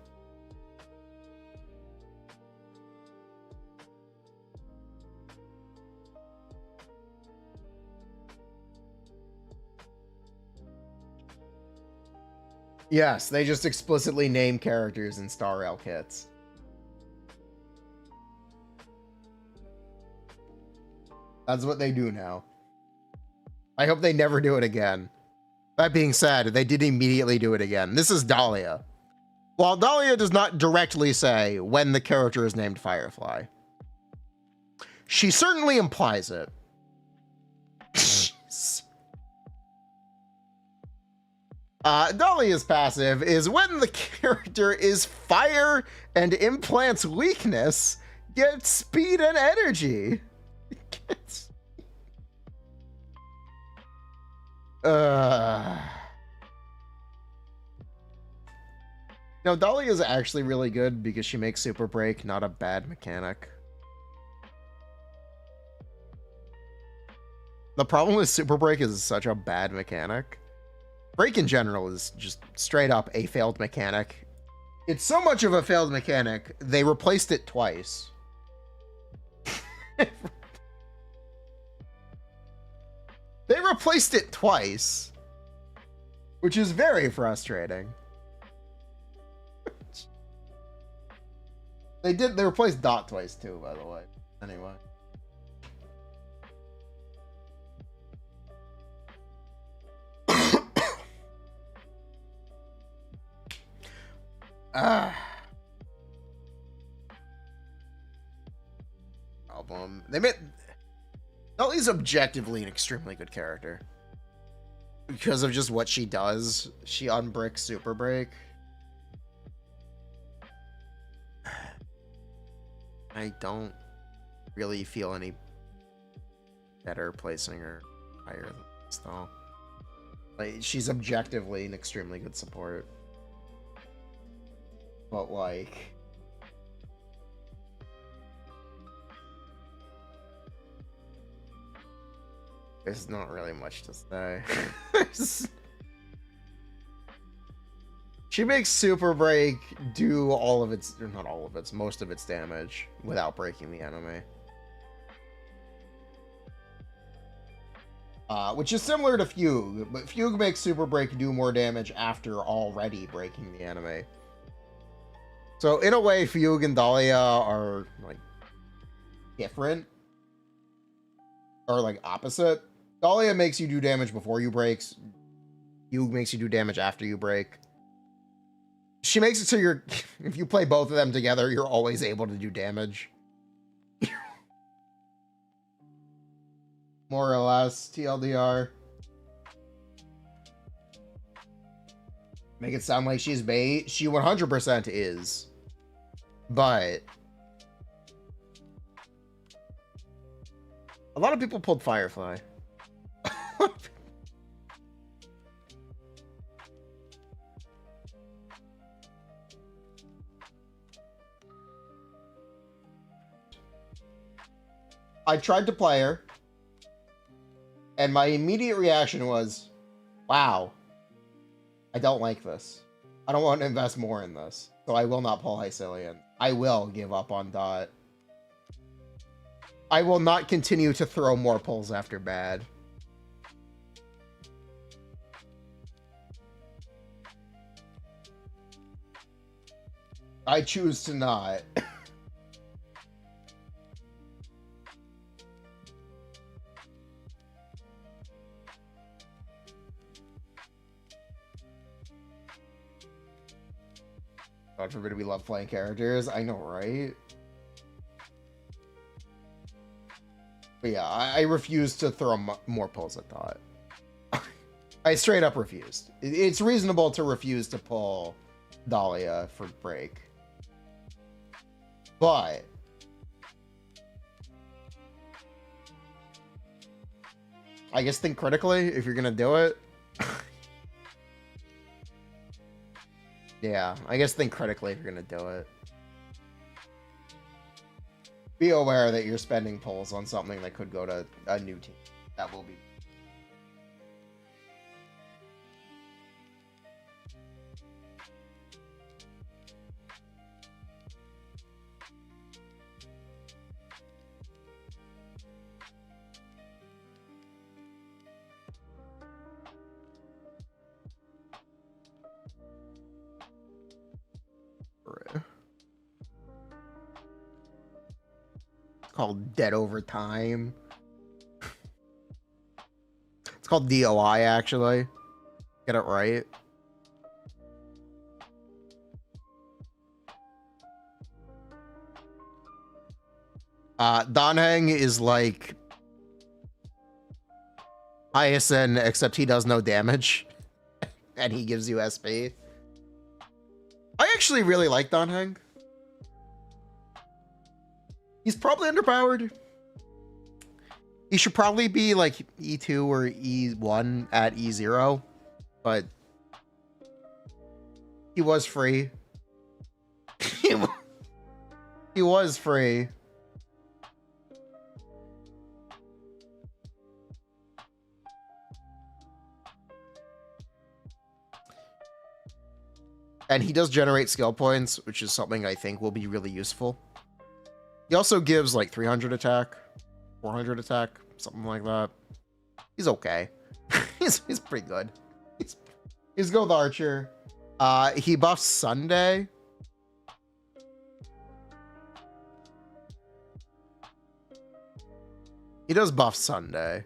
Yes, they just explicitly name characters in Star Rail kits. That's what they do now. I hope they never do it again. That being said, they did immediately do it again. This is Dahlia. While Dahlia does not directly say when the character is named Firefly, she certainly implies it. Dahlia's passive is when the character is fire and implants weakness, gets speed and energy. No, Dahlia is actually really good because she makes Super Break not a bad mechanic. The problem with Super Break is such a bad mechanic. Break in general is just straight up a failed mechanic. It's so much of a failed mechanic, they replaced it twice. They replaced it twice, which is very frustrating. They replaced Dot twice too, by the way. Anyway. Album. They made Ellie's objectively an extremely good character. Because of just what she does. She unbricks Super Break. I don't really feel any better placing her higher than this though. Like, she's objectively an extremely good support. But like, there's not really much to say. She makes Super Break do all of its, or not all of its, most of its damage without breaking the enemy. Which is similar to Fugue, but Fugue makes Super Break do more damage after already breaking the enemy. So in a way, Fugue and Dahlia are like different, or like opposite. Dahlia makes you do damage before you break. Fugue makes you do damage after you break. She makes it so you're, if you play both of them together, you're always able to do damage. More or less, TLDR. Make it sound like she's bait. She 100% is. But a lot of people pulled Firefly. I tried to play her, and my immediate reaction was, wow, I don't like this. I don't want to invest more in this, so I will not pull Hycillian. I will give up on Dot. I will not continue to throw more pulls after bad. I choose to not. God forbid we love playing characters. I know, right? But yeah, I refuse to throw more polls at Dot. I straight up refused. It's reasonable to refuse to pull Dahlia for break. But I guess think critically if you're gonna do it. Yeah, I guess think critically if you're gonna do it. Be aware that you're spending polls on something that could go to a new team. That will be. Called Dead Over Time. It's called DOI, actually. Get it right. Donheng is like Hyacinth, except he does no damage. And he gives you SP. I actually really like Donheng. He's probably underpowered. He should probably be like E2 or E1 at E0, but he was free. He was free. And he does generate skill points, which is something I think will be really useful. He also gives like 300 attack, 400 attack, something like that. He's okay. he's pretty good. He's Gold Archer. He buffs Sunday. He does buff Sunday.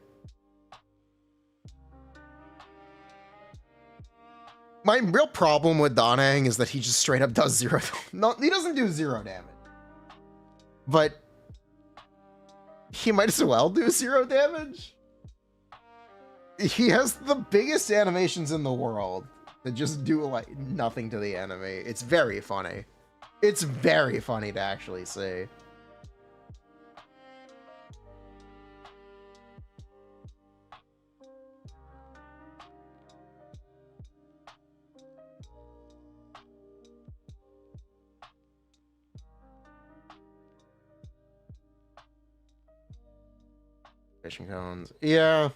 My real problem with Donheng is that he just straight up does zero. No, he doesn't do 0 damage. But he might as well do 0 damage. He has the biggest animations in the world that just do like nothing to the enemy. It's very funny. It's very funny to actually see. Fishing cones. Yeah.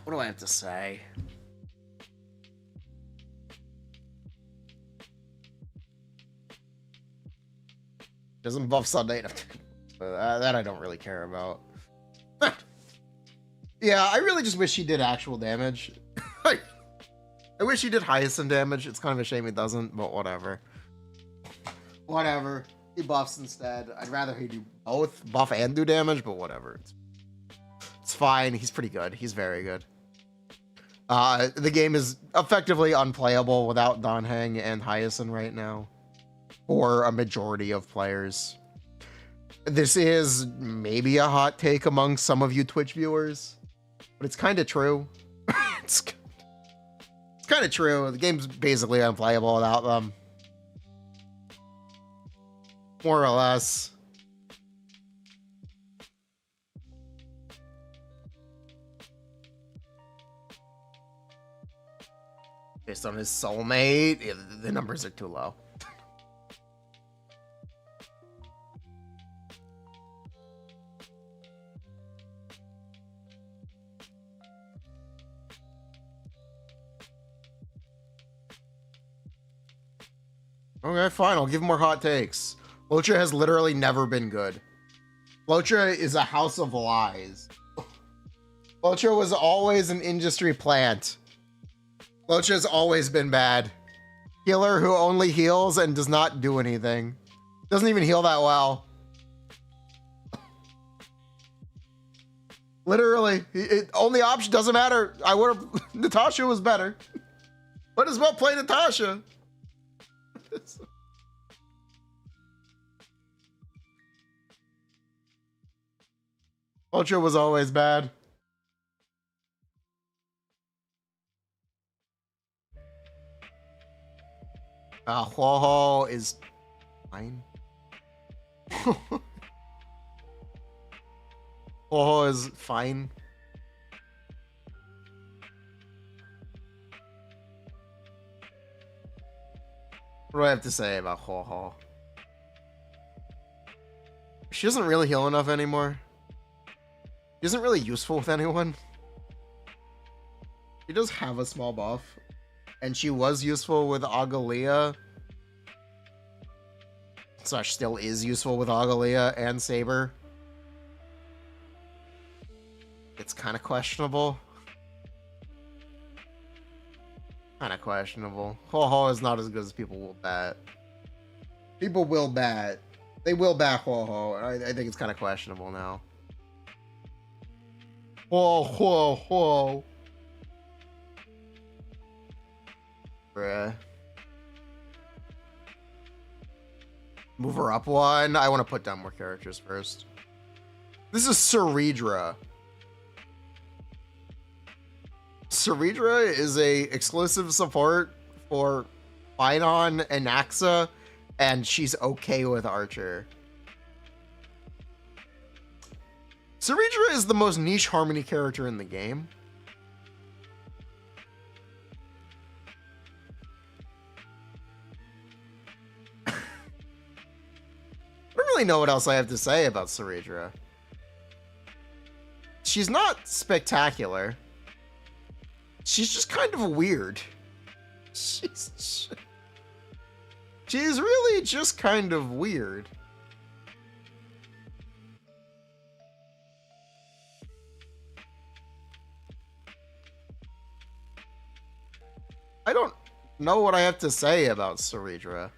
What do I have to say? Doesn't buff Sunday enough. That I don't really care about. Yeah, I really just wish he did actual damage. I wish he did Hyacinth damage. It's kind of a shame he doesn't, but whatever. Whatever. He buffs instead. I'd rather he do both, buff and do damage, but whatever. It's fine. He's pretty good. He's very good. The game is effectively unplayable without Donheng and Hyacinth right now. For a majority of players. This is maybe a hot take among some of you Twitch viewers, but it's kind of true. It's kind of true. The game's basically unplayable without them. More or less. Based on his soulmate, yeah, the numbers are too low. Okay, fine. I'll give more hot takes. Locha has literally never been good. Locha is a house of lies. Locha was always an industry plant. Locha's always been bad. Healer who only heals and does not do anything. Doesn't even heal that well. Literally, only option doesn't matter. I would have. Natasha was better. Might as well play Natasha. Ultra was always bad. Huoho is fine. Huoho is fine. What do I have to say about Huoho? She doesn't really heal enough anymore. She isn't really useful with anyone. She does have a small buff. And she was useful with Agalia. Slash still is useful with Agalia and Saber. It's kind of questionable. Kind of questionable. Huoho is not as good as people will bet. People will bet. They will bat Huoho. I think it's kind of questionable now. Whoa. Bruh. Move her up one. I want to put down more characters first. This is Ceridra. Ceridra is a exclusive support for Finon and Naxa, and she's okay with Archer. Ceridra is the most niche harmony character in the game. I don't really know what else I have to say about Ceridra. She's not spectacular. She's just kind of weird. She's really just kind of weird. I don't know what I have to say about Ceridra.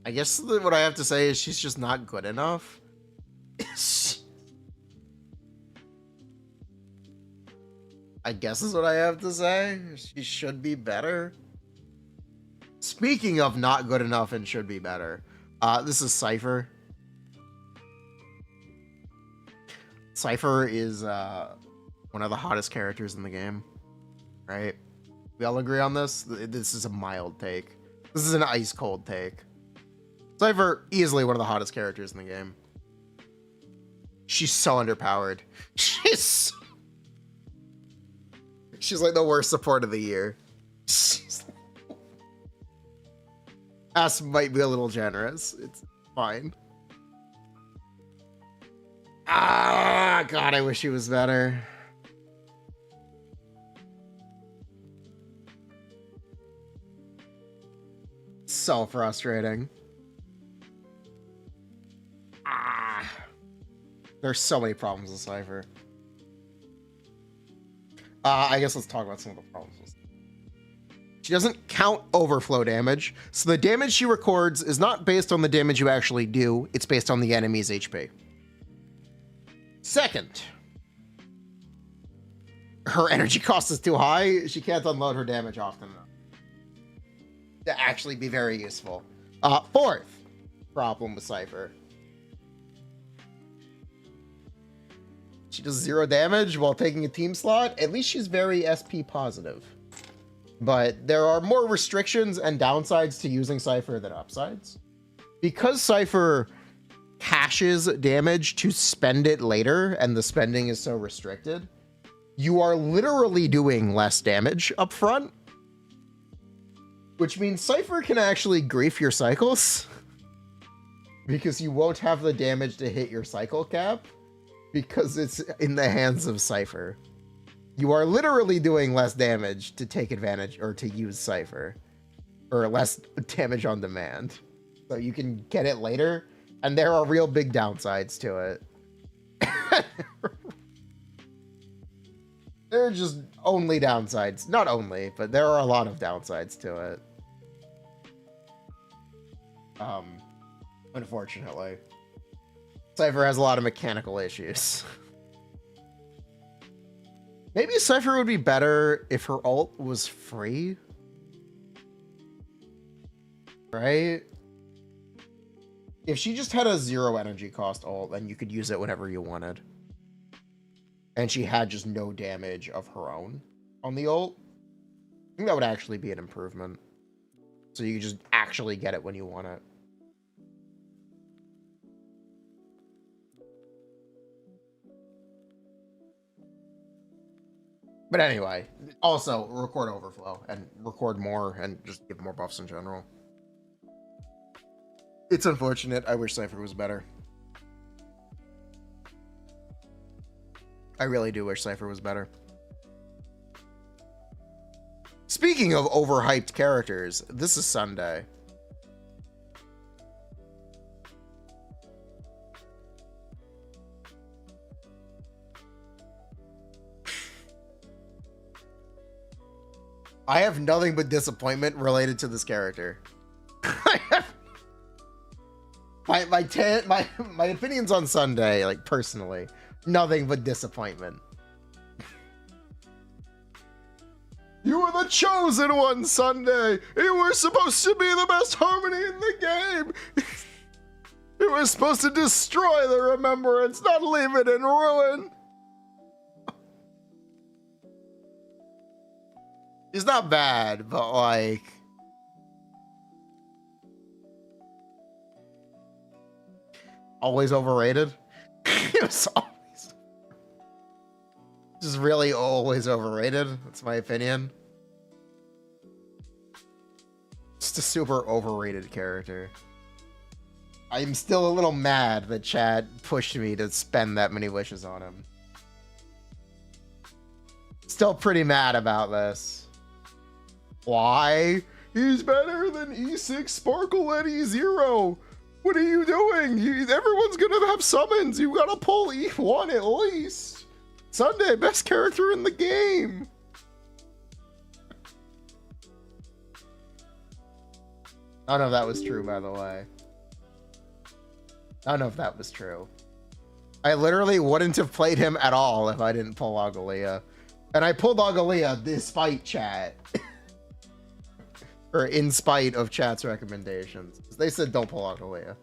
I guess what I have to say is she's just not good enough. I guess is what I have to say. She should be better. Speaking of not good enough and should be better, this is Cypher. Cypher is one of the hottest characters in the game, right? We all agree on this? This is a mild take. This is an ice cold take. Cypher, easily one of the hottest characters in the game. She's so underpowered. She's like the worst support of the year. Ass might be a little generous. It's fine. God, I wish he was better. So frustrating. There's so many problems with Cypher. I guess let's talk about some of the problems. She doesn't count overflow damage, so the damage she records is not based on the damage you actually do, it's based on the enemy's HP. Second, her energy cost is too high. She can't unload her damage often enough to actually be very useful. Fourth problem with Cypher. She does 0 damage while taking a team slot. At least she's very SP positive. But there are more restrictions and downsides to using Cypher than upsides. Because Cypher caches damage to spend it later, and the spending is so restricted, you are literally doing less damage up front. Which means Cypher can actually grief your cycles. Because you won't have the damage to hit your cycle cap. Because it's in the hands of Cypher. You are literally doing less damage to take advantage or to use Cypher. Or less damage on demand. So you can get it later. And there are real big downsides to it. There are just only downsides. Not only, but there are a lot of downsides to it. Unfortunately. Cypher has a lot of mechanical issues. Maybe Cypher would be better if her ult was free. Right? If she just had a 0 energy cost ult, then you could use it whenever you wanted. And she had just no damage of her own on the ult. I think that would actually be an improvement. So you just actually get it when you want it. But anyway, also record overflow and record more and just give more buffs in general. It's unfortunate. I wish Cypher was better. I really do wish Cypher was better. Speaking of overhyped characters, this is Sunday. I have nothing but disappointment related to this character. my opinions on Sunday, like personally, nothing but disappointment. You were the chosen one, Sunday. You were supposed to be the best harmony in the game. You were supposed to destroy the remembrance, not leave it in ruin. He's not bad, but like... always overrated? He was always... just really always overrated. That's my opinion. Just a super overrated character. I'm still a little mad that Chad pushed me to spend that many wishes on him. Still pretty mad about this. Why? He's better than E6 Sparkle and E0. What are you doing? Everyone's gonna have summons. You gotta pull E1 at least. Sunday, best character in the game. None of that was true, by the way. None of that was true. I literally wouldn't have played him at all if I didn't pull Augalia. And I pulled Augalia despite chat. Or in spite of chat's recommendations. They said don't pull Augalia.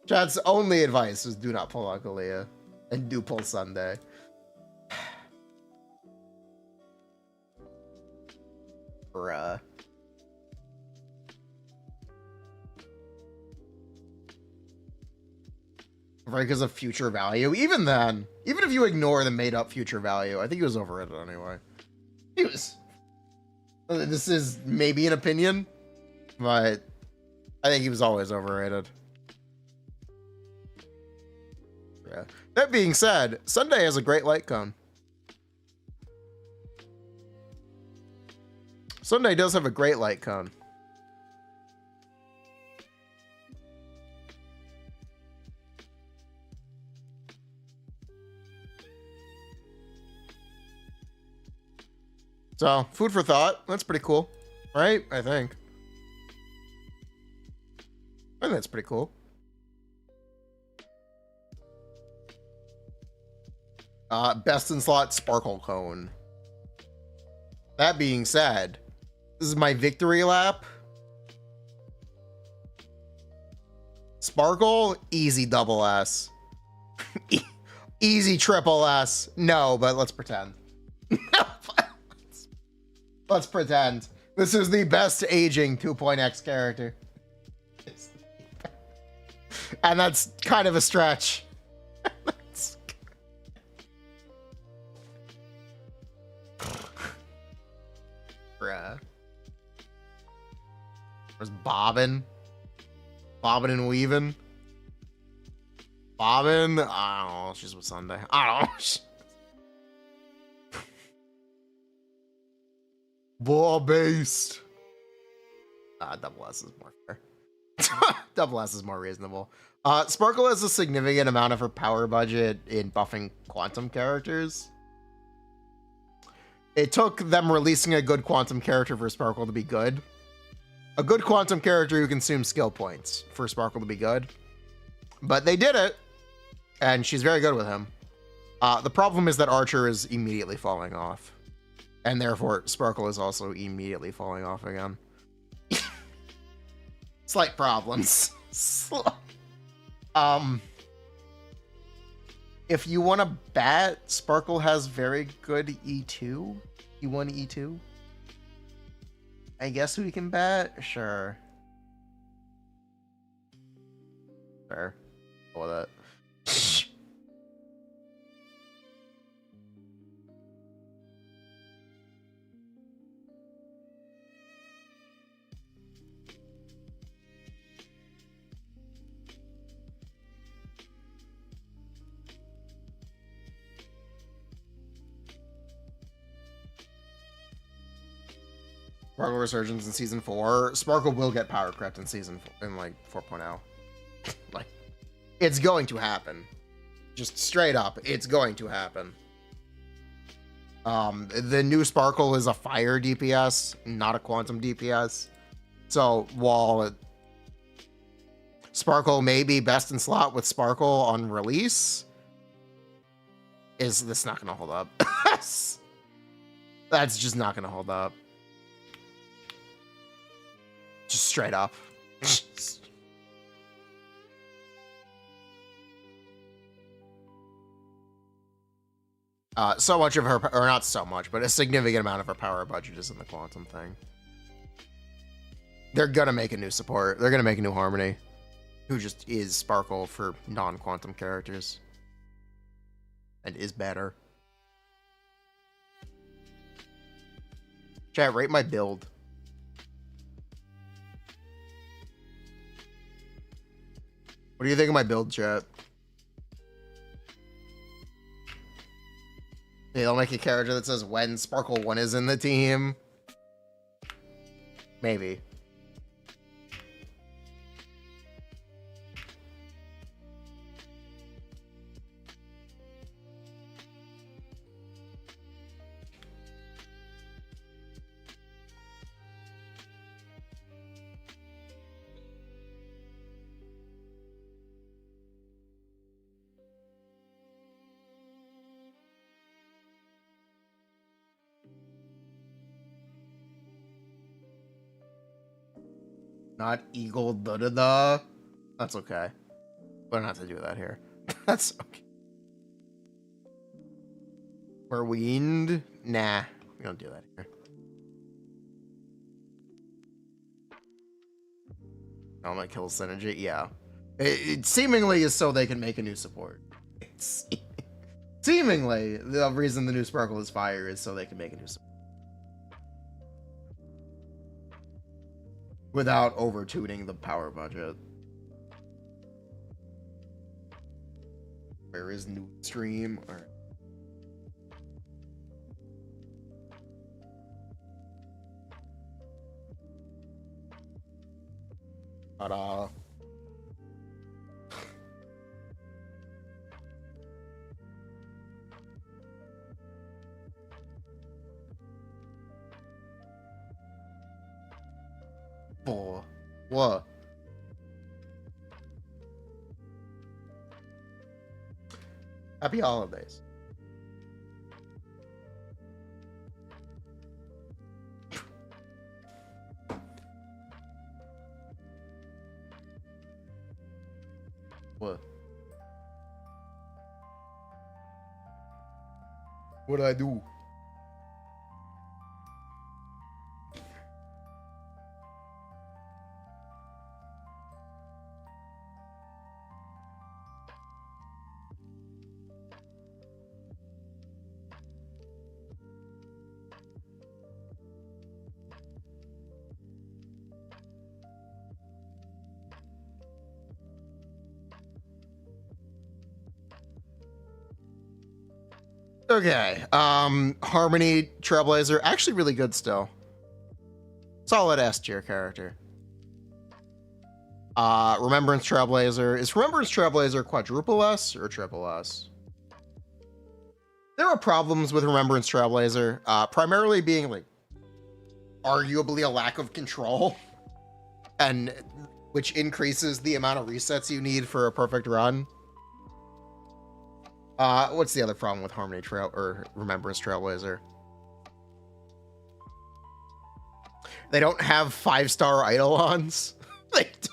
Chat's only advice was do not pull Augalia. And do pull Sunday. Bruh. Right, because of future value. Even then, even if you ignore the made up future value, I think he was overrated anyway. He was. This is maybe an opinion, but I think he was always overrated. Yeah. That being said, Sunday has a great light cone. Sunday does have a great light cone. So, food for thought. That's pretty cool. Right? I think that's pretty cool. Best in slot Sparkle Cone. That being said, this is my victory lap. Sparkle, easy double S. Easy triple S. No, but let's pretend. Let's pretend. This is the best aging 2.x character. And that's kind of a stretch. Bruh. There's bobbin. Bobbin and weaving. Bobbin? I don't know. She's with Sunday. I don't know. Ball based. Double S is more fair. Double S is more reasonable. Sparkle has a significant amount of her power budget in buffing quantum characters. It took them releasing a good quantum character for Sparkle to be good. A good quantum character who consumes skill points for Sparkle to be good. But they did it, and she's very good with him. The problem is that Archer is immediately falling off. And therefore, Sparkle is also immediately falling off again. Slight problems. If you want to bat, Sparkle has very good E2. E1, E2. I guess we can bat? Sure. Fair. Go with it. Sparkle Resurgence in Season 4. Sparkle will get Power Crept in Season 4, in like 4.0. Like, it's going to happen. Just straight up, it's going to happen. The new Sparkle is a fire DPS, not a quantum DPS. So while Sparkle may be best in slot with Sparkle on release, is this not going to hold up? That's just not going to hold up. Just straight up. So much of her, or not so much, but a significant amount of her power budget is in the quantum thing. They're gonna make a new support. They're gonna make a new Harmony, who just is Sparkle for non-quantum characters. And is better. Chat, rate my build. What do you think of my build, chat? They'll make a character that says when Sparkle 1 is in the team. Maybe. Not Eagle da-da-da. That's okay. We don't have to do that here. That's okay. We're weaned? Nah, we don't do that here. Oh, my kill synergy? Yeah. It seemingly is so they can make a new support. It's seemingly, the reason the new Sparkle is fire is so they can make a new support. Without over-tuning the power budget. Where is new stream? All right. Ta-da. Oh, what? Happy holidays. What? What did I do? Okay. Harmony Trailblazer, actually really good still. Solid S tier character. Remembrance Trailblazer. Is Remembrance Trailblazer quadruple S or triple S? There are problems with Remembrance Trailblazer, primarily being like arguably a lack of control, and which increases the amount of resets you need for a perfect run. What's the other problem with Harmony Trail or Remembrance Trailblazer? They don't have 5-star Eidolons. They don't.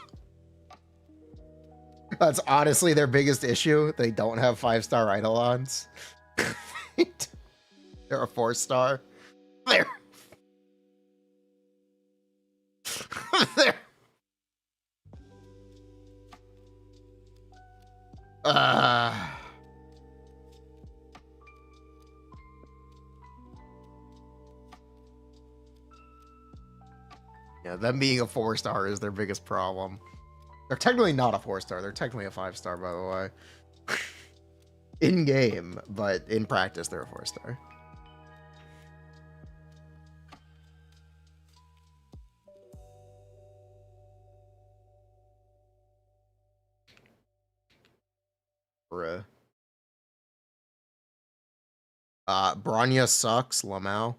That's honestly their biggest issue. They don't have 5-star Eidolons. They're a 4-star. They're they're yeah, them being a 4-star is their biggest problem. They're technically not a 4-star. They're technically a 5-star, by the way. In game, but in practice, they're a 4-star. Bruh. Bronya sucks, Lamau.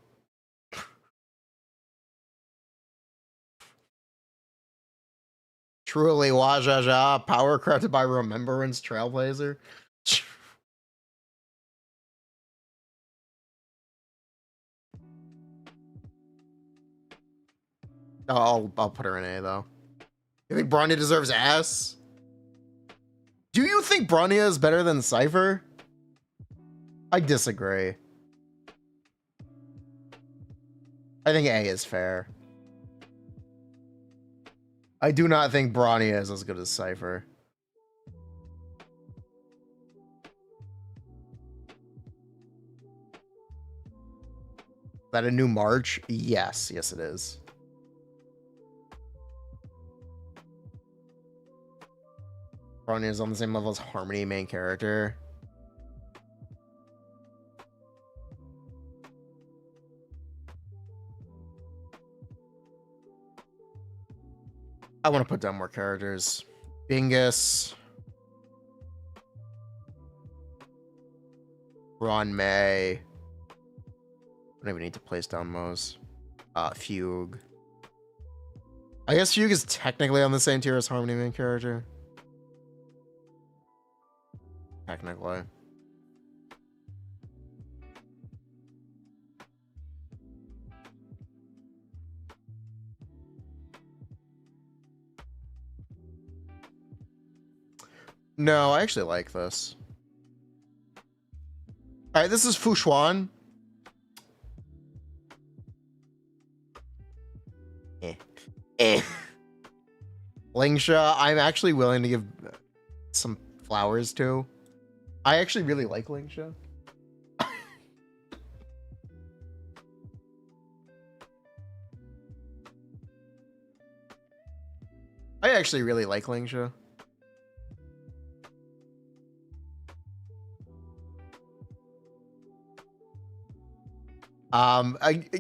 Truly, Wajaja, power crafted by Remembrance Trailblazer. I'll put her in A though. You think Bronya deserves ass? Do you think Bronya is better than Cypher? I disagree. I think A is fair. I do not think Bronya is as good as Cypher. Is that a new March? Yes, yes it is. Bronya is on the same level as Harmony main character. I want to put down more characters. Bingus. Ron May. I don't even need to place down Mo's. Fugue. I guess Fugue is technically on the same tier as Harmony main character. Technically. No, I actually like this. Alright, this is Fushuan. Lingsha, I'm actually willing to give some flowers to. I actually really like Lingsha. I actually really like Lingsha.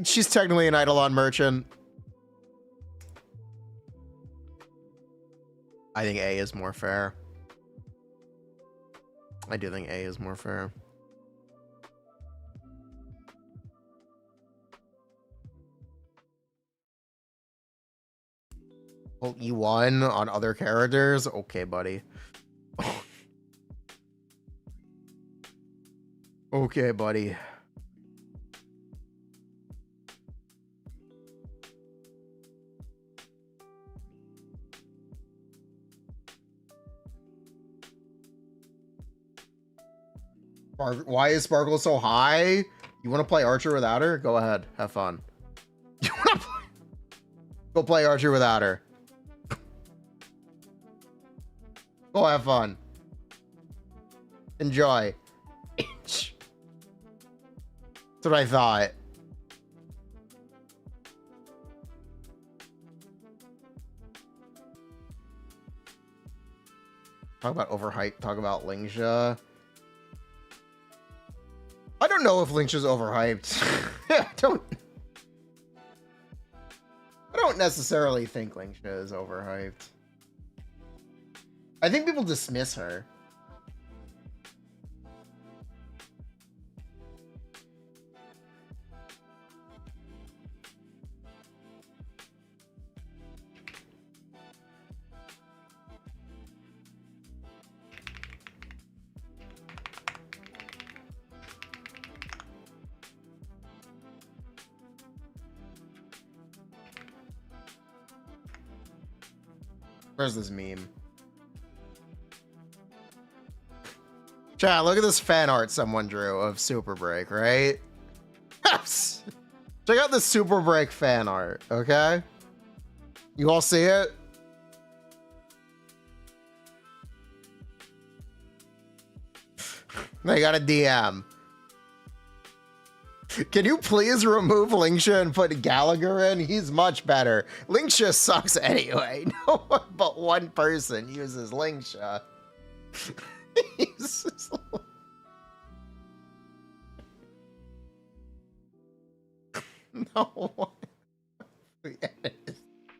She's technically an Eidolon merchant. I think A is more fair. I do think A is more fair. Well, E1 on other characters? Okay, buddy. Okay, buddy. Why is Sparkle so high? You want to play Archer without her? Go ahead. Have fun. You want to go play Archer without her. Go have fun. Enjoy. That's what I thought. Talk about overhyped. Talk about Lingsha. I don't know if Lynch is overhyped. I don't necessarily think Lynch is overhyped. I think people dismiss her. Where's this meme? Chat, look at this fan art someone drew of Super Break, right? Check out the Super Break fan art, okay? You all see it? They got a DM. Can you please remove Lingsha and put Gallagher in? He's much better. Lingsha sucks anyway. No one but one person uses Lingsha. No one.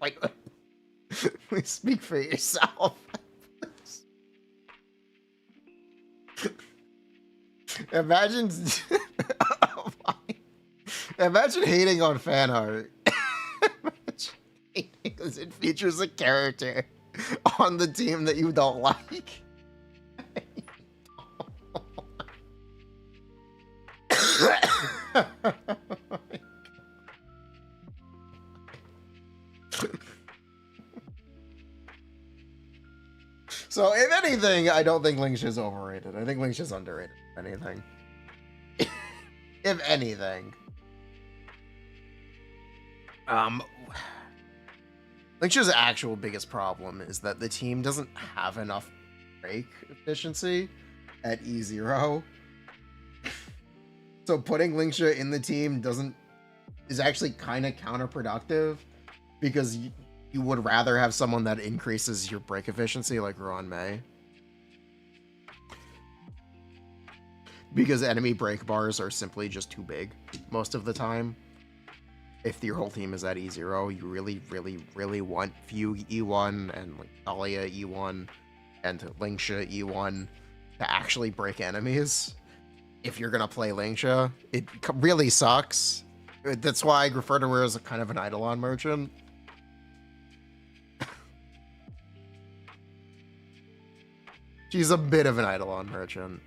Wait. Please speak for yourself. Imagine. Imagine hating on fan art. Imagine hating because it features a character on the team that you don't like. So, if anything, I don't think Lingsha's overrated. I think Lingsha's underrated, if anything. If anything. Lingsha's actual biggest problem is that the team doesn't have enough break efficiency at E0. So putting Lingsha in the team is actually kind of counterproductive because you would rather have someone that increases your break efficiency like Ruan Mei. Because enemy break bars are simply just too big most of the time. If your whole team is at E0, you really, really, really want Fugue E1 and like Talia E1 and Lingsha E1 to actually break enemies. If you're gonna play Lingsha, it really sucks. That's why I refer to her as a kind of an Eidolon merchant. She's a bit of an Eidolon merchant.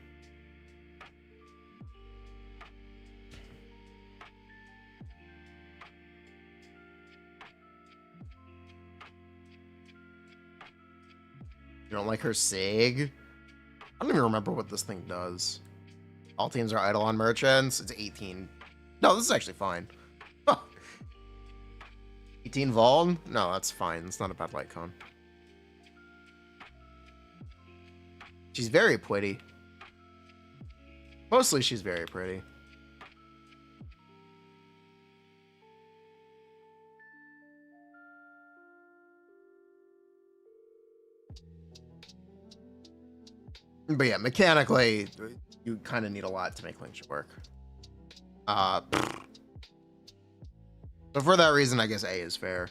You don't like her SIG? I don't even remember what this thing does. All teams are Eidolon merchants. It's 18. No, this is actually fine. Huh. 18 Vol? No, that's fine. It's not a bad light cone. She's very pretty. Mostly she's very pretty. But yeah, mechanically, you kind of need a lot to make Lingsha work. So for that reason, I guess A is fair.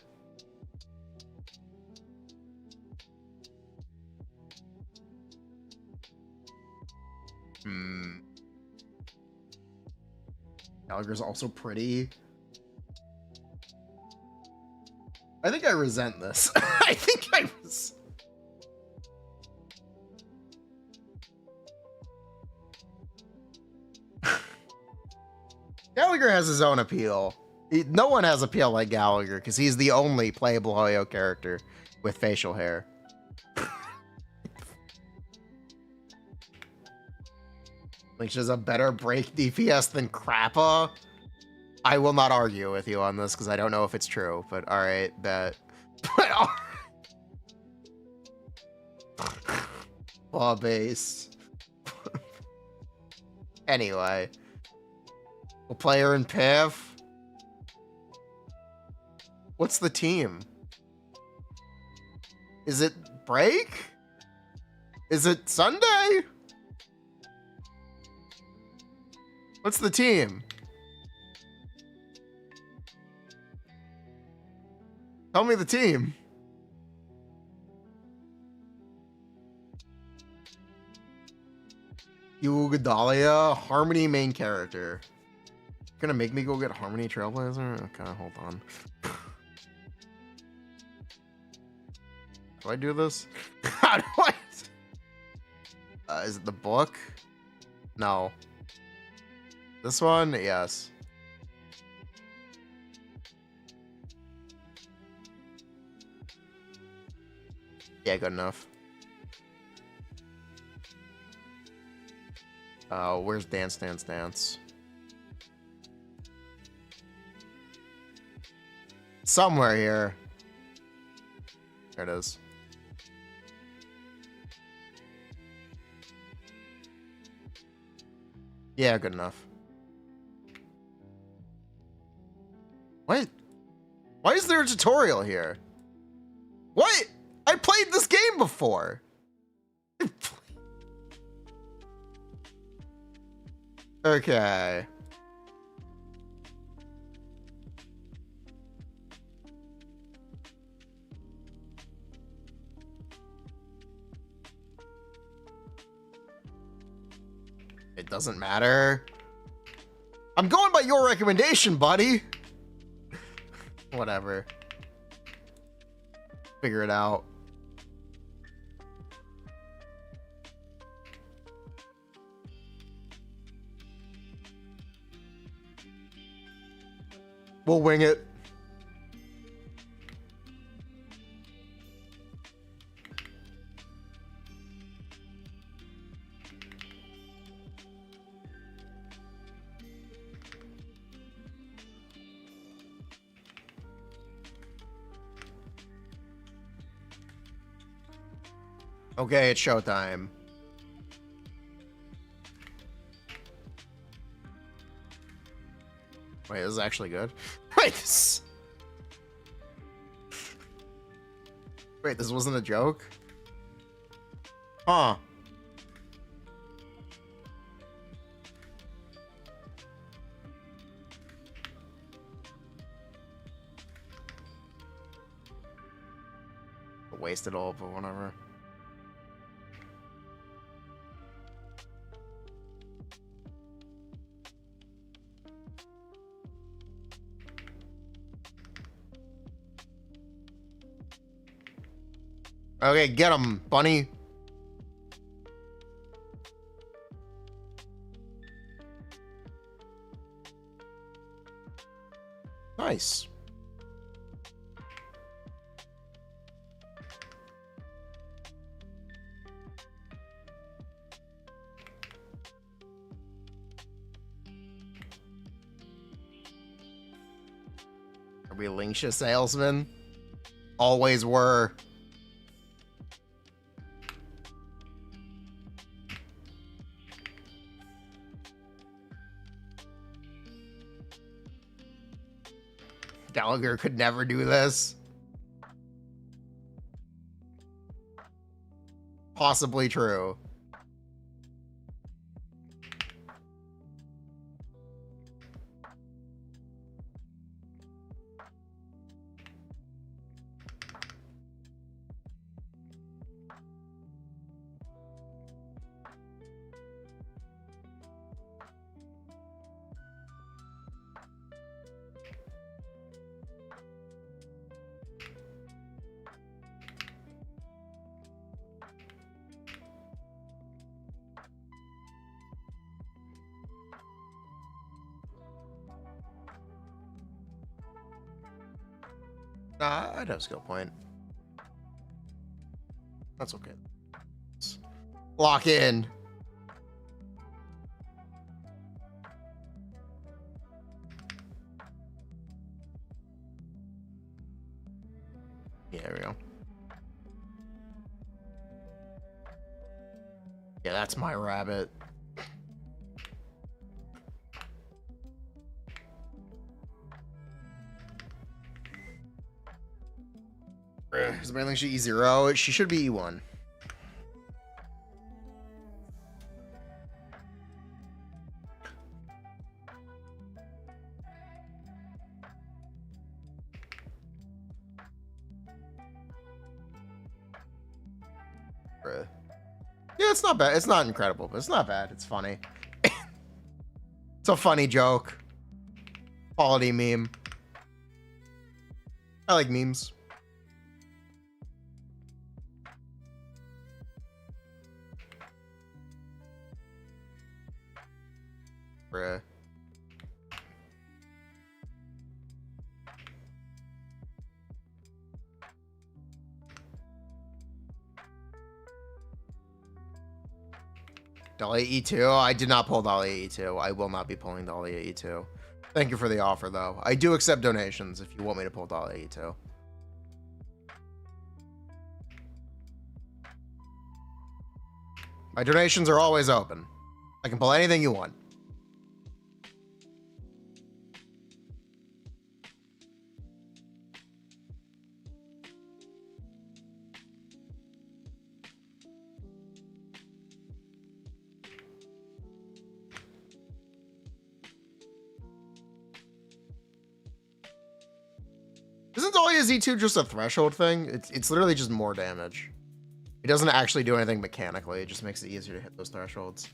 Gallagher's also pretty. I think I resent this. I think I was... Gallagher has his own appeal. No one has appeal like Gallagher because he's the only playable Hoyo character with facial hair. Lingsha's a better break DPS than Krappa. I will not argue with you on this because I don't know if it's true, but alright, bet. But alright. Law base. Anyway. A player in PIF. What's the team? Is it break? Is it Sunday? What's the team? Tell me the team. Dahlia, Harmony main character. Gonna make me go get Harmony Trailblazer? Okay, hold on. Do I do this? How do I? Is it the book? No. This one? Yes. Yeah, good enough. Where's Dance Dance Dance? Somewhere here. There it is. Yeah, good enough. What? Why is there a tutorial here? What? I played this game before. Okay. It doesn't matter. I'm going by your recommendation, buddy. Whatever. Figure it out. We'll wing it. Okay, it's showtime. Wait, this is actually good. Wait, Wait, this wasn't a joke? Huh. Wasted all, but whatever. Okay, get him, bunny. Nice. Are we Lingsha salesmen? Always were. Gallagher could never do this. Possibly true. I'd have skill point. That's okay. Let's lock in. Yeah, there we go. Yeah, that's my rabbit. Is my Lingsha E0? She should be E1. Yeah, it's not bad. It's not incredible, but it's not bad. It's funny. It's a funny joke. Quality meme. I like memes. Bruh. Dahlia E2? I did not pull Dahlia E2. I will not be pulling Dahlia E2. Thank you for the offer, though. I do accept donations if you want me to pull Dahlia E2. My donations are always open. I can pull anything you want. Isn't Dahlia Z2 just a threshold thing? It's literally just more damage. It doesn't actually do anything mechanically. It just makes it easier to hit those thresholds.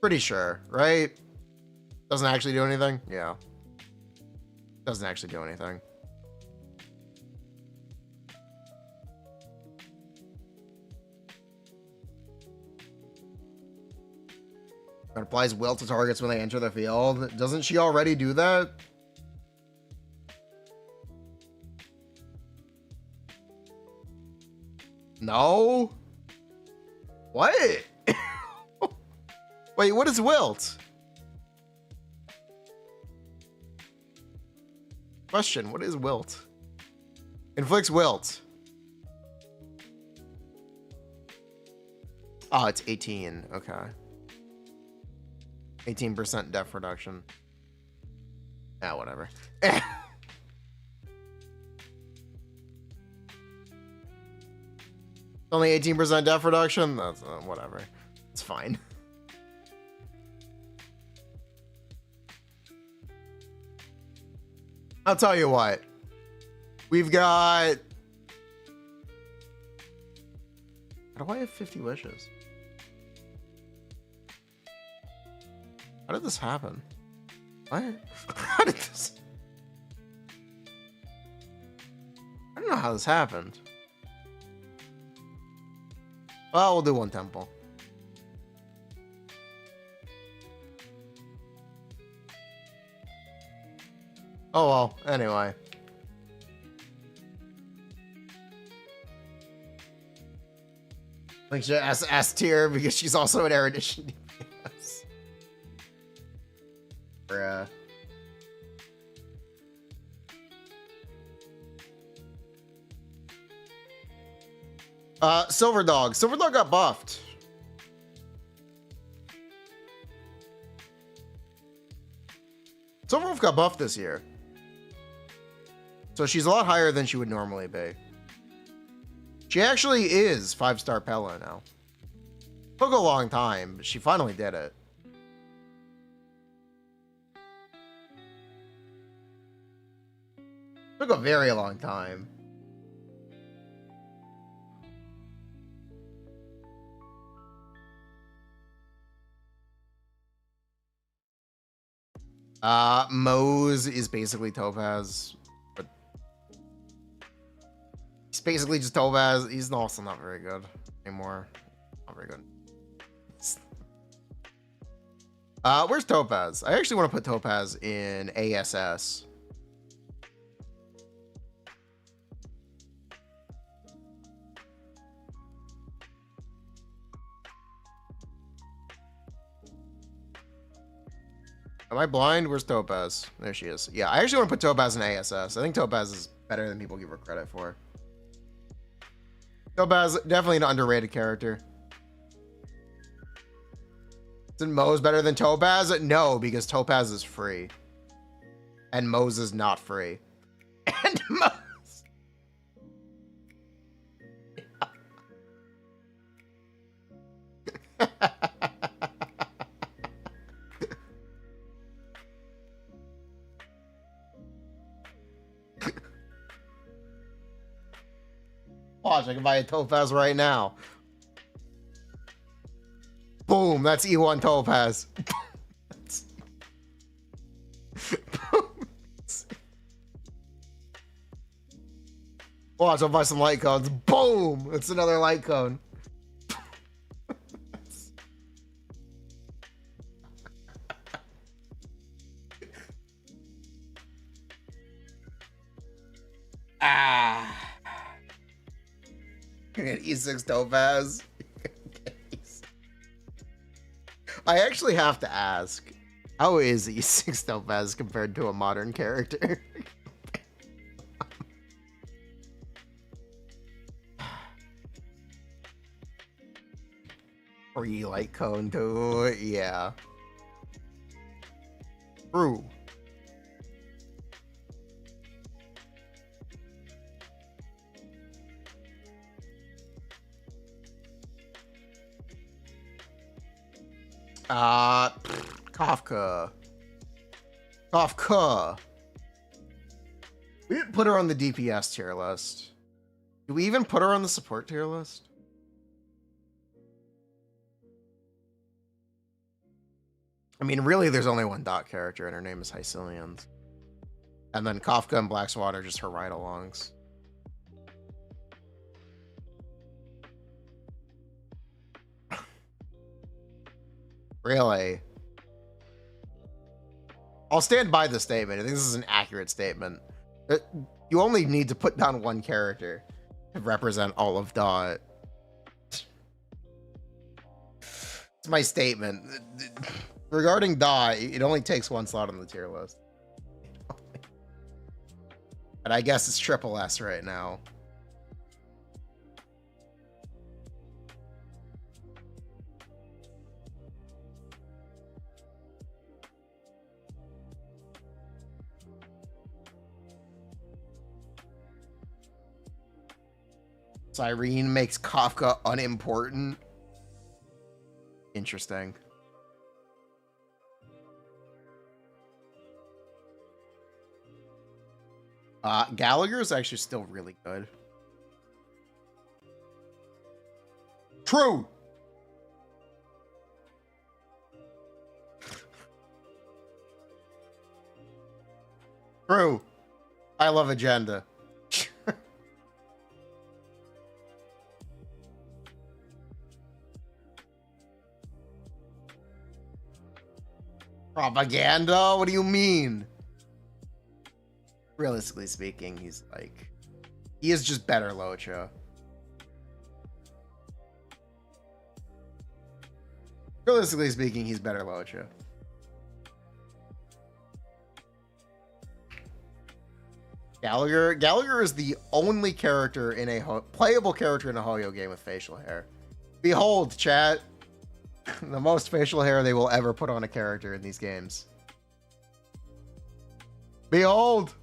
Pretty sure, right? Doesn't actually do anything? Yeah. Doesn't actually do anything. It applies will to targets when they enter the field. Doesn't she already do that? No? What? Wait, what is wilt? Question, what is wilt? Inflicts wilt. Oh, it's 18. Okay. 18% def reduction. Ah, whatever. Only 18% def reduction? That's whatever. It's fine. I'll tell you what. We've got... How do I have 50 wishes? How did this happen? What? How did this... I don't know how this happened. Well, we'll do one temple. Oh well, anyway. Like, she S tier because she's also an erudition DPS. Bruh. Silver Dog. Silver Dog got buffed. Silver Wolf got buffed this year. So she's a lot higher than she would normally be. She actually is 5-star Pella now. Took a long time, but she finally did it. Took a very long time. Mose is basically Topaz, but he's basically just Topaz. He's also not very good anymore. Not very good. Where's Topaz? I actually want to put Topaz in ASS. Am I blind? Where's Topaz? There she is. Yeah, I actually want to put Topaz in ASS. I think Topaz is better than people give her credit for. Topaz, definitely an underrated character. Isn't Mose better than Topaz? No, because Topaz is free. And Mose is not free. And Mose... Watch, I can buy a Topaz right now. Boom, that's E1 Topaz. Watch, I'll buy some light cones. Boom! It's another light cone. An E6 Topaz. I actually have to ask, how is E6 Topaz compared to a modern character? Free light cone too, yeah. True. Kafka. We didn't put her on the DPS tier list. Do we even put her on the support tier list? I mean, really, there's only one dot character, and her name is Hycilians. And then Kafka and Blackswater are just her ride-alongs. Really? I'll stand by the statement. I think this is an accurate statement. You only need to put down one character to represent all of Dot. It's my statement. Regarding Dot, it only takes one slot on the tier list. And I guess it's triple S right now. Cyrene makes Kafka unimportant. Interesting. Gallagher is actually still really good. True. True. I love Agenda. Propaganda? What do you mean? Realistically speaking, he's like... He is just better Locha. Realistically speaking, he's better Locha. Gallagher is the only character in a playable character in a Hoyo game with facial hair. Behold, chat. The most facial hair they will ever put on a character in these games. Behold!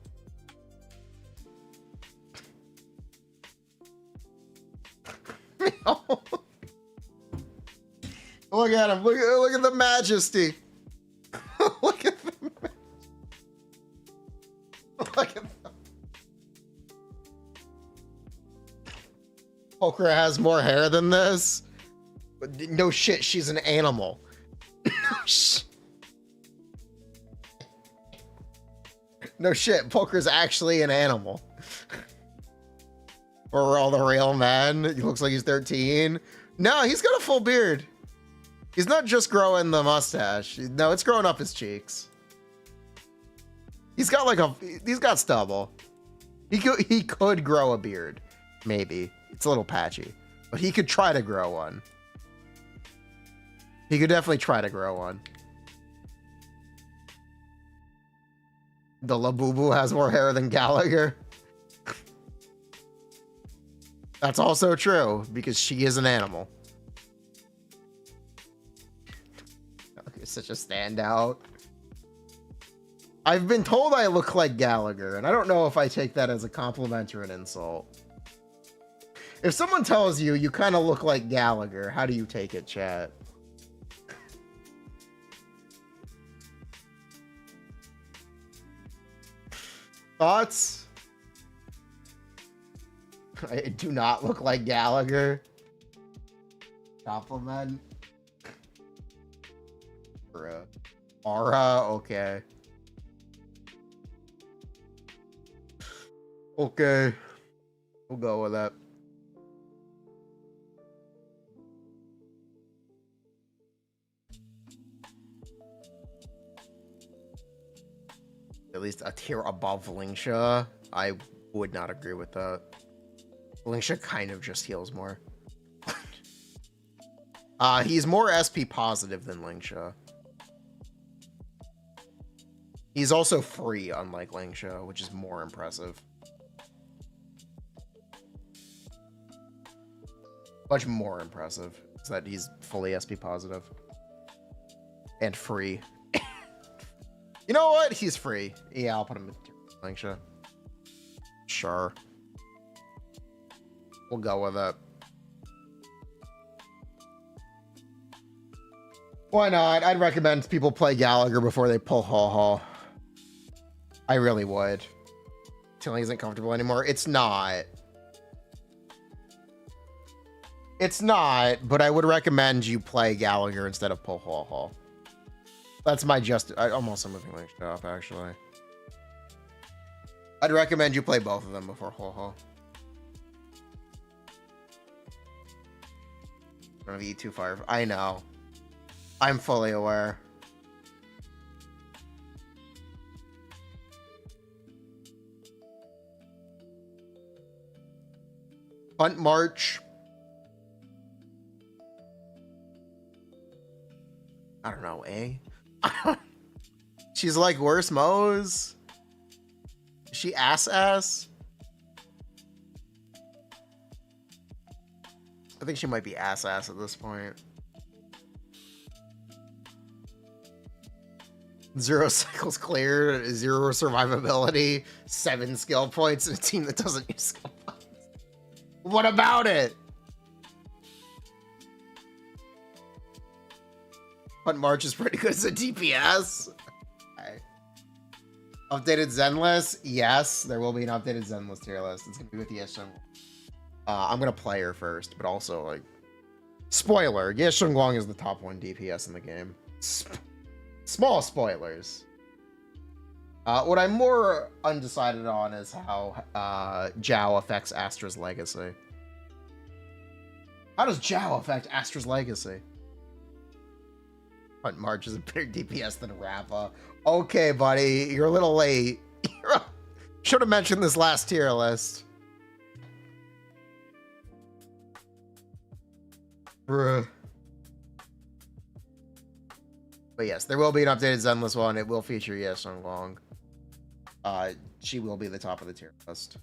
Look at him. Look at the majesty. Look at the Look at them. Poker has more hair than this? No shit, she's an animal. No shit, Poker's actually an animal. Or all the real men. He looks like he's 13. No, he's got a full beard. He's not just growing the mustache. No, it's growing up his cheeks. He's got stubble. He could grow a beard. Maybe. It's a little patchy. But he could try to grow one. He could definitely try to grow one. The Labubu has more hair than Gallagher. That's also true, because she is an animal. It's such a standout. I've been told I look like Gallagher, and I don't know if I take that as a compliment or an insult. If someone tells you you kind of look like Gallagher, how do you take it, chat? Thoughts? I do not look like Gallagher. Compliment. Aura, okay. Okay. We'll go with that. At least a tier above Lingsha. I would not agree with that. Lingsha kind of just heals more. He's more SP positive than Lingsha. He's also free, unlike Lingsha, which is more impressive. Much more impressive is that he's fully SP positive. And free. You know what? He's free. Yeah, I'll put him with Lingsha. Sure. We'll go with it. Why not? I'd recommend people play Gallagher before they pull Ho-Ho. I really would. Till he isn't comfortable anymore. It's not. It's not, but I would recommend you play Gallagher instead of pull Ho-Ho. That's my I'm also moving Lingsha up, actually. I'd recommend you play both of them before Ho-Ho. One of E2 fire. I know. I'm fully aware. Hunt March. I don't know, eh? She's like worse Moe's. Is she ass? I think she might be ass at this point. 0 cycles cleared, 0 survivability, 7 skill points in a team that doesn't use skill points. What about it? But March is pretty good as a DPS. Okay. Updated Zenless? Yes, there will be an updated Zenless tier list. It's gonna be with Yushong. I'm gonna play her first, but also, like, spoiler, Yushong is the top 1 DPS in the game. Small spoilers. What I'm more undecided on is how Jiao affects Astra's legacy. How does Jiao affect Astra's legacy? Hunt March is a better DPS than Rappa. Okay, buddy, you're a little late. Should have mentioned this last tier list. Bruh. But yes, there will be an updated Zenless one. It will feature Yushong Long. She will be the top of the tier list.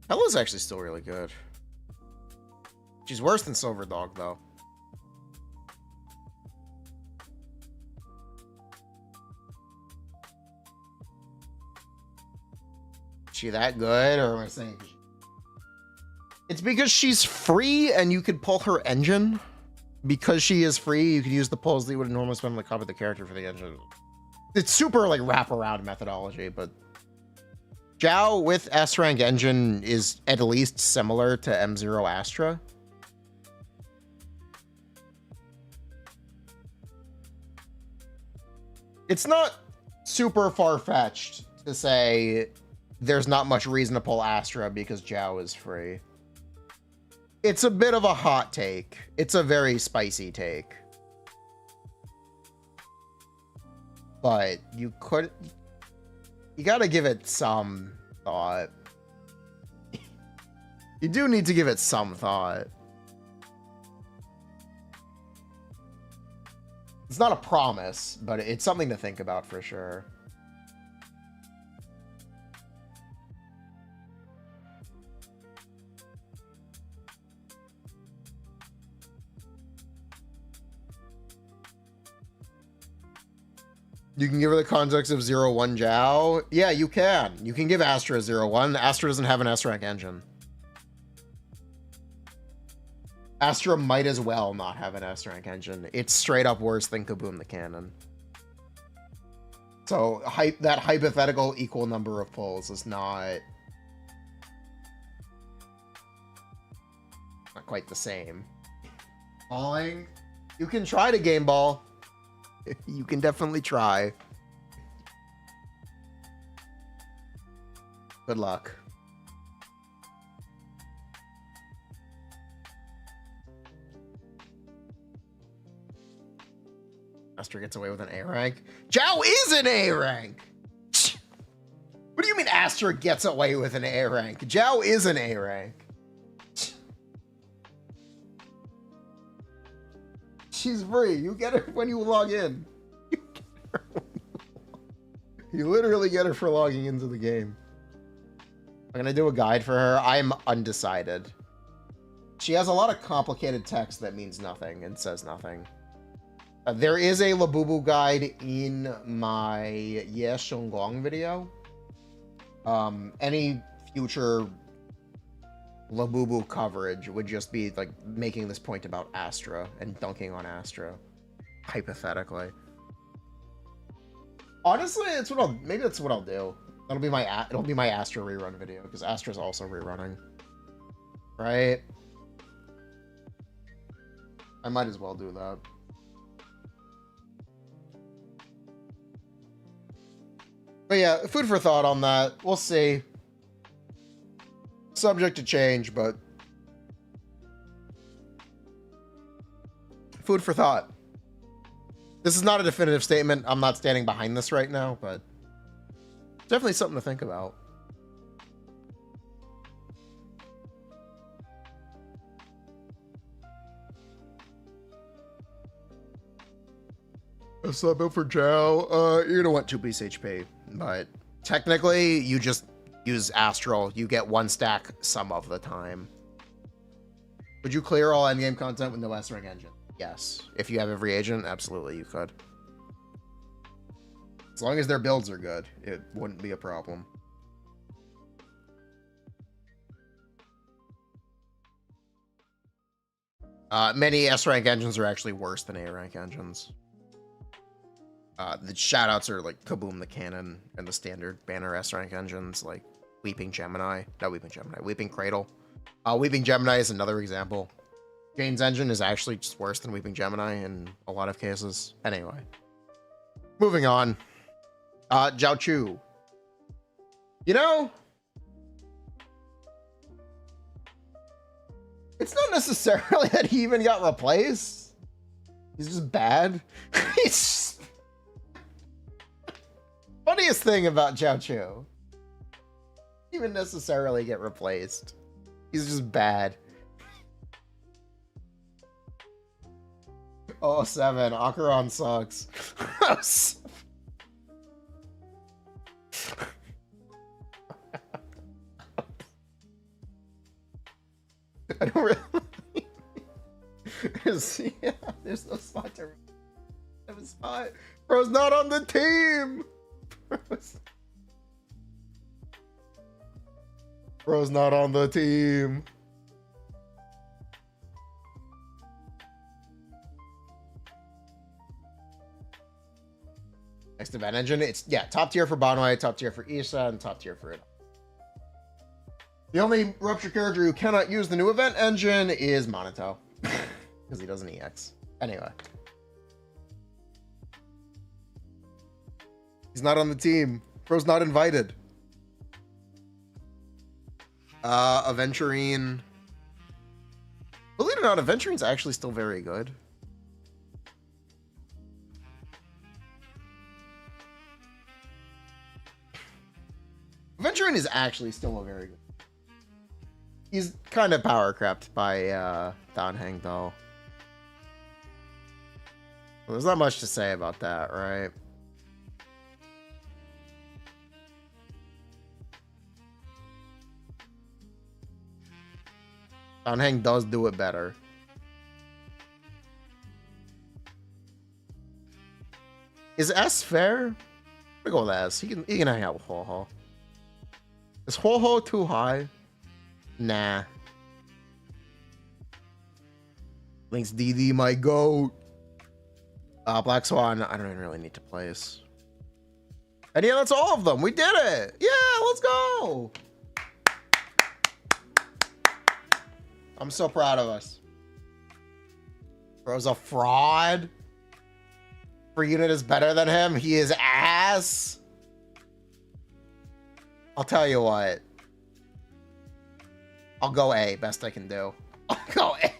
Hella's actually still really good. She's worse than Silver Dog, though. Is she that good, or am I saying? It's because she's free and you could pull her engine. Because she is free, you could use the pulls that you would normally spend on the cover of the character for the engine. It's super, like, wraparound methodology, but Jiao with S-Rank engine is at least similar to M0 Astra. It's not super far-fetched to say there's not much reason to pull Astra because Jiao is free. It's a bit of a hot take. It's a very spicy take. But you gotta give it some thought. You do need to give it some thought. It's not a promise, but it's something to think about for sure. You can give her the context of 0-1 Jiao. Yeah, you can. You can give Astra 0-1. Astra doesn't have an S-Rank engine. Astra might as well not have an S rank engine. It's straight up worse than Kaboom the Cannon. So that hypothetical equal number of pulls is not quite the same. Balling, you can try to game ball. You can definitely try. Good luck. Astra gets away with an A rank. Jiao is an A rank. What do you mean Astra gets away with an A rank? Jiao is an A rank. She's free. You get her when you log in. You literally get her for logging into the game. I'm gonna do a guide for her. I'm undecided. She has a lot of complicated text that means nothing and says nothing. There is a Labubu guide in my Yushong video. Any future Labubu coverage would just be like making this point about Astra and dunking on Astra, hypothetically. Honestly, it's what maybe that's what I'll do. It'll be my Astra rerun video because Astra's also rerunning, right? I might as well do that. But yeah, food for thought on that. We'll see. Subject to change, but food for thought. This is not a definitive statement. I'm not standing behind this right now, but definitely something to think about. A sub up for Jiao. You're gonna want 2 piece HP, but technically you just use Astral. You get 1 stack some of the time. Would you clear all endgame content with no S rank engine? Yes. If you have every agent, absolutely you could. As long as their builds are good, it wouldn't be a problem. Many S rank engines are actually worse than A rank engines. The shoutouts are like Kaboom the Cannon and the standard banner S rank engines like Weeping Gemini. Not Weeping Gemini, Weeping Cradle. Weeping Gemini is another example. Jane's engine is actually just worse than Weeping Gemini in a lot of cases. Anyway. Moving on. Jiao Chu. You know, it's not necessarily that he even got replaced. He's just bad. He's just... Funniest thing about Jiao Chu. He didn't even necessarily get replaced. He's just bad. Oh, 7. Akaron sucks. I don't really... there's no spot to have a spot. Bro's not on the team. Bro's not on the team. Next event engine, it's top tier for Banwei, top tier for Issa, and top tier for it. The only Rupture character who cannot use the new event engine is Monato. Because he doesn't EX. Anyway. He's not on the team. Bro's not invited. Aventurine. Believe it or not, Aventurine's actually still very good. Aventurine is actually still a very good. He's kind of power crept by Danheng though. Well, there's not much to say about that, right? Danheng does do it better. Is S fair? I'm gonna go with S. He can hang out with Ho-Ho. Is Ho-Ho too high? Nah. Link's DD, my goat. Black Swan, I don't even really need to place. And yeah, that's all of them. We did it. Yeah, let's go. I'm so proud of us. Bro's a fraud. Free unit is better than him. He is ass. I'll tell you what. I'll go A. Best I can do. I'll go A.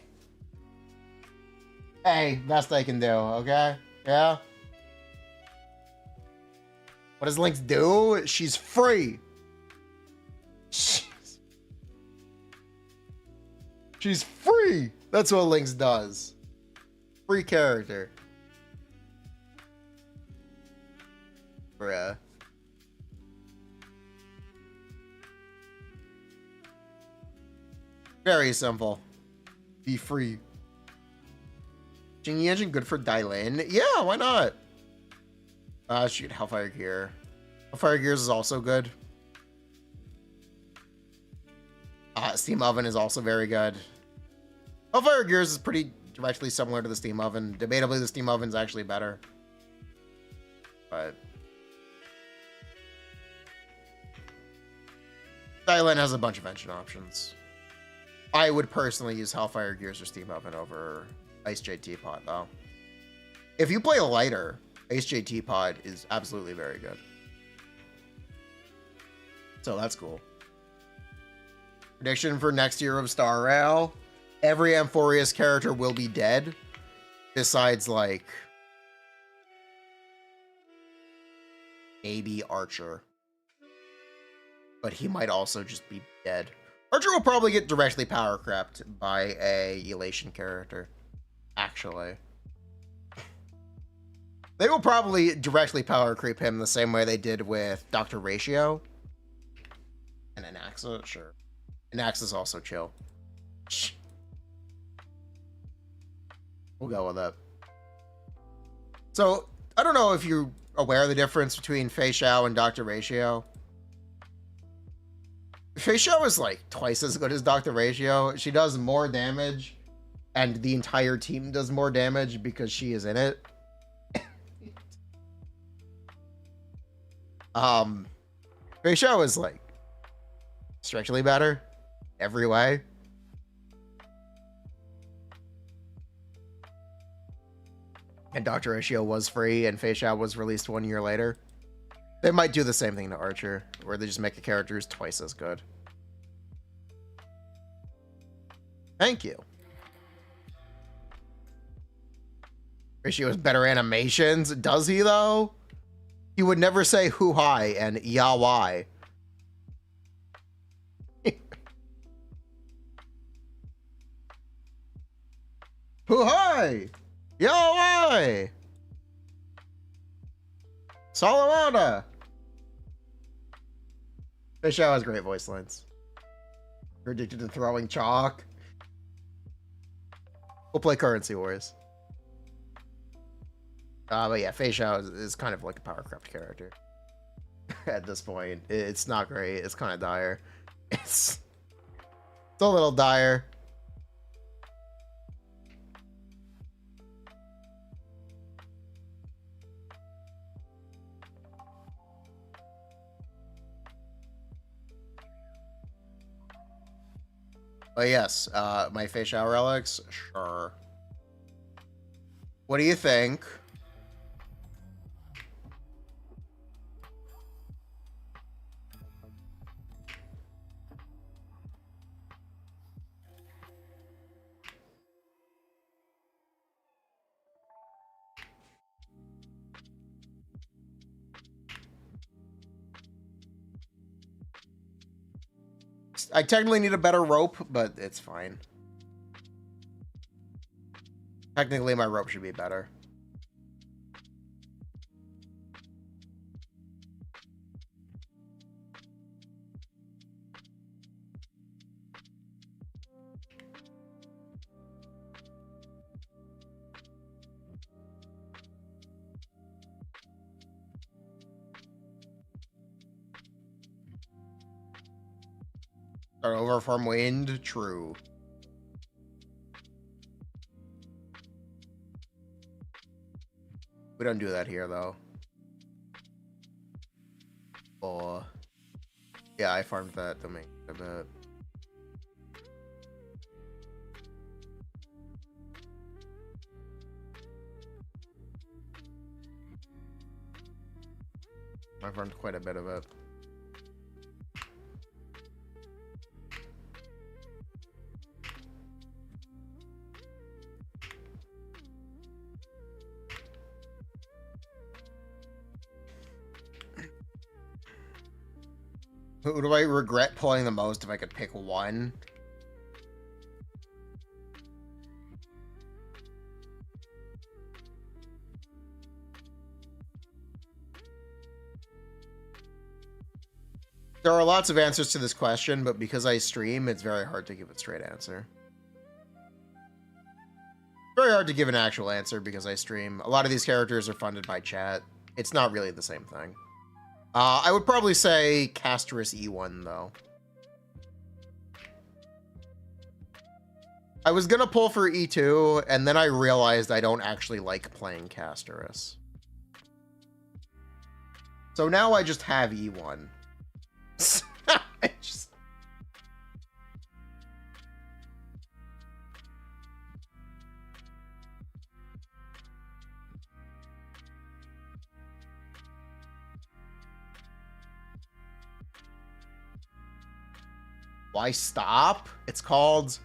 A. Best I can do. Okay? Yeah? What does Lynx do? She's free. She's free. That's what Lynx does. Free character. Bruh. Very simple. Be free. Jingyi engine good for Dailin? Yeah, why not? Shoot, Hellfire Gear. Hellfire Gears is also good. Steam Oven is also very good. Hellfire Gears is pretty directly similar to the Steam Oven. Debatably, the Steam Oven's actually better. But Dailin has a bunch of engine options. I would personally use Hellfire Gears or Steam Oven over Ice Jade Teapot, though. If you play lighter, Ice Jade Teapot is absolutely very good. So that's cool. Prediction for next year of Star Rail. Every Amphorius character will be dead. Besides, like, maybe Archer. But he might also just be dead. Archer will probably get directly power crept by a Elation character. Actually. They will probably directly power creep him the same way they did with Dr. Ratio. And Anaxa, sure. Anaxa's also chill. We'll go with it. So, I don't know if you're aware of the difference between Fei Xiao and Dr. Ratio. Fei Xiao is like twice as good as Dr. Ratio. She does more damage, and the entire team does more damage because she is in it. Fei Xiao is like structurally better every way. And Dr. Ratio was free, and Fei Xiao was released 1 year later. They might do the same thing to Archer, where they just make the characters twice as good. Thank you. Ratio has better animations. Does he, though? He would never say "Hu Hai" and "Ya Wai." Hu Hai! Ya Wai! Salamana! This show has great voice lines. You're addicted to throwing chalk. We'll play Currency Wars. But yeah, Fei Xiao is kind of like a power crept character. At this point. It's not great. It's kind of dire. It's a little dire. But yes, my Fei Xiao relics, sure. What do you think? I technically need a better rope, but it's fine. Technically, my rope should be better. Start over from wind, true. We don't do that here, though. Oh. Yeah, I farmed that domain a bit. I farmed quite a bit of it. Who do I regret pulling the most if I could pick one? There are lots of answers to this question, but because I stream, it's very hard to give a straight answer. Very hard to give an actual answer because I stream. A lot of these characters are funded by chat. It's not really the same thing. I would probably say Casterus E1, though. I was gonna pull for E2, and then I realized I don't actually like playing Casterus. So now I just have E1. Why stop? It's called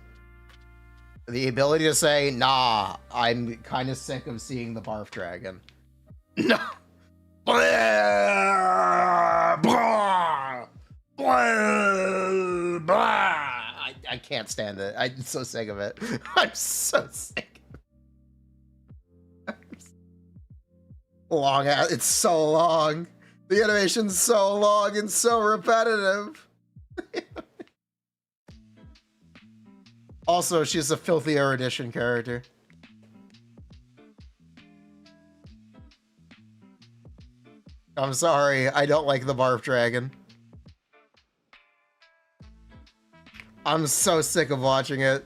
the ability to say, nah, I'm kind of sick of seeing the barf dragon. No. I can't stand it. I'm so sick of it. I'm so sick of it. Long ass. It's so long. The animation's so long and so repetitive. Also, she's a filthy erudition character. I'm sorry, I don't like the barf dragon. I'm so sick of watching it.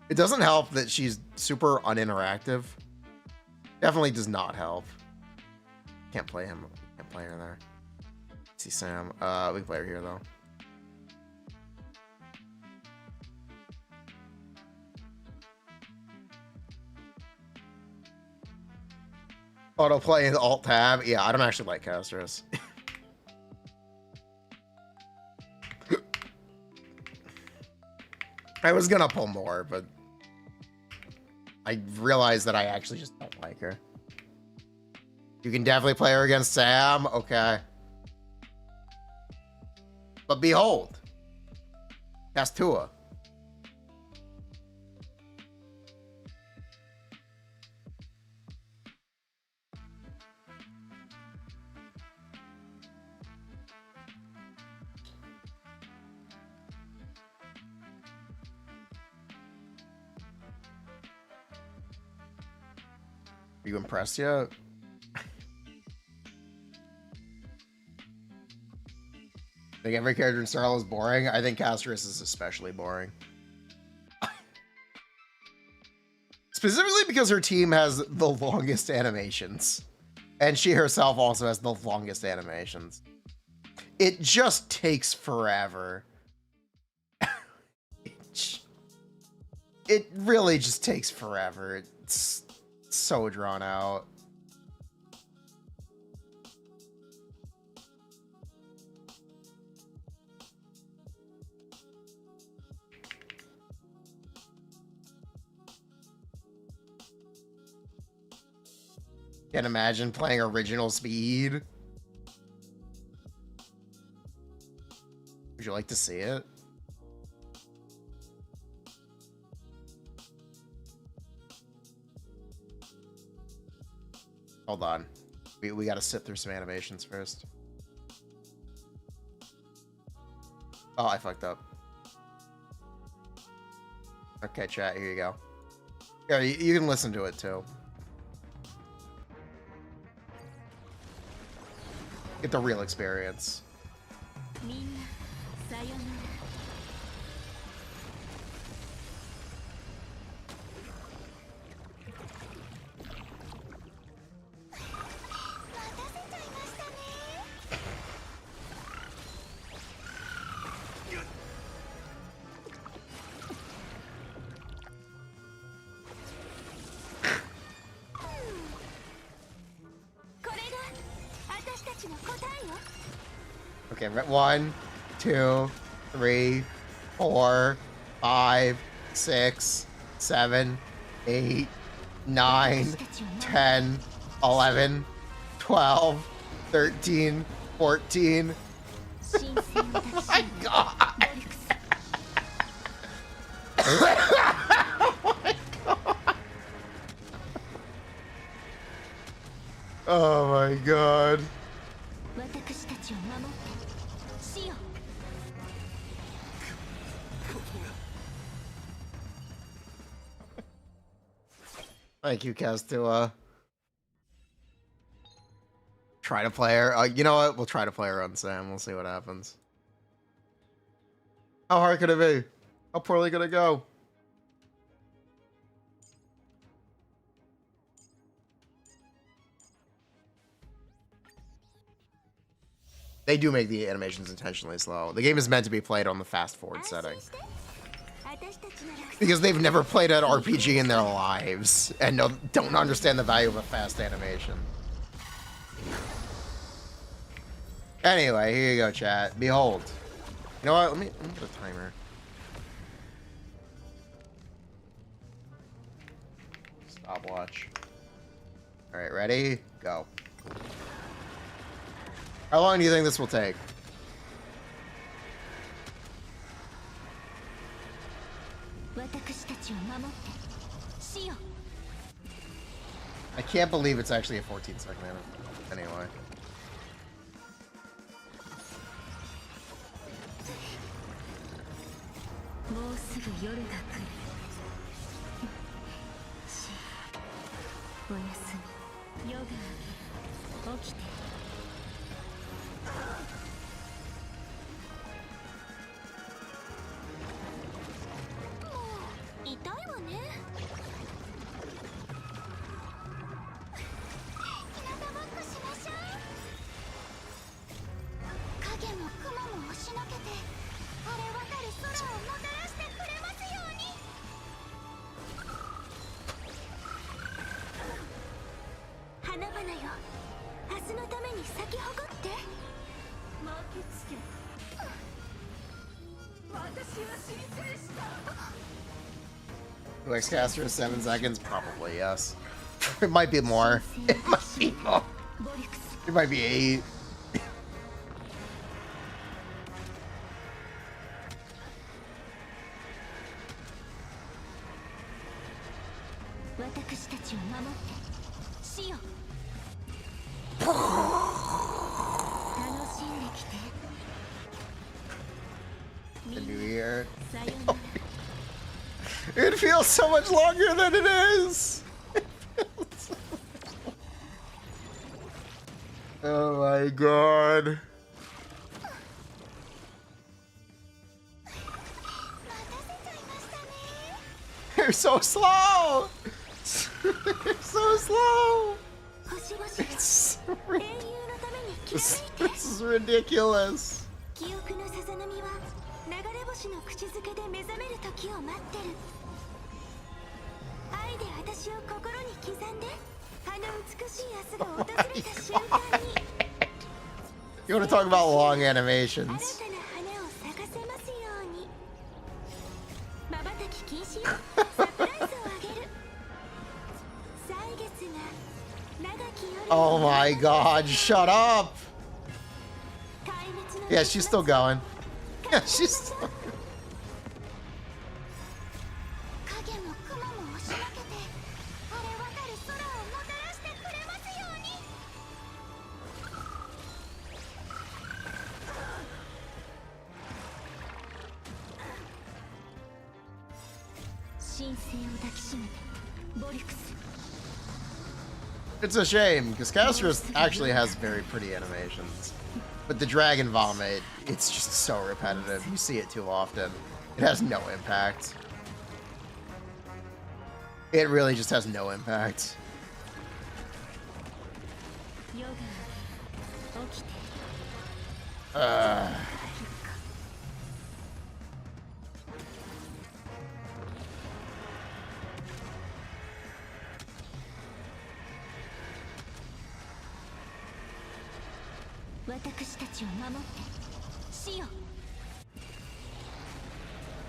It doesn't help that she's super uninteractive. Definitely does not help. Can't play him. Can't play her there. See Sam. We can play her here though. Autoplay and alt tab. Yeah, I don't actually like Casterus. I was gonna pull more, but I realized that I actually just don't like her. You can definitely play her against Sam. Okay. But behold. Castua. Are you impressed yet? I think every character in Starl is boring. I think Casterus is especially boring. Specifically because her team has the longest animations. And she herself also has the longest animations. It just takes forever. It really just takes forever. It's so drawn out. Can't imagine playing original speed. Would you like to see it? Hold on. We gotta sit through some animations first. Oh, I fucked up. Okay, chat, here you go. Here, you can listen to it too. Get the real experience. Okay, 1, 2, 3, 4, 5, 6, 7, 8, 9, 10, 11, 12, 13, 14. Oh my god! Oh my god. Thank you, Kastua. Try to play her. You know what? We'll try to play her on Sam. We'll see what happens. How hard could it be? How poorly could it go? They do make the animations intentionally slow. The game is meant to be played on the fast forward setting. Because they've never played an RPG in their lives and don't understand the value of a fast animation. Anyway, here you go, chat. Behold. You know what? Let me put a timer. Stopwatch. Alright, ready? Go. How long do you think this will take? I can't believe it's actually a 14-second anyway. Caster is 7 seconds? Probably, yes. It might be more. It might be more. It might be 8. The new year. It feels so much longer than it is. Oh my god. They're so slow. They're so slow. It's this is ridiculous. You want to talk about long animations? Oh my god, shut up! Yeah, she's still going. Yeah, she's still going. It's a shame, because Castrus actually has very pretty animations. But the Dragon Vomit, it's just so repetitive. You see it too often. It has no impact. It really just has no impact.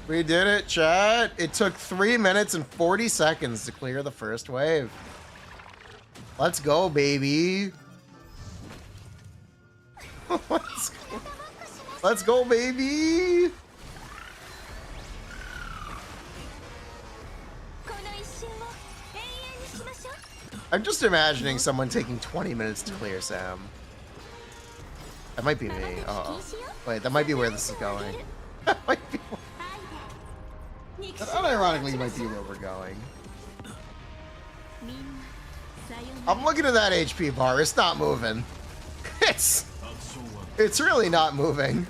We did it, chat. It took 3 minutes and 40 seconds to clear the first wave. Let's go, baby. Let's go, baby. I'm just imagining someone taking 20 minutes to clear Sam. That might be me. Uh-oh. Wait, that might be where this is going. That might be. That unironically might be where we're going. I'm looking at that HP bar. It's not moving. It's really not moving.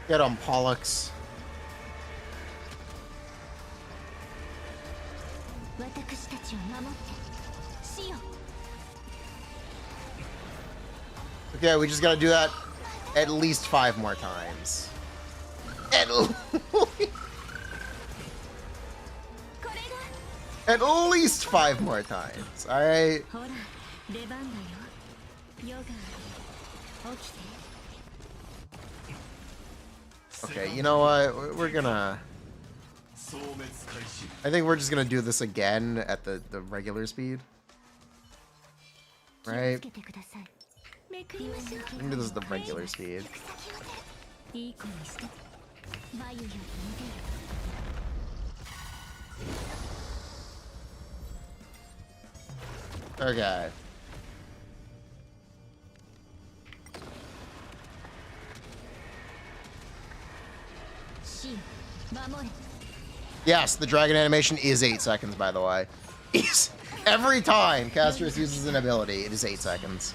Get on, Pollux. Okay, we just gotta do that at least 5 more times. At least 5 more times, alright? Okay, you know what? We're gonna... I think we're just gonna do this again at the regular speed. Right? I think this is the regular speed. Okay. Yes, the dragon animation is 8 seconds, by the way. Every time Castros uses an ability, it is 8 seconds.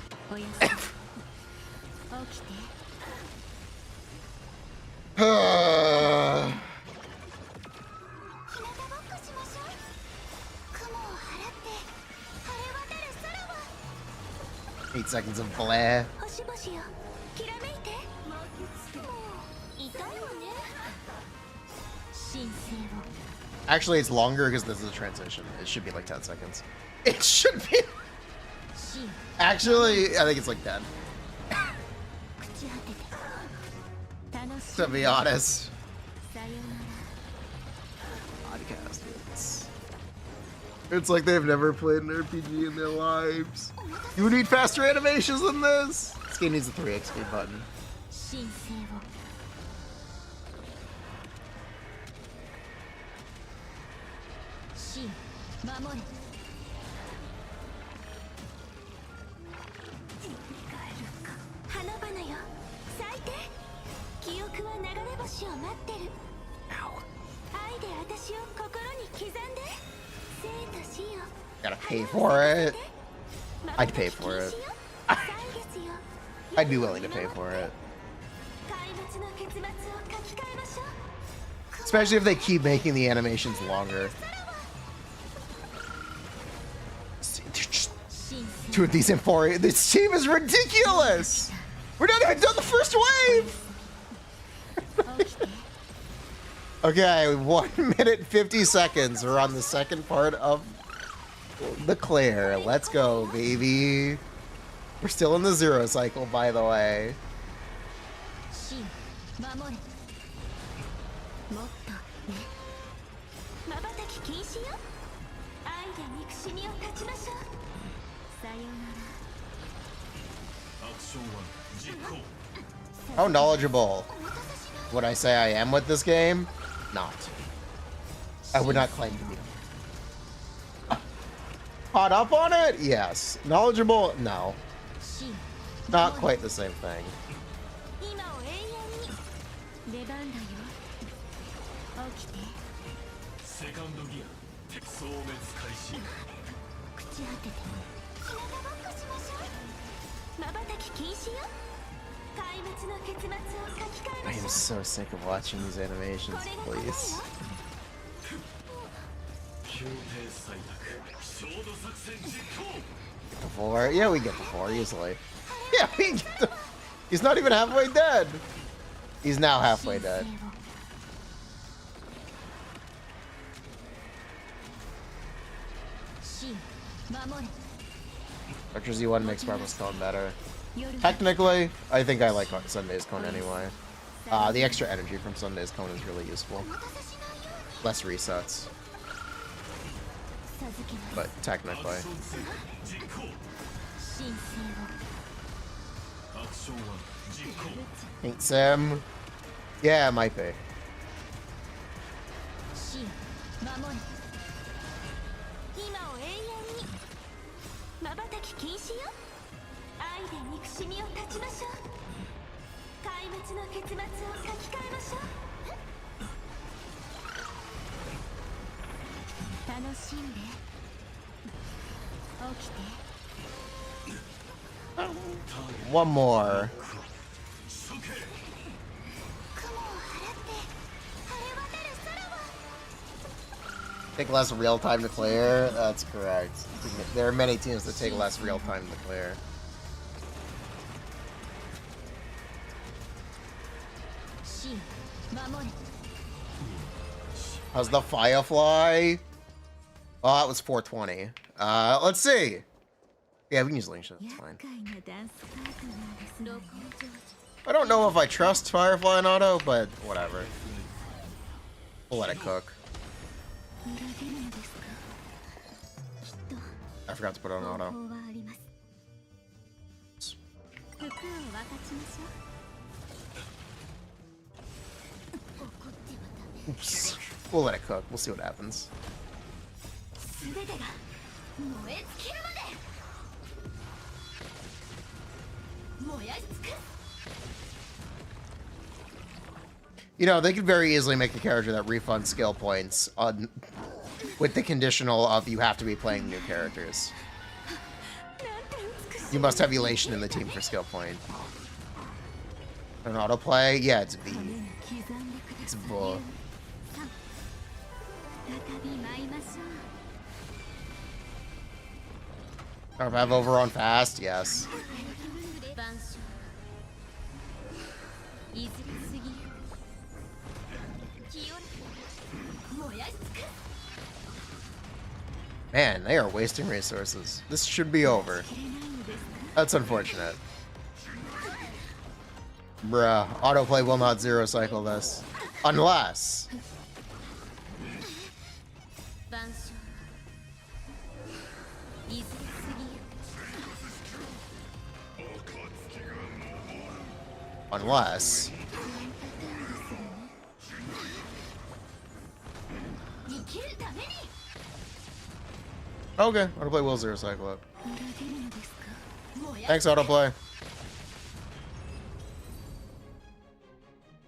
Eight seconds of Blair. Actually, it's longer because this is a transition. It should be like 10 seconds. It should be. Actually, I think it's like 10. To be honest. Podcasters. It's like they've never played an RPG in their lives. You need faster animations than this. This game needs a 3x speed button. Gotta pay for it. I'd pay for it. I'd be willing to pay for it. Especially if they keep making the animations longer. Dude, these Infori, this team is ridiculous! We're not even done the first wave! Okay, 1 minute 50 seconds. We're on the second part of the clear. Let's go, baby. We're still in the 0 cycle, by the way. How knowledgeable would I say I am with this game? Not. I would not claim to be. Caught up on it? Yes. Knowledgeable? No. Not quite the same thing. I am so sick of watching these animations, please. Get the 4. Yeah, we get the 4 easily. Yeah, we get the... He's not even halfway dead. He's now halfway dead. Vector Z1 makes Marvel's Cone better. Technically, I think I like Sunday's Cone anyway. The extra energy from Sunday's Cone is really useful. Less resets. But technically. Ain't Sim? Yeah, it might be. One more. Take less real time to clear? That's correct. There are many teams that take less real time to clear. How's the Firefly? Oh, it was 420. Let's see. Yeah, we can use link shit. That's fine. I don't know if I trust Firefly and auto, but whatever. We'll let it cook. I forgot to put on auto. Oops. We'll let it cook. We'll see what happens. You know, they could very easily make a character that refunds skill points on, with the conditional of you have to be playing new characters. You must have Elation in the team for skill point. An autoplay? Yeah, it's V. It's bull. Or have overrun fast? Yes. Man, they are wasting resources. This should be over. That's unfortunate. Bruh, autoplay will not zero cycle this. Unless... Unless... Okay, autoplay will zero cycle it. Thanks, autoplay.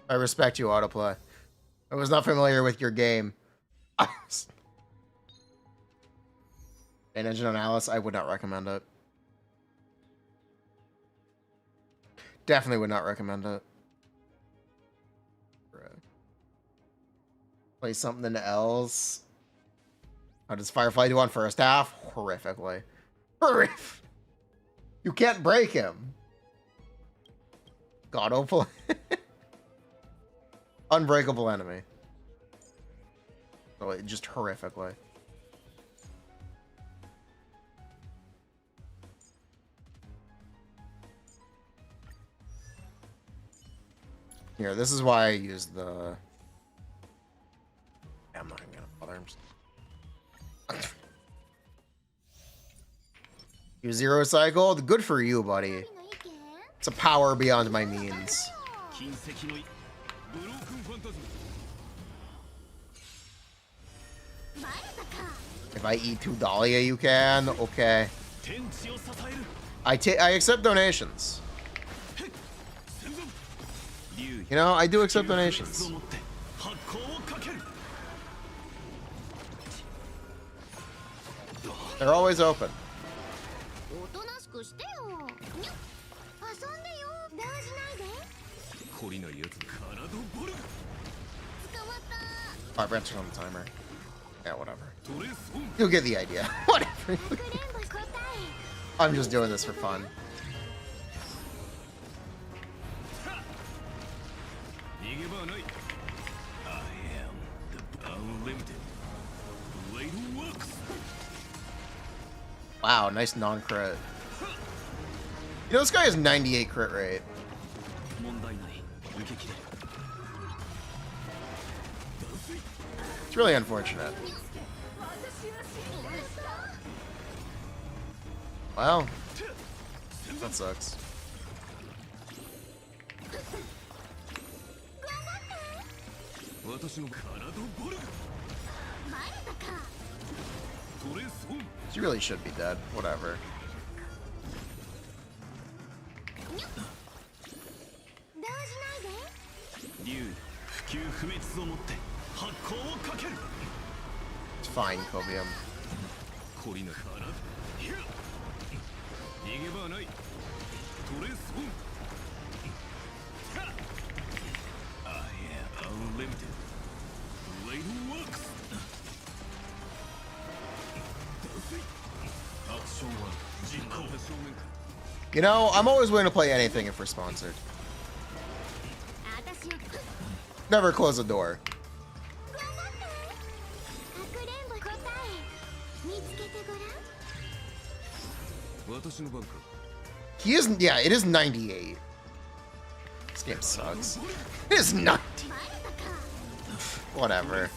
I respect you, autoplay. I was not familiar with your game. And engine on Alice, I would not recommend it. Definitely would not recommend it. Play something else. How does Firefly do on first half? Horrifically. Horrific. You can't break him. God, hopefully. Unbreakable enemy. Oh, just horrifically. Here, this is why I use the... I'm not even gonna bother. You zero cycled? Good for you, buddy. It's a power beyond my means. If I eat 2 Dahlia, you can? Okay. I accept donations. You know, I do accept donations. They're always open. Alright, Brent's on the timer. Yeah, whatever. You'll get the idea. Whatever. I'm just doing this for fun. Wow, nice non-crit. You know, this guy has 98 crit rate. It's really unfortunate. Wow. That sucks. She really should be dead. Whatever. It's fine, Cobium. You know, I'm always willing to play anything if we're sponsored. Never close the door. He isn't. Yeah, it is 98. This game sucks. It is 90. Whatever.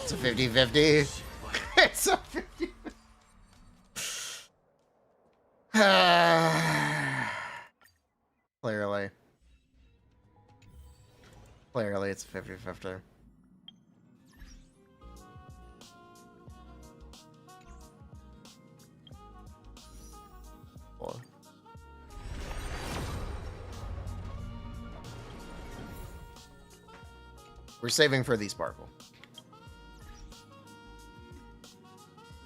It's a 50-50. It's a 50. Clearly, it's 50-50. We're saving for the sparkle.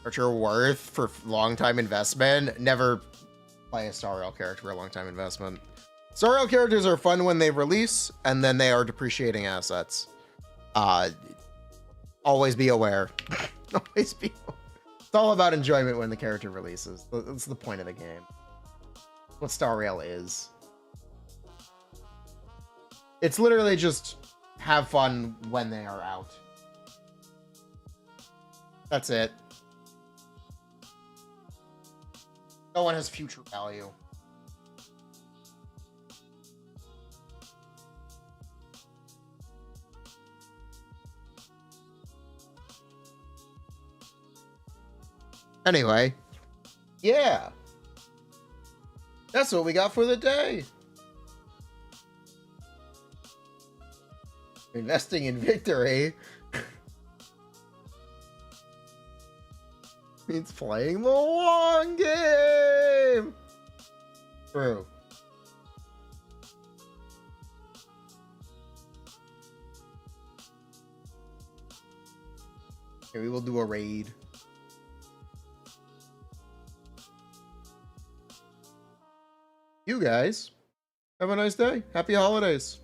Archer worth for long time investment. Never play a Star Rail character for a long time investment. Star Rail characters are fun when they release, and then they are depreciating assets. Always be aware. Always be aware. It's all about enjoyment when the character releases. That's the point of the game. What Star Rail is. It's literally just have fun when they are out. That's it. No one has future value. Anyway, yeah. That's what we got for the day. Investing in victory means playing the long game. True. Okay, we will do a raid. You guys have a nice day. Happy holidays.